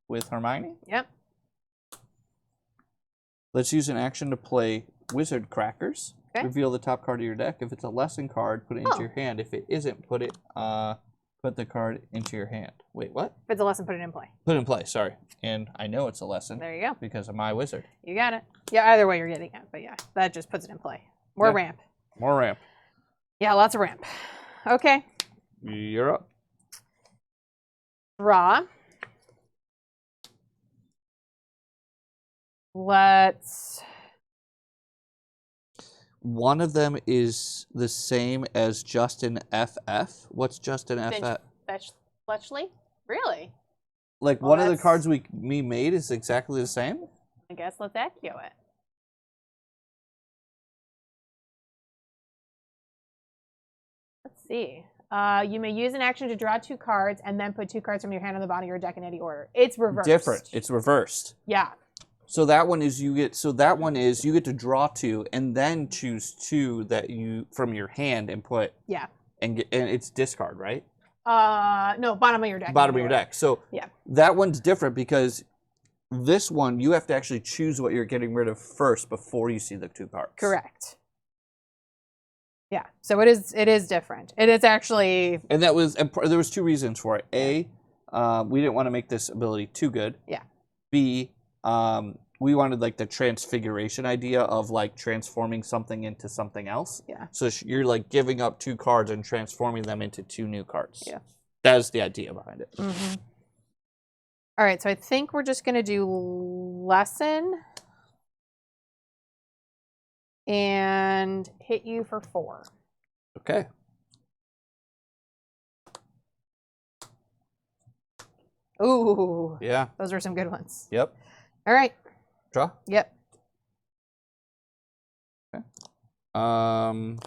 with Hermione. Yep. Let's use an action to play Wizard Crackers. Okay. Reveal the top card of your deck. If it's a lesson card, put it into your hand. If it isn't, put the card into your hand. Wait, what? If it's a lesson, put it in play. Put it in play, sorry. And I know it's a lesson. There you go. Because of my wizard. You got it. Yeah, either way you're getting it. But yeah, that just puts it in play. More ramp. More ramp. Yeah, lots of ramp. Okay. You're up. Draw. Let's... One of them is the same as Justin FF. What's Justin FF? Fletchley? Really? One of the cards we made is exactly the same? I guess let's Accio it. Let's see. You may use an action to draw 2 cards and then put 2 cards from your hand on the bottom of your deck in any order. It's reversed. Different. It's reversed. Yeah. So that one is you get to draw 2 and then choose 2 that you from your hand and put and it's discard, right? No, bottom of your deck. Bottom of your deck. So yeah. That one's different because this one you have to actually choose what you're getting rid of first before you see the 2 cards. Correct. Yeah. So it is different. It is actually and there was 2 reasons for it. A, we didn't want to make this ability too good. Yeah. B, we wanted the transfiguration idea of transforming something into something else. Yeah. So you're giving up 2 cards and transforming them into 2 new cards. Yeah. That's the idea behind it. Mm-hmm. All right. So I think we're just going to do lesson and hit you for 4. Okay. Ooh. Yeah. Those are some good ones. Yep. All right. Draw? Yep. Okay. I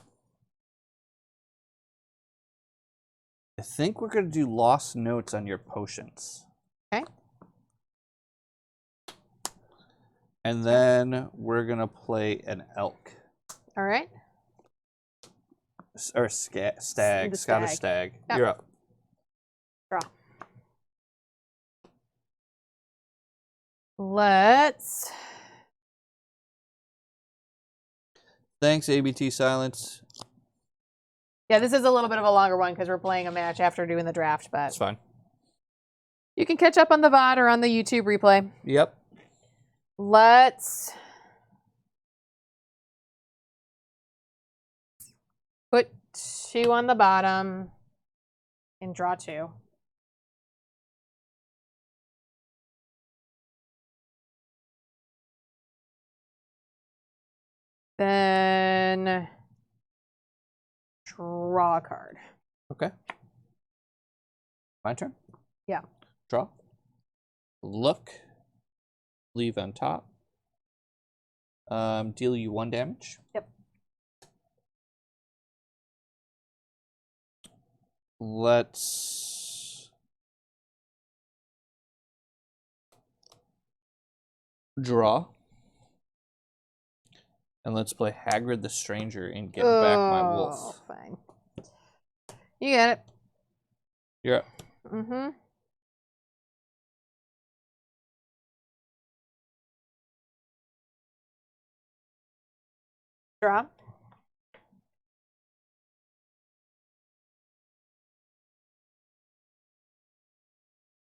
think we're going to do lost notes on your potions. Okay. And And then we're going to play an elk. All right. Or stag. Scottish stag. Yep. You're up. Draw. Let's. Thanks, ABT Silence. Yeah, this is a little bit of a longer one because we're playing a match after doing the draft, but It's fine. you can catch up on the VOD or on the YouTube replay. Yep. Let's put 2 on the bottom and draw 2. Then draw a card. Okay. My turn? Yeah. Draw. Look. Leave on top. Deal you 1 damage. Yep. Let's draw. And let's play Hagrid the Stranger and get back my wolf. Fine. You get it. You're up. Mm-hmm. Draw.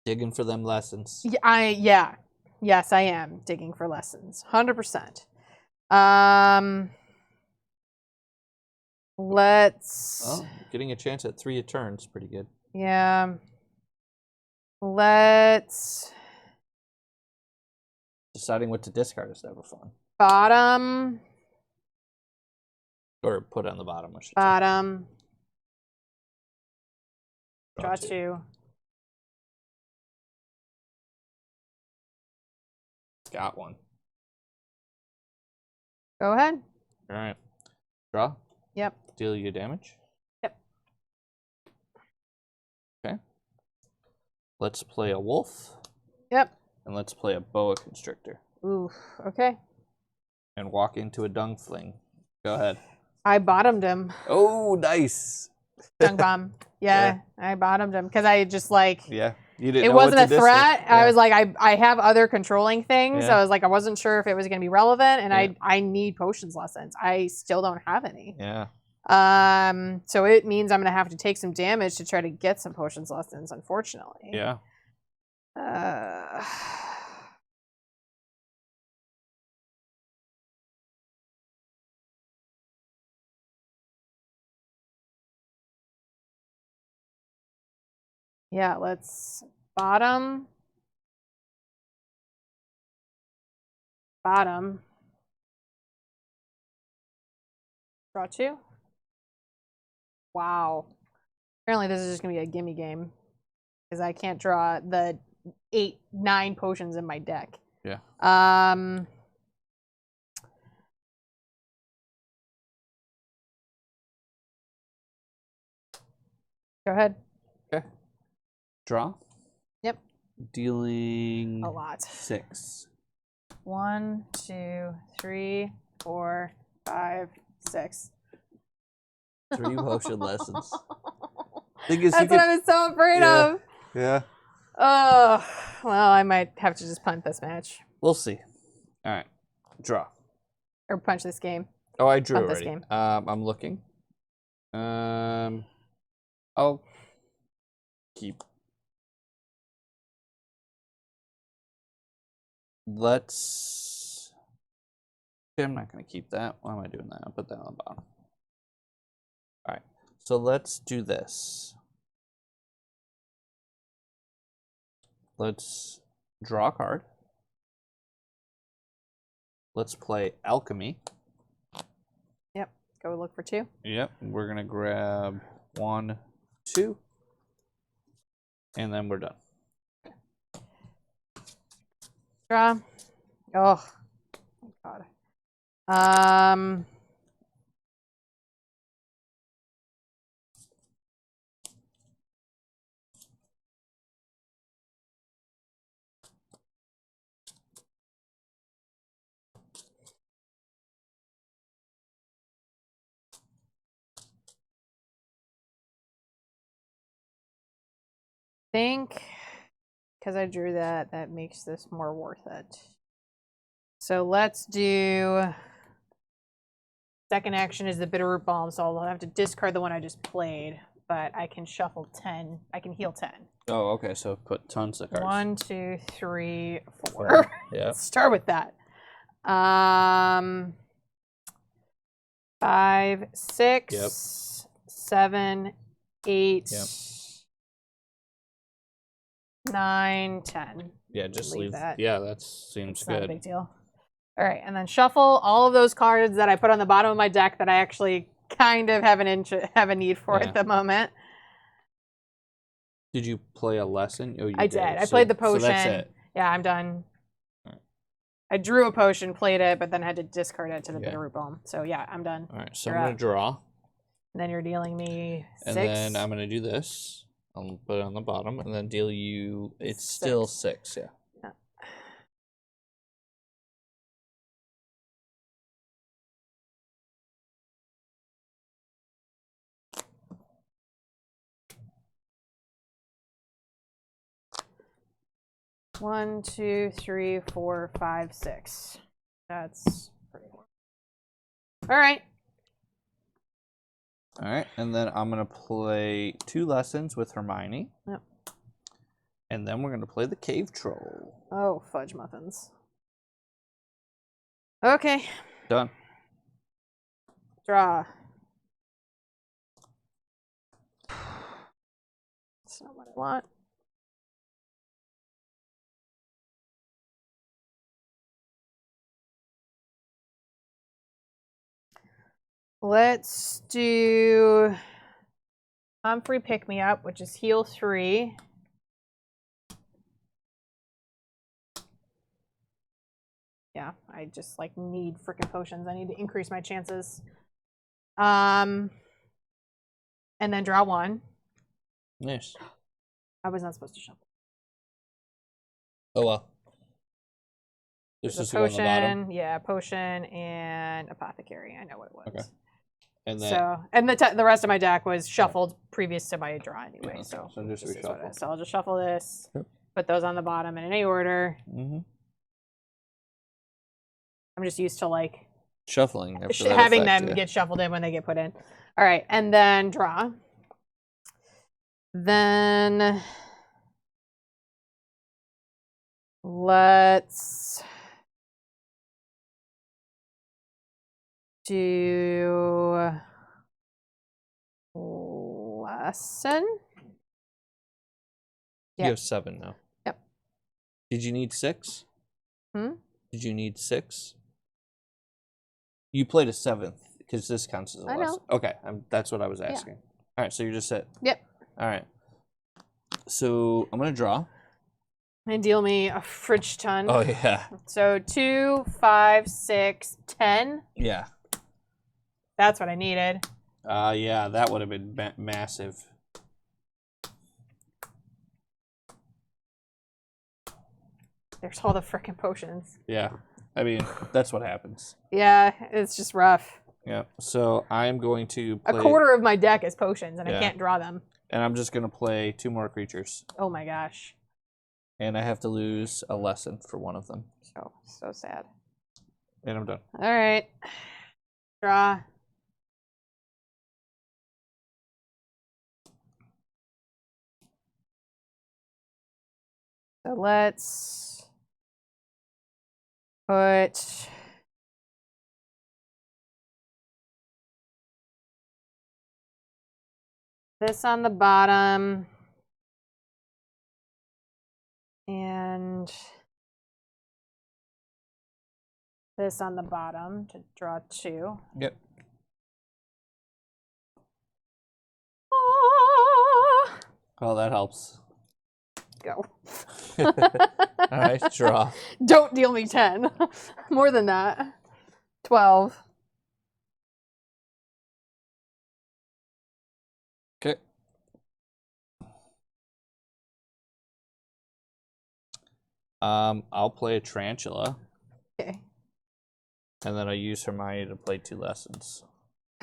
Digging for them lessons. Yeah. Yes, I am digging for lessons. 100%. Let's. Oh, getting a chance at 3 a turn is pretty good. Yeah. Let's. Deciding what to discard is never fun. Bottom. Or put on the bottom, I should say. Bottom. Draw 2. Got one. Go ahead. All right. Draw. Yep. Deal you damage. Yep. Okay. Let's play a wolf. Yep. And let's play a boa constrictor. Ooh, okay. And walk into a dung fling. Go ahead. I bottomed him. Oh, nice. Dung bomb. Yeah, I bottomed him because I just like. Yeah. You didn't it know wasn't what to a threat. Yeah. I was like, I have other controlling things. Yeah. I was like, I wasn't sure if it was going to be relevant, and Yeah. I need potions lessons. I still don't have any. Yeah. So it means I'm going to have to take some damage to try to get some potions lessons, unfortunately. Yeah. Yeah, let's bottom. Bottom. Draw 2. Wow. Apparently this is just going to be a gimme game. Because I can't draw the 9 potions in my deck. Yeah. Go ahead. Okay. Draw. Yep. Dealing A lot. 6. 1, 2, 3, 4, 5, 6. 3 potion lessons. Thing is, That's what I was so afraid of. Yeah. Oh, well, I might have to just punt this match. We'll see. All right. Draw. Or punch this game. Oh, I drew Punt already. this game. I'm looking. I'll keep. Let's. I'm not going to keep that. Why am I doing that? I'll put that on the bottom. All right. So let's do this. Let's draw a card. Let's play Alchemy. Yep. Go look for 2. Yep. We're going to grab 1, 2. And then we're done. Draw. Oh, my God. think because I drew that, that makes this more worth it. So let's do... Second action is the Bitterroot Balm, so I'll have to discard the one I just played, but I can shuffle 10. I can heal 10. Oh, okay, so put tons of cards. 1, 2, 3, 4. Yeah. Let's start with that. 5, 6, Yep. 7, 8, Yep. 9, 10. Yeah, just leave that. Yeah, that seems It's good. not a big deal. All right, and then shuffle all of those cards that I put on the bottom of my deck that I actually kind of have a need for at the moment. Did you play a lesson? Oh, you I did. I played the potion. So that's it. Yeah, I'm done. Right. I drew a potion, played it, but then had to discard it to the Yeah. Bitterroot Balm. So yeah, I'm done. All right, so You're I'm going to draw. And then you're dealing me 6. And then I'm going to do this. I'll put it on the bottom and then deal you... It's still 6, yeah. 1, 2, 3, 4, 5, 6. That's pretty cool. All right. All right, and then I'm going to play 2 lessons with Hermione. Yep. And then we're going to play the Cave Troll. Oh, fudge muffins. Okay. Done. Draw. That's not what I want. Let's do Humphrey Pick Me Up, which is heal 3. Yeah, I just like need freaking potions. I need to increase my chances. And then draw 1. Nice. I was not supposed to shuffle. Oh well. There's This a is on the bottom. potion, yeah, potion and apothecary. I know what it was. Okay. And then So, and the rest of my deck was shuffled previous to my draw anyway. Okay, So just this is what it reshuffle. is. So I'll just shuffle this, Yep. put those on the bottom in any order. Mm-hmm. I'm just used to like Shuffling. After that having effect, them yeah. get shuffled in when they get put in. All right, and then draw. Then let's do lesson. You have 7 now. Yep. Did you need 6? Did you need 6? You played a 7th because this counts as a I lesson. know. Okay, that's what I was asking. All right, so you're just set. Yep. All right. So I'm gonna draw. And deal me a fridge ton. Oh yeah. So 2, 5, 6, 10. Yeah. That's what I needed. Yeah, that would have been massive. There's all the frickin' potions. Yeah. I mean, that's what happens. Yeah, it's just rough. Yeah. So I'm going to play... A quarter of my deck is potions, and Yeah. I can't draw them. And I'm just gonna play 2 more creatures. Oh my gosh. And I have to lose a lesson for one of them. So sad. And I'm done. All right. Draw. So let's put this on the bottom and this on the bottom to draw 2. Yep. Ah, Oh, that helps. go. All right, draw. Don't deal me 10. More than that. 12. Okay. I'll play a tarantula. Okay. And then I use Hermione to play 2 lessons.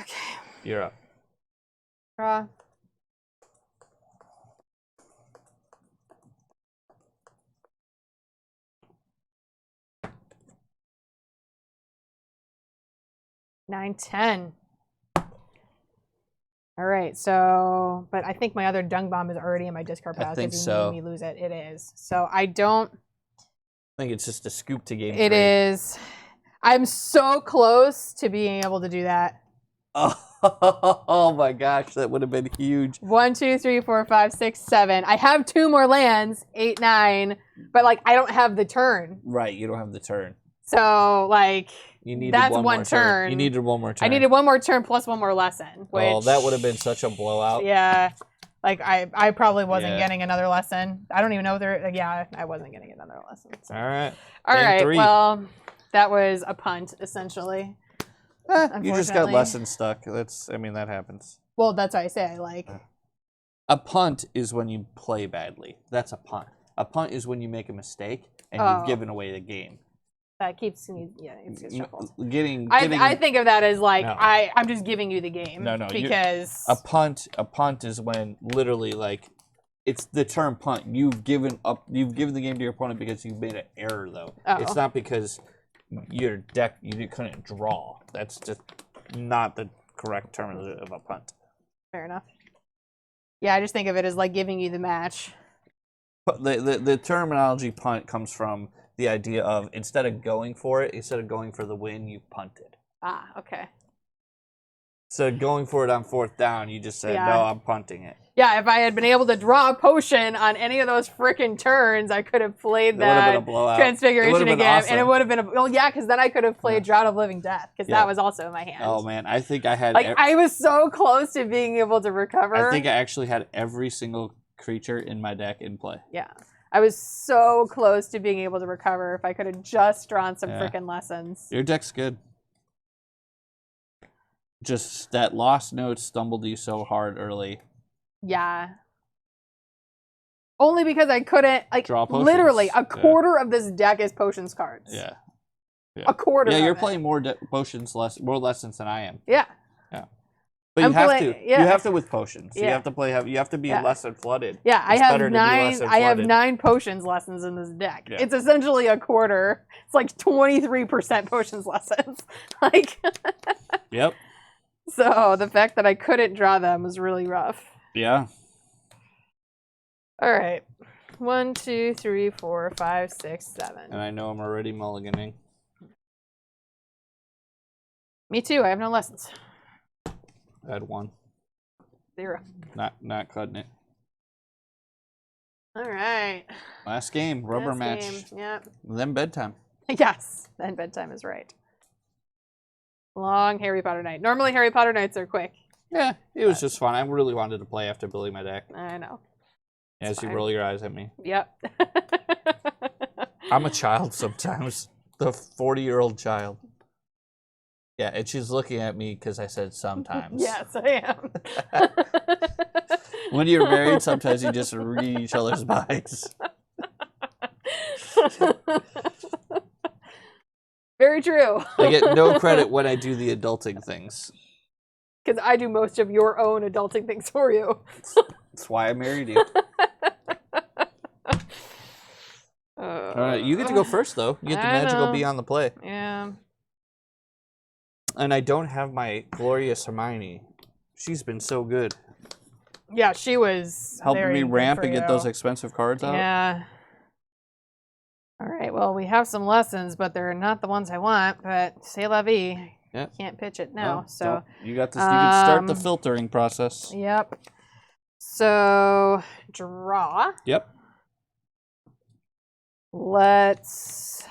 Okay. You're up. Draw. 9, 10. All right, so, but I think my other dung bomb is already in my discard pile because you made me lose it. It is. So I don't. I think it's just a scoop to game 3. It is. I'm so close to being able to do that. Oh my gosh, that would have been huge. 1, 2, 3, 4, 5, 6, 7. I have 2 more lands, 8, 9, but like I don't have the turn. Right, you don't have the turn. So like that's one turn. You needed one more turn. I needed one more turn plus one more lesson. Which, that would have been such a blowout. Yeah. Like I probably wasn't getting another lesson. I don't even know if I wasn't getting another lesson. So. All right. All right. 3. Well, that was a punt essentially. You just got lesson stuck. That happens. Well, that's what I say. Like a punt is when you play badly. That's a punt. A punt is when you make a mistake and you've given away the game. That keeps me. Yeah, it's shuffled. I think of that as like I'm just giving you the game. No, because a punt is when literally like it's the term punt. You've given the game to your opponent because you've made an error though. It's not because your deck you couldn't draw. That's just not the correct term of a punt. Fair enough. Yeah, I just think of it as like giving you the match. The terminology punt comes from the idea of instead of going for the win, you punted. Ah, okay. So going for it on 4th down, you just said, no, I'm punting it. Yeah, if I had been able to draw a potion on any of those freaking turns, I could have played that Transfiguration again. Awesome. And it would have been, because then I could have played Drought of Living Death, because that was also in my hand. Oh, man, I think I had... I was so close to being able to recover. I think I actually had every single creature in my deck in play. Yeah. I was so close to being able to recover if I could have just drawn some freaking lessons. Your deck's good. Just that Lost Notes stumbled you so hard early. Yeah. Only because I couldn't, draw potions. Literally, a quarter of this deck is potions cards. Yeah. A quarter. Yeah, you're playing more more lessons than I am. Yeah. Yeah. But you have to with potions. Yeah. You have to play. You have to be lesson flooded. Yeah, I have 9 potions lessons in this deck. Yeah. It's essentially a quarter. It's like 23% potions lessons. Yep. So the fact that I couldn't draw them was really rough. Yeah. All right. 1, 2, 3, 4, 5, 6, 7. And I know I'm already mulliganing. Me too. I have no lessons. I had 1. 0. Not cutting it. All right. Last game, rubber match. Yep. Then bedtime. Yes, then bedtime is right. Long Harry Potter night. Normally Harry Potter nights are quick. Yeah, it was just fun. I really wanted to play after building my deck. I know. As you roll your eyes at me. Yep. I'm a child sometimes. The 40-year-old child. Yeah, and she's looking at me because I said sometimes. Yes, I am. When you're married, sometimes you just read each other's minds. Very true. I get no credit when I do the adulting things. Because I do most of your own adulting things for you. That's why I married you. All right, you get to go first, though. You get the magical bee on the play. Yeah. And I don't have my glorious Hermione. She's been so good. Yeah, she was helping me ramp and get those expensive cards out. Yeah. All right, well, we have some lessons, but they're not the ones I want. But c'est la vie. Yep. Can't pitch it now. No, so you got this. You can start the filtering process. Yep. So draw. Yep. Let's.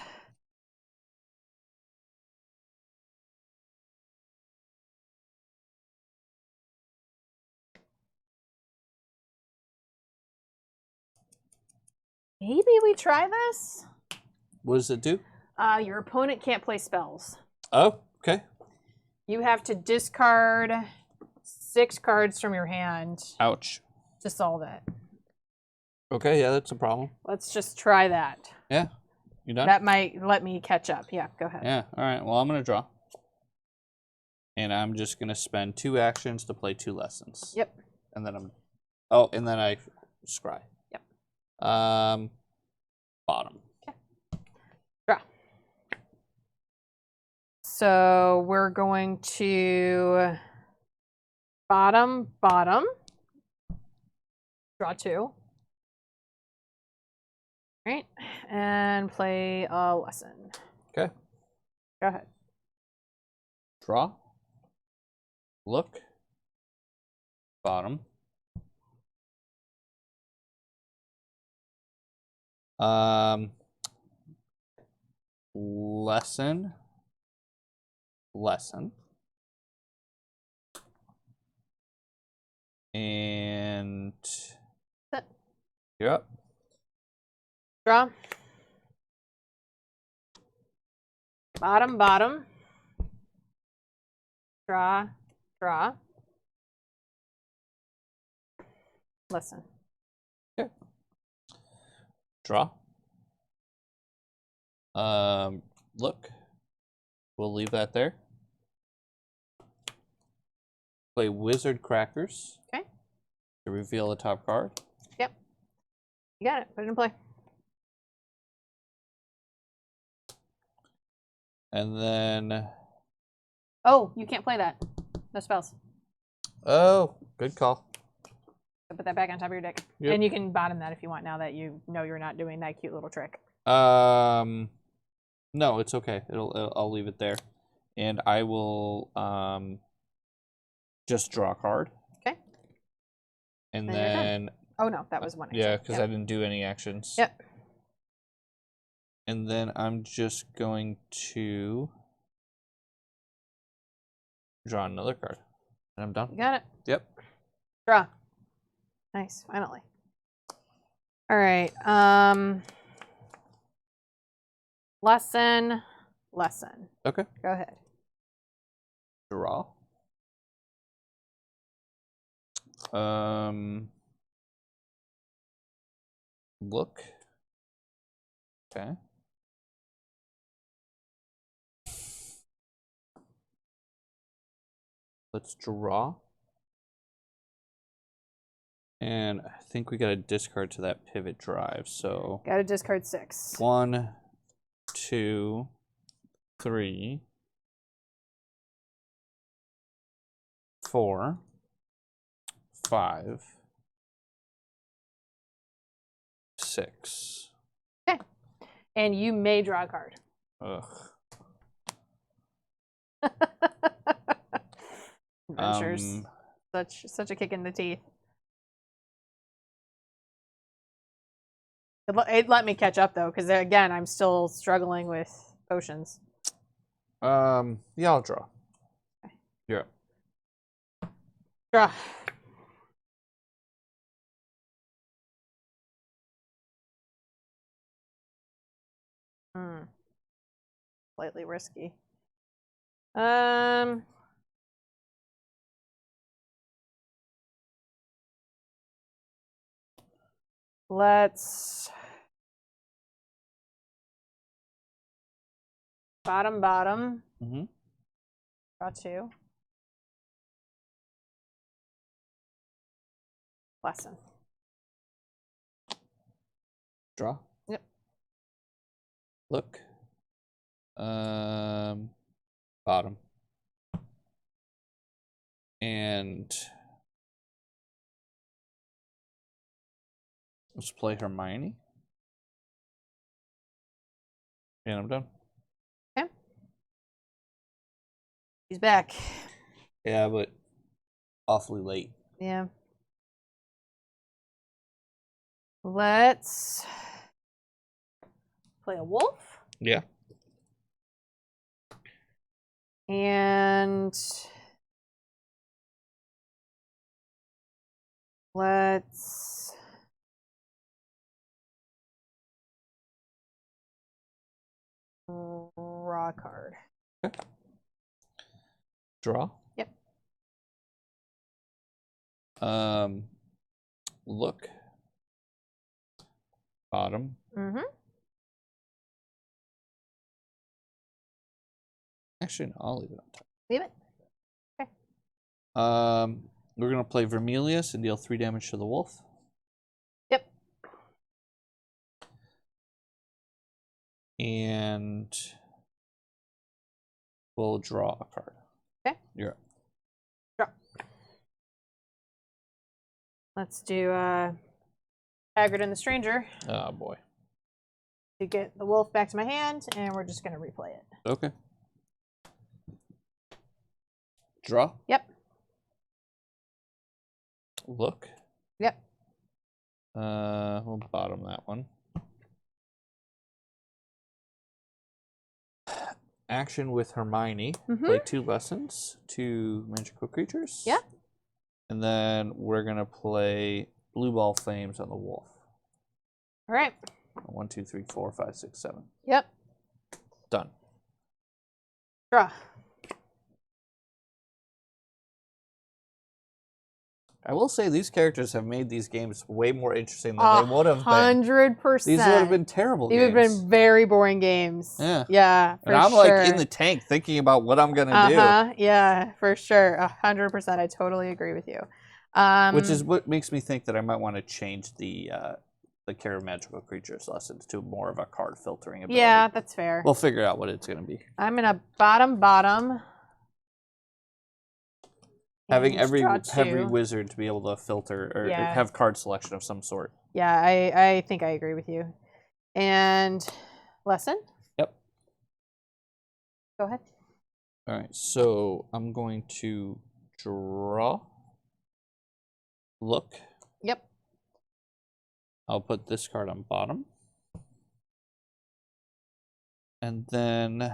Maybe we try this. What does it do? Your opponent can't play spells. Oh, okay. You have to discard 6 cards from your hand. Ouch. To solve it. Okay, yeah, that's a problem. Let's just try that. Yeah. You done? That might let me catch up. Yeah, go ahead. Yeah, all right. Well, I'm going to draw. And I'm just going to spend 2 actions to play 2 lessons. Yep. And then and then I scry. Yep. Bottom. Okay. Draw. So we're going to bottom, draw 2. All right, and play a lesson. Okay. Go ahead. Draw. Look. Bottom. Lesson. And Set. you're up. Draw. Bottom. Draw. Listen. Okay. Draw. Look. We'll leave that there. Play Wizard Crackers. Okay. To reveal the top card. Yep. You got it. Put it in play. And then... Oh, you can't play that. No spells. Oh, good call. So put that back on top of your deck. Yep. And you can bottom that if you want now that you know you're not doing that cute little trick. No, it's okay. I'll leave it there. And I will just draw a card. Okay. And then oh no, that was one action. Yeah, because I didn't do any actions. Yep. And then I'm just going to draw another card. And I'm done. You got it. Yep. Draw. Nice, finally. All right. Lesson. Okay. Go ahead. Draw. Look. Okay. Let's draw. And I think we got to discard to that pivot drive. So Got to discard 6. 1, 2, 3, 4, 5, 6. Okay. And you may draw a card. Ugh. Adventures. Such a kick in the teeth. It let me catch up though, because again, I'm still struggling with potions. Yeah, I'll draw. Okay. Yeah. Draw. Slightly risky. Let's bottom. Mm-hmm. Draw 2. Lesson. Draw. Yep. Look. Bottom. And let's play Hermione. And I'm done. Okay. He's back. Yeah, but awfully late. Yeah. Let's play a wolf. Yeah. And let's draw a card. Okay. Draw. Yep. Look. Bottom. Mm-hmm. Actually, no, I'll leave it on top. Leave it. Okay. We're gonna play Vermilius and deal 3 damage to the wolf. Yep. And We'll draw a card. Okay. You're up. Draw. Let's do Haggard and the Stranger. Oh, boy. To get the wolf back to my hand, and we're just going to replay it. Okay. Draw? Yep. Look? Yep. We'll bottom that one. Action with Hermione. Play 2 lessons, 2 magical creatures. Yeah. And then we're going to play Blue Ball Flames on the wolf. All right. 1, 2, 3, 4, 5, 6, 7. Yep. Done. Draw. I will say these characters have made these games way more interesting than they would have been. 100%. These would have been terrible games. These would have been very boring games. Yeah. Yeah, and I'm like in the tank thinking about what I'm going to do. Yeah, for sure. 100%. I totally agree with you. Which is what makes me think that I might want to change the Care of Magical Creatures lessons to more of a card filtering ability. Yeah, that's fair. We'll figure out what it's going to be. I'm going to bottom. Having every wizard to be able to filter or have card selection of some sort. Yeah, I think I agree with you. And lesson? Yep. Go ahead. All right, so I'm going to draw. Look. Yep. I'll put this card on bottom. And then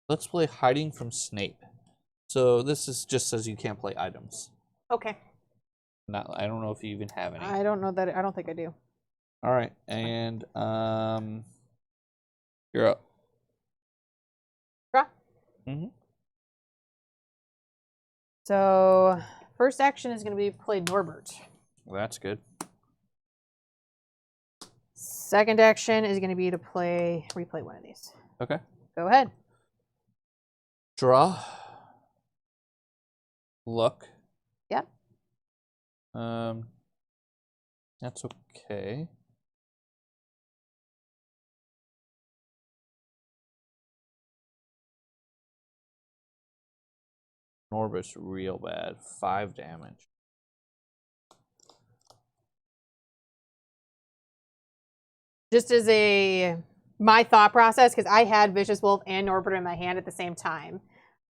let's play Hiding from Snape. So this is just says you can't play items. Okay. I don't know if you even have any. I don't know that. I don't think I do. All right, and you're up. Draw. So first action is going to be play Norbert. Well, that's good. Second action is going to be to replay one of these. Okay. Go ahead. Draw. Look. Yep. That's okay. Norbert's real bad. 5 damage. Just as my thought process, because I had Vicious Wolf and Norbert in my hand at the same time,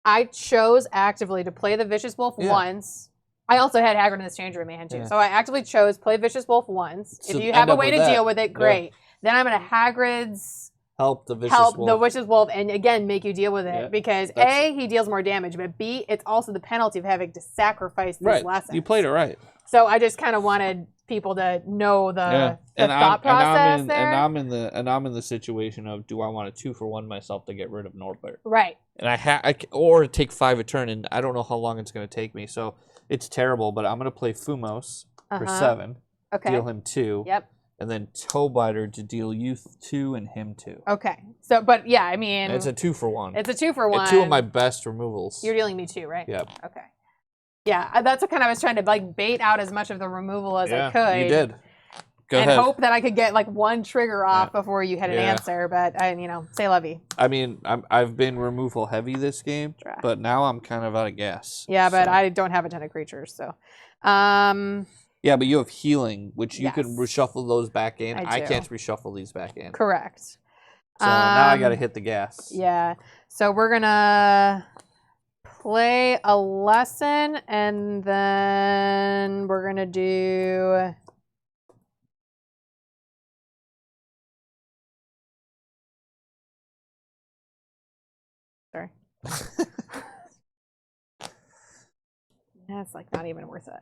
I chose actively to play the Vicious Wolf once. I also had Haggard and the Stranger in my hand too. Yeah. So I actively chose play Vicious Wolf once. So if you have a way to deal with it, great. Yeah. Then I'm going to Hagrid's help the Vicious Wolf and again make you deal with it because A, he deals more damage, but B, it's also the penalty of having to sacrifice these lessons. You played it right. So I just kind of wanted people to know the thought process there. And I'm in the situation of do I want a 2-for-1 myself to get rid of Norbert? Right. And or take 5 a turn, and I don't know how long it's going to take me. So it's terrible, but I'm going to play Fumos for 7. Okay. Deal him 2. Yep. And then Toebiter to deal you 2 and him 2. Okay. So, but yeah, I mean, it's a 2-for-1. It's a 2-for-1. And 2 of my best removals. You're dealing me 2, right? Yep. Okay. Yeah, that's what kind of I was trying to bait out as much of the removal as I could. You did. Go ahead. And hope that I could get one trigger off before you had an answer. But say lovey. I mean, I've been removal heavy this game, but now I'm kind of out of gas. Yeah, but I don't have a ton of creatures, so. Yeah, but you have healing, which you can reshuffle those back in. I can't reshuffle these back in. Correct. So now I got to hit the gas. Yeah. So we're gonna play a lesson, and then we're gonna do. Sorry. That's not even worth it.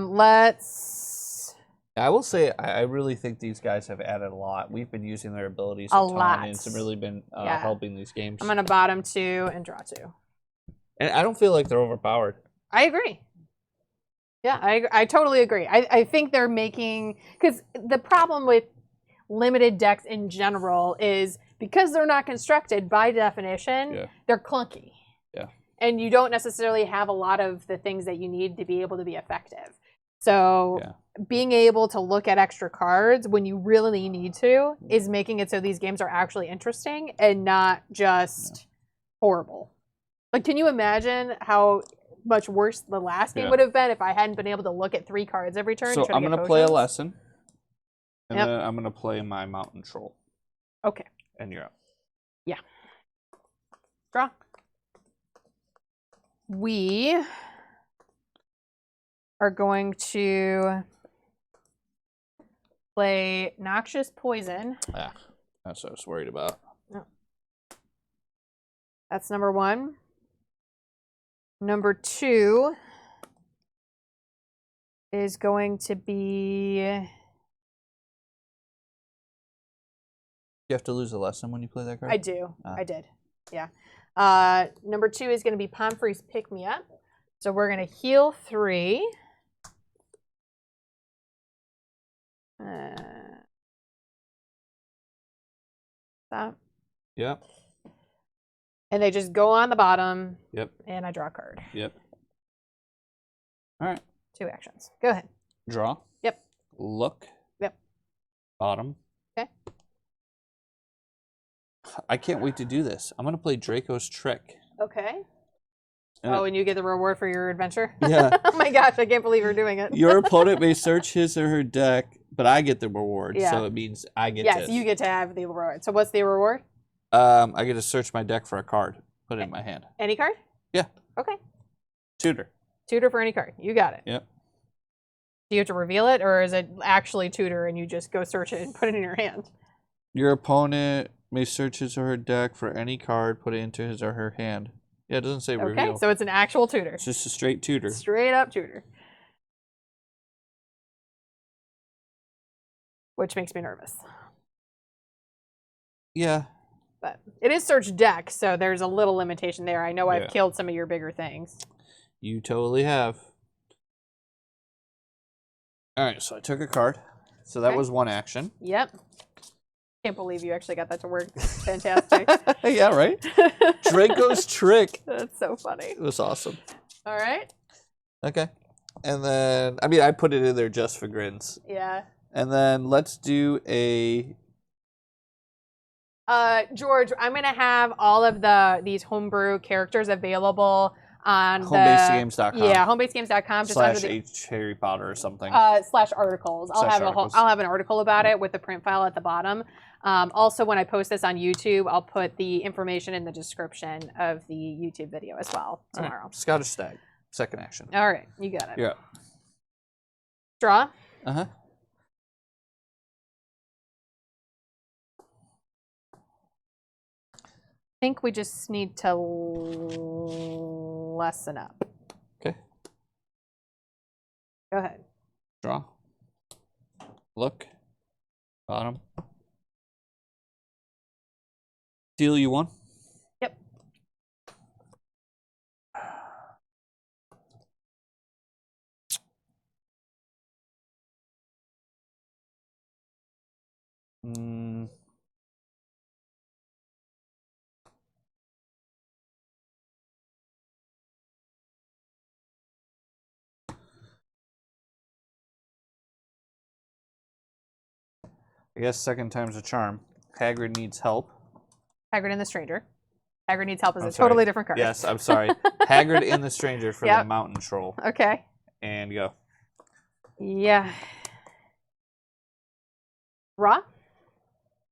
Let's. I will say I really think these guys have added a lot. We've been using their abilities a ton, and it's really been helping these games. I'm gonna bottom 2 and draw 2. And I don't feel like they're overpowered. I agree. Yeah, I totally agree. I think they're making because the problem with limited decks in general is because they're not constructed by definition, they're clunky. Yeah. and you don't necessarily have a lot of the things that you need to be able to be effective. So being able to look at extra cards when you really need to is making it so these games are actually interesting and not just horrible. Like, can you imagine how much worse the last game would have been if I hadn't been able to look at 3 cards every turn? So I'm going to play a lesson, and then I'm going to play my mountain troll. Okay. And you're up. Yeah. Draw. We are going to play Noxious Poison. That's what I was worried about. No. That's number 1. Number 2 is going to be... You have to lose a lesson when you play that card? I do. I did. Yeah. Number 2 is going to be Pomfrey's Pick Me Up. So we're going to heal 3. That. Yep. And they just go on the bottom. Yep. And I draw a card. Yep. All right. 2 actions. Go ahead. Draw. Yep. Look. Yep. Bottom. Okay. I can't wait to do this. I'm going to play Draco's Trick. Okay. And you get the reward for your adventure? Yeah. Oh my gosh, I can't believe you're doing it. Your opponent may search his or her deck, but I get the reward. Yeah. So it means I get Yes, you get to have the reward. So what's the reward? I get to search my deck for a card. Put it in my hand. Any card? Yeah. Okay. Tutor. Tutor for any card. You got it. Yep. Do you have to reveal it, or is it actually tutor and you just go search it and put it in your hand? Your opponent may search his or her deck for any card, put it into his or her hand. Yeah, it doesn't say reveal. Okay, so it's an actual tutor. It's just a straight tutor. Straight up tutor. Which makes me nervous. Yeah. But it is search deck, so there's a little limitation there. I know I've killed some of your bigger things. You totally have. All right, so I took a card. So that was 1 action. Yep. Can't believe you actually got that to work. Fantastic. Yeah, right? Draco's Trick. That's so funny. It was awesome. All right. Okay. And then, I mean, I put it in there just for grins. Yeah. And then let's do a... George, I'm going to have all of these homebrew characters available on homebasedgames.com. Yeah, homebasedgames.com. Just under the Harry Potter or something. Slash articles. I'll have an article about it with the print file at the bottom. Also, when I post this on YouTube, I'll put the information in the description of the YouTube video as well tomorrow. Right. Scottish Stag, 2nd action. All right, you got it. Yeah. Draw. Uh-huh. I think we just need to lessen up. Okay. Go ahead. Draw. Look. Bottom. Deal you 1. Yep. I guess 2nd time's a charm. Hagrid needs help. Hagrid and the Stranger. Hagrid needs help is a totally different card. Yes, I'm sorry. Hagrid and the Stranger for the Mountain Troll. Okay. And go. Yeah. Raw?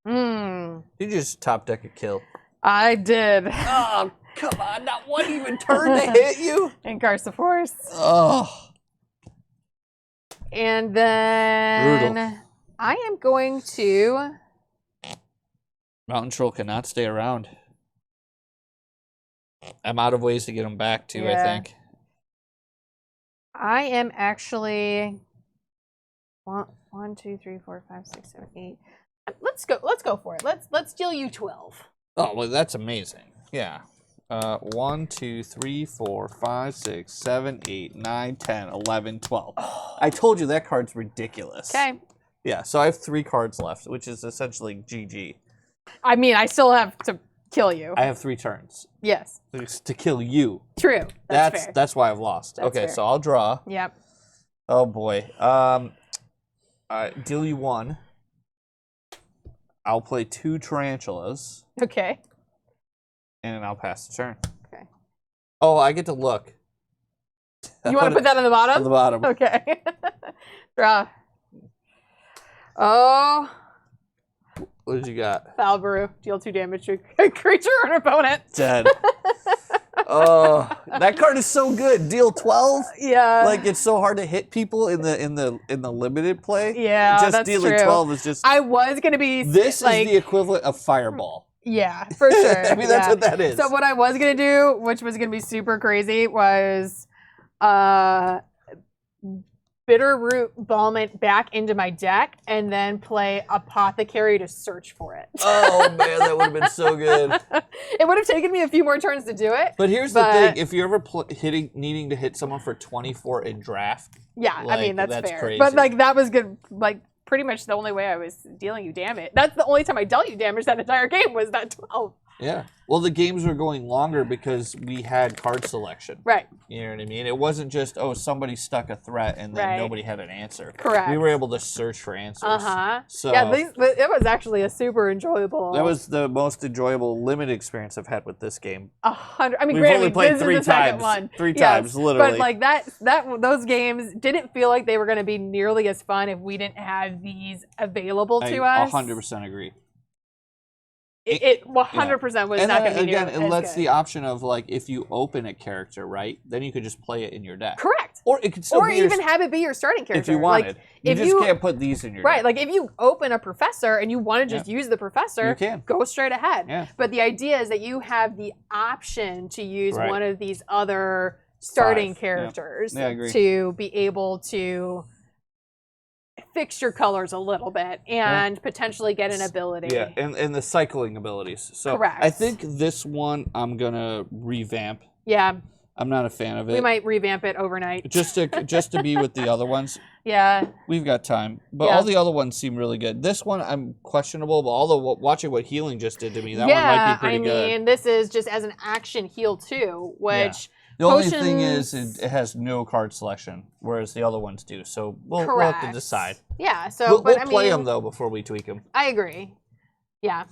You just top deck a kill. I did. Oh, come on. Not one even turn to hit you. Incarcer Force. Oh. And then... Brutal. I am going to... Mountain Troll cannot stay around. I'm out of ways to get him back, too, I think. I am actually... 1, 2, 3, 4, 5, 6, 7, 8. Let's go for it. Let's deal you 12. Oh, well, that's amazing. Yeah. 1, 2, 3, 4, 5, 6, 7, 8, 9, 10, 11, 12. Oh. I told you that card's ridiculous. Okay. Yeah, so I have 3 cards left, which is essentially GG. I mean, I still have to kill you. I have 3 turns. Yes. To kill you. True. That's fair. That's why I've lost. That's okay, fair. so I'll draw. Yep. Oh boy. Deal you 1. I'll play 2 tarantulas. Okay. And I'll pass the turn. Okay. Oh, I get to look. You want to put that on the bottom? On the bottom. Okay. Draw. Oh. What did you got? Falbaru. Deal 2 damage to a creature or an opponent. Dead. Oh, that card is so good. Deal 12. Yeah. Like it's so hard to hit people in the limited play. Yeah, just that's dealing true. 12 is just. I was gonna be. This like, is the equivalent of Fireball. Yeah, for sure. I mean, that's what that is. So what I was gonna do, which was gonna be super crazy, was Bitterroot Balmint back into my deck and then play Apothecary to search for it. Oh man, that would have been so good. It would have taken me a few more turns to do it. But here's the thing: if you're ever needing to hit someone for 24 in draft, yeah, like, I mean that's fair. crazy. But like that was good. Like pretty much the only way I was dealing you damage. That's the only time I dealt you damage that entire game was that 12. Yeah. Well, the games were going longer because we had card selection. Right. You know what I mean? It wasn't just, oh, somebody stuck a threat and then nobody had an answer. Correct. We were able to search for answers. So yeah, it was actually a super enjoyable. That was the most enjoyable limited experience I've had with this game. 100. I mean, we've only played 3 times. 3 times, literally. But like those games didn't feel like they were going to be nearly as fun if we didn't have these available to us. 100% agree. It 100% was not going to be again, nearly it lets as the option of like if you open a character, right, then you could just play it in your deck. Correct. Or it could still or be even have it be your starting character if you wanted. Like, you just can't put these in your right. deck. Like if you open a professor and you want to just use the professor, you can go straight ahead. Yeah. But the idea is that you have the option to use Right. one of these other starting characters to be able to fix your colors a little bit and potentially get an ability. Yeah, and the cycling abilities. So correct. I think this one I'm gonna revamp. Yeah. I'm not a fan of it. We might revamp it overnight. Just to be with the other ones. Yeah. We've got time. But all the other ones seem really good. This one I'm questionable, but although watching what healing just did to me, that one might be pretty good. I mean, this is just as an action heal too, which the only thing is it has no card selection, whereas the other ones do. So we'll have to decide. Yeah. So we'll play them though before we tweak them. I agree. Yeah.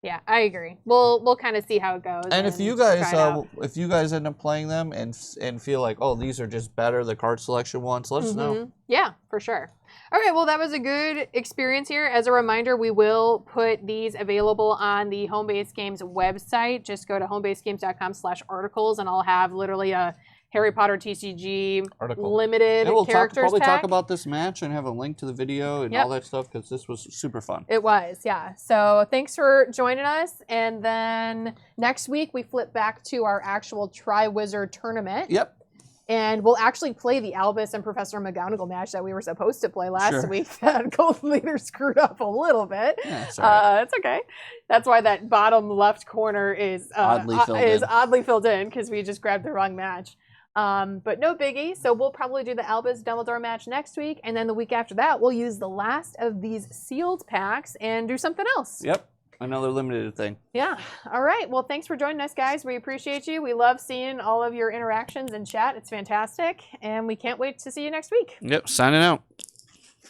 Yeah, I agree. We'll kind of see how it goes. And if you guys end up playing them and feel like, oh, these are just better, the card selection ones, let us know. Yeah, for sure. All right, well, that was a good experience here. As a reminder, we will put these available on the Homebase Games website. Just go to homebasagames.com/articles, and I'll have literally a Harry Potter TCG limited characters probably pack. Talk about this match and have a link to the video and all that stuff because this was super fun. It was, yeah. So thanks for joining us. And then next week we flip back to our actual Tri-Wizard tournament. Yep. And we'll actually play the Albus and Professor McGonagall match that we we were supposed to play last week. That Golden Leader screwed up a little bit. Yeah, that's all right. It's okay. That's why that bottom left corner is oddly filled in because we just grabbed the wrong match. But no biggie. So we'll probably do the Albus Dumbledore match next week. And then the week after that, we'll use the last of these sealed packs and do something else. Yep. Another limited thing. Yeah. All right. Well, thanks for joining us, guys. We appreciate you. We love seeing all of your interactions in chat. It's fantastic. And we can't wait to see you next week. Yep. Signing out.